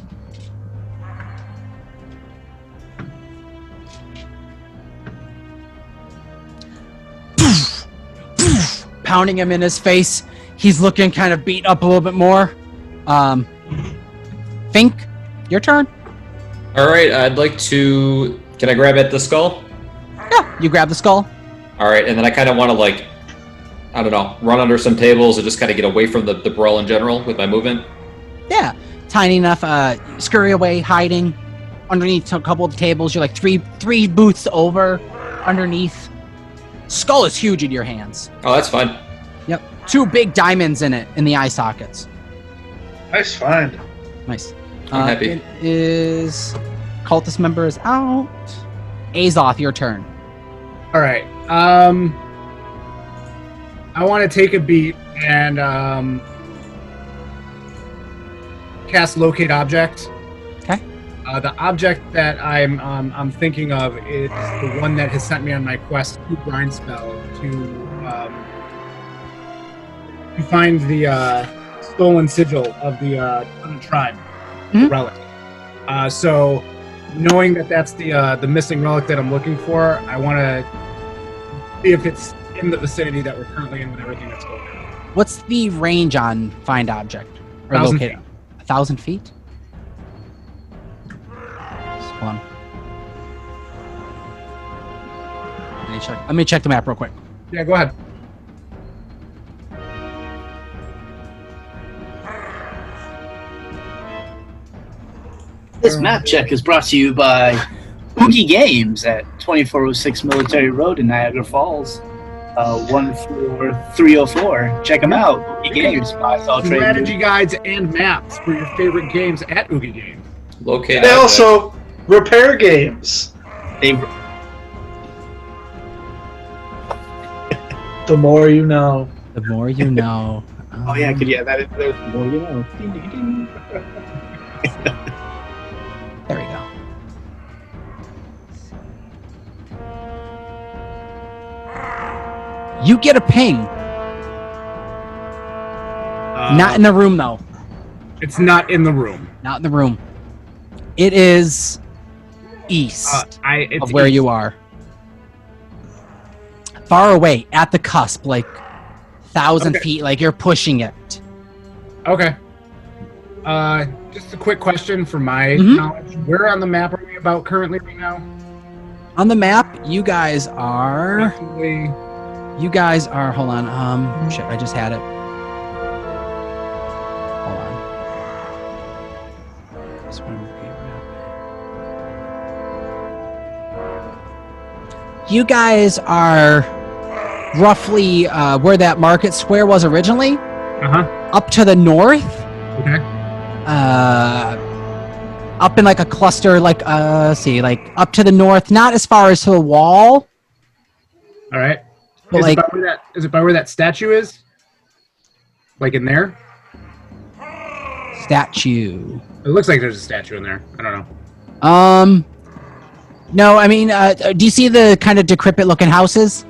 Pounding him in his face. He's looking kind of beat up a little bit more. Fink, your turn. All right, I'd like to. Can I grab at the skull? Yeah, you grab the skull. All right, and then I kind of want to I don't know, run under some tables or just kind of get away from the brawl in general with my movement. Yeah, tiny enough. Scurry away, hiding underneath a couple of the tables. You're like three booths over, underneath. Skull is huge in your hands. Oh, that's fine. Yep, 2 big diamonds in it in the eye sockets. Nice find. Nice. I'm happy. It is cultist member is out. Azoth, your turn. All right. I want to take a beat and cast locate object. Okay. The object that I'm thinking of is the one that has sent me on my quest to grind spell to find the stolen sigil of the tribe relic. So, knowing that that's the missing relic that I'm looking for, I want to see if it's in the vicinity that we're currently in with everything that's going on. What's the range on find object or 1,000 locate? feet. 1,000 feet. Hold on. Let me check the map real quick. Yeah, go ahead. This map check is brought to you by Oogie Games at 2406 Military Road in Niagara Falls. 14304. Check them out. Oogie Games buys all trade. Strategy guides and maps for your favorite games at Oogie Games. Locate. They also repair games. The more you know. The more you know. Oh yeah, that is the more you know. Ding, ding, ding. There we go. You get a ping. Not in the room, though. It's not in the room. Not in the room. It is east It's of where east. you are. Far away, at the cusp, like 1,000 Okay. feet, like you're pushing it. Okay. Just a quick question for my Mhm. knowledge. Where on the map are we about currently right now? On the map, you guys are. Approximately- You guys are. Hold on. Shit, I just had it. you guys are roughly where that market square was originally. Up to the north. Okay. Up in like a cluster, like like up to the north, not as far as to the wall. All right. But Is like, it by where that statue is? Like in there? statue. It looks like there's a statue in there. I don't know. No, I mean, do you see the kind of decrepit looking houses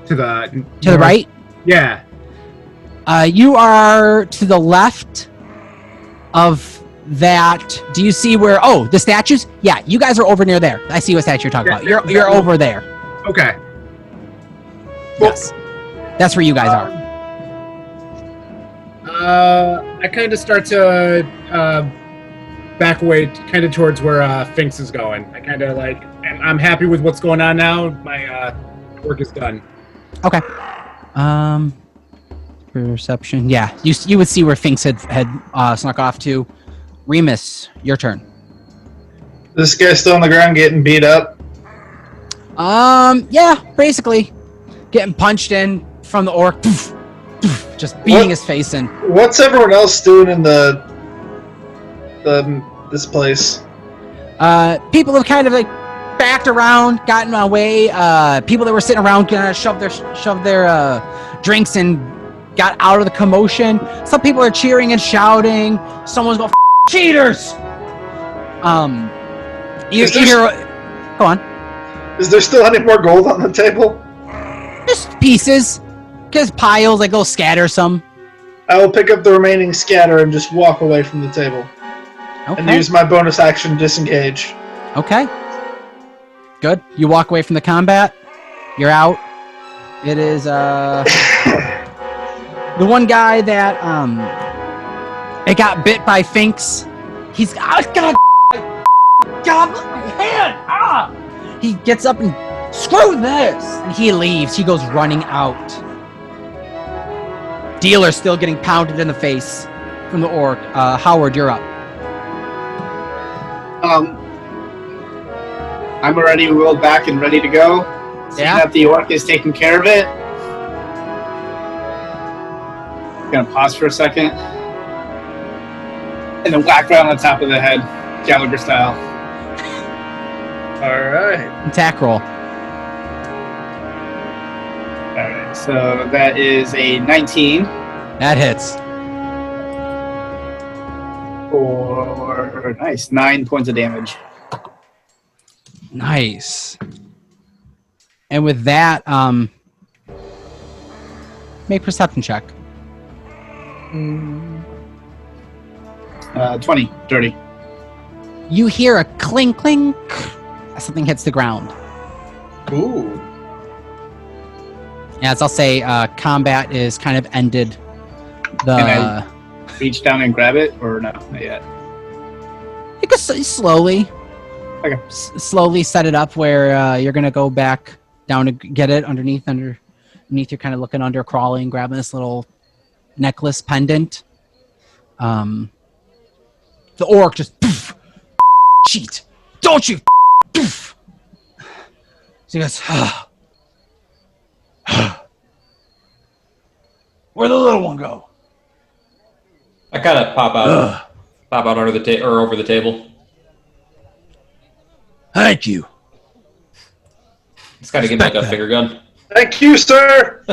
To the right? Yeah. You are to the left of that. Do you see where? Oh, the statues. Yeah, you guys are over near there. I see what statue you're talking about. You're over there. Okay. Yes, that's where you guys are. I kind of start to back away, kind of towards where Finks is going. I kind of like, I'm happy with what's going on now. My work is done. Okay. Perception. Yeah, you would see where Finks had snuck off to. Remus, your turn. This guy's still on the ground getting beat up. Yeah, basically getting punched in from the orc, just beating his face in. What's everyone else doing in this place? People have kind of like backed around, gotten away. People that were sitting around kind of shoved their drinks and got out of the commotion. Some people are cheering and shouting. Someone's going, cheaters! You hear... Go on. Is there still any more gold on the table? Just pieces. Just piles, like they'll scatter some. I will pick up the remaining scatter and just walk away from the table. Okay. And use my bonus action to disengage. Okay. Good. You walk away from the combat. You're out. It is the one guy that it got bit by Finks. He's God, my hand! Ah! He gets up and screw this, and he leaves. He goes running out. Dealer's still getting pounded in the face from the orc. Howard, you're up. I'm already rolled back and ready to go. Seeing that the orc is taking care of it. Gonna pause for a second. And then whack right on the top of the head, Gallagher style. Alright. Attack roll. Alright, so that is a 19. That hits. For nice 9 points of damage. Nice. And with that, make perception check. 20, dirty. You hear a clink clink as something hits the ground. Ooh. As I'll say, combat is kind of ended. Can I reach down and grab it, or no? Not yet. You can slowly, Okay. Slowly set it up where you're gonna go back down to get it underneath. You're kind of looking under, crawling, grabbing this little necklace pendant. The orc just poof, cheat. Don't you? Poof. So he goes. Where'd the little one go? I kind of pop out under the or over the table. Thank you. It's got to get like a finger gun. Thank you, sir!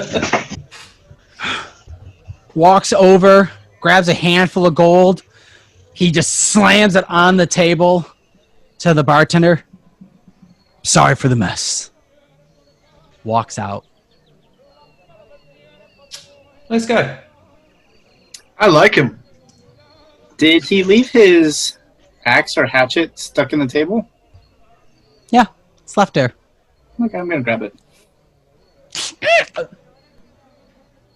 Walks over, grabs a handful of gold. He just slams it on the table to the bartender. Sorry for the mess. Walks out. Nice guy. I like him. Did he leave his axe or hatchet stuck in the table? Yeah, it's left there. Okay, I'm gonna grab it.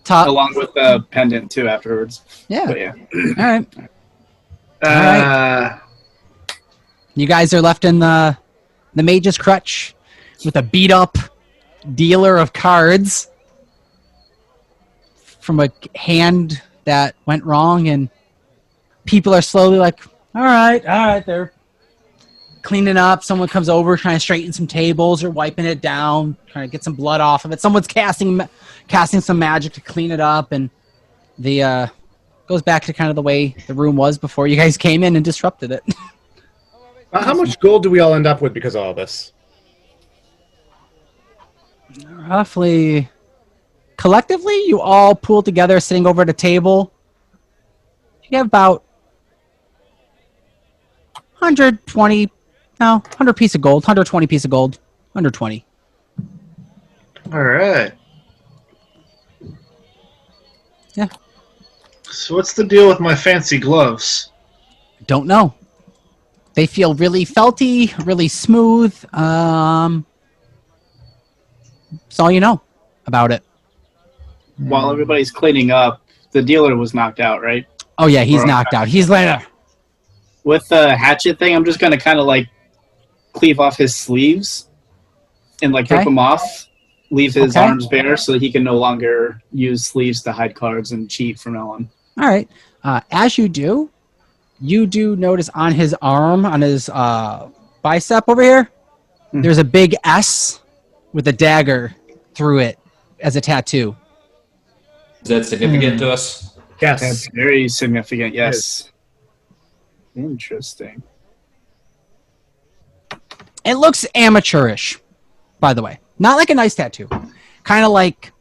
Top. Along with the pendant too afterwards. Yeah. But yeah. All right. You guys are left in the Mage's Krutch with a beat up dealer of cards from a hand that went wrong, and people are slowly like, all right, they're cleaning up. Someone comes over trying to straighten some tables or wiping it down, trying to get some blood off of it. Someone's casting some magic to clean it up, and the goes back to kind of the way the room was before you guys came in and disrupted it. How much gold do we all end up with because of all this? Roughly, collectively, you all pooled together, sitting over at a table. You have about 120, no, 100 piece of gold, 120 piece of gold, 120. All right. Yeah. So what's the deal with my fancy gloves? Don't know. They feel really felty, really smooth. That's all you know about it. While everybody's cleaning up, the dealer was knocked out, right? Oh yeah, he's knocked out. He's later. With the hatchet thing, I'm just gonna kind of like cleave off his sleeves and like rip them off, leave his arms bare so that he can no longer use sleeves to hide cards and cheat from now on. All right. As you do notice on his arm, on his bicep over here, there's a big S with a dagger through it as a tattoo. Is that significant to us? Yes. That's very significant, yes. Interesting. It looks amateurish, by the way. Not like a nice tattoo. Kind of like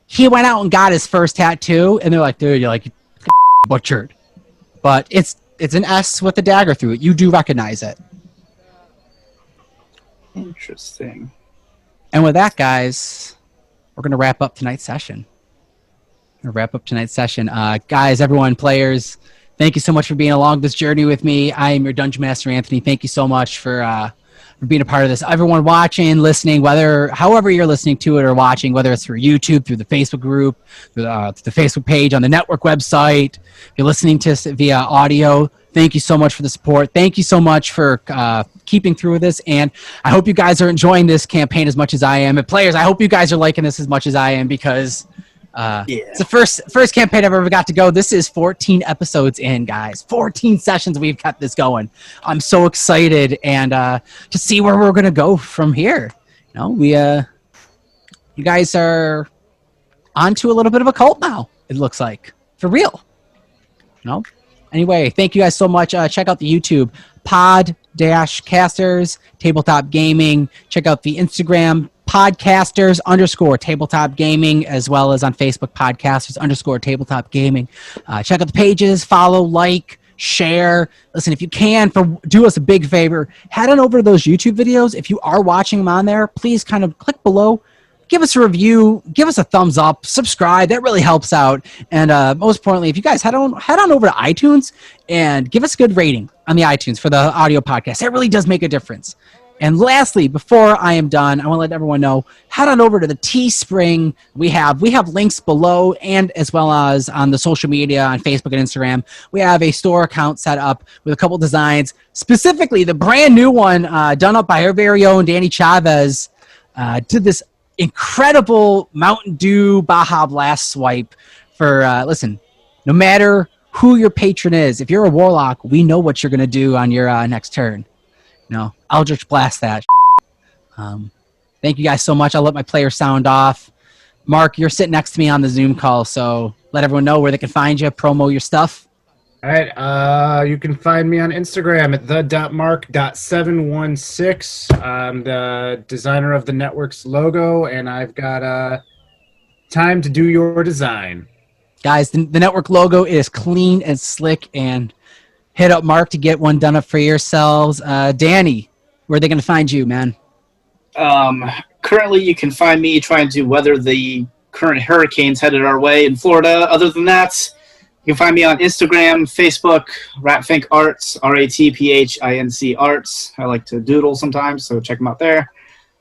he went out and got his first tattoo, and they're like, dude, you're like butchered. But it's an S with a dagger through it. You do recognize it. Interesting. And with that, guys, we're going to wrap up tonight's session. Guys, everyone, players, thank you so much for being along this journey with me. I am your Dungeon Master, Anthony. Thank you so much for being a part of this. Everyone watching, listening, however you're listening to it or watching, whether it's through YouTube, through the Facebook group, through the Facebook page, on the network website, if you're listening to us via audio, thank you so much for the support. Thank you so much for keeping through this, and I hope you guys are enjoying this campaign as much as I am. And players, I hope you guys are liking this as much as I am, because it's the first campaign I've ever got to go. This is 14 episodes in, guys. 14 sessions we've kept this going. I'm so excited, and to see where we're gonna go from here. You know, you guys are onto a little bit of a cult now. It looks like, for real. You know. Anyway, thank you guys so much. Check out the YouTube pod-casters tabletop gaming. Check out the Instagram podcasters_tabletop gaming, as well as on Facebook podcasters_tabletop gaming. Check out the pages, follow, like, share. Listen, if you can, do us a big favor, head on over to those YouTube videos. If you are watching them on there, please kind of click below, give us a review, give us a thumbs up, subscribe. That really helps out. And most importantly, if you guys head on over to iTunes and give us a good rating on the iTunes for the audio podcast. That really does make a difference. And lastly, before I am done, I want to let everyone know, head on over to the Teespring. We have links below, and as well as on the social media on Facebook and Instagram. We have a store account set up with a couple designs, specifically the brand new one done up by our very own Danny Chavez. Did this incredible Mountain Dew Baja Blast swipe for, listen, no matter who your patron is, if you're a warlock, we know what you're going to do on your next turn. No, Eldritch Blast that. Thank you guys so much. I'll let my player sound off. Mark, you're sitting next to me on the Zoom call, so let everyone know where they can find you, promo your stuff. All right, you can find me on Instagram at the.mark.716. I'm the designer of the network's logo, and I've got time to do your design. Guys, the network logo is clean and slick, and hit up Mark to get one done up for yourselves. Danny, where are they going to find you, man? Currently, you can find me trying to weather the current hurricanes headed our way in Florida. Other than that, you can find me on Instagram, Facebook, Ratfink Arts, RATPHINC Arts. I like to doodle sometimes, so check them out there.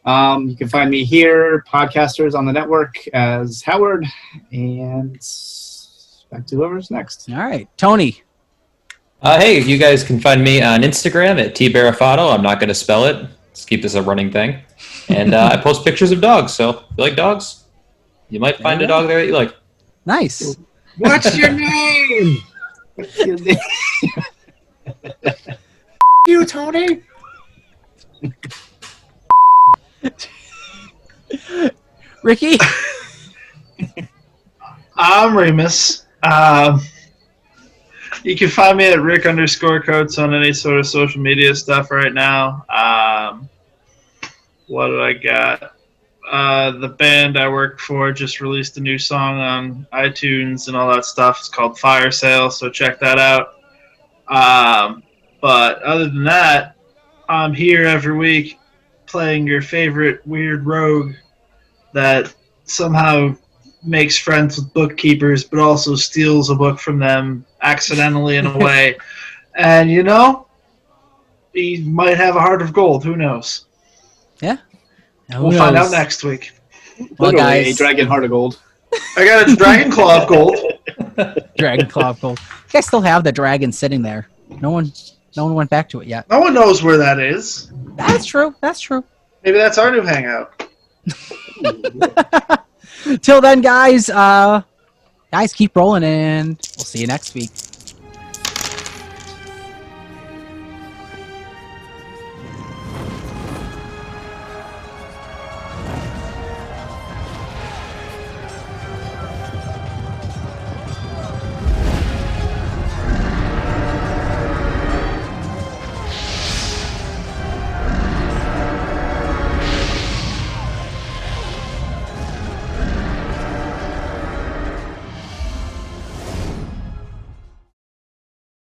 You can find me here, podcasters on the network, as Howard, and back to whoever's next. All right, Tony. Hey, you guys can find me on Instagram at tbarafato. I'm not going to spell it. Let's keep this a running thing. And I post pictures of dogs, so if you like dogs, you might find a dog there that you like. Nice. What's your name? You, Tony? Ricky? I'm Remus. You can find me at Rick_Coates on any sort of social media stuff right now. What do I got? The band I work for just released a new song on iTunes and all that stuff. It's called Fire Sale, so check that out. But other than that, I'm here every week playing your favorite weird rogue that somehow makes friends with bookkeepers but also steals a book from them accidentally in a way. And, you know, he might have a heart of gold. Who knows? Yeah. We'll find out next week. Well, Literally, guys, a dragon heart of gold. I got a dragon claw of gold. Dragon Claw of Gold. You guys still have the dragon sitting there. No one went back to it yet. No one knows where that is. That's true. That's true. Maybe that's our new hangout. Till then, guys, keep rolling, and we'll see you next week.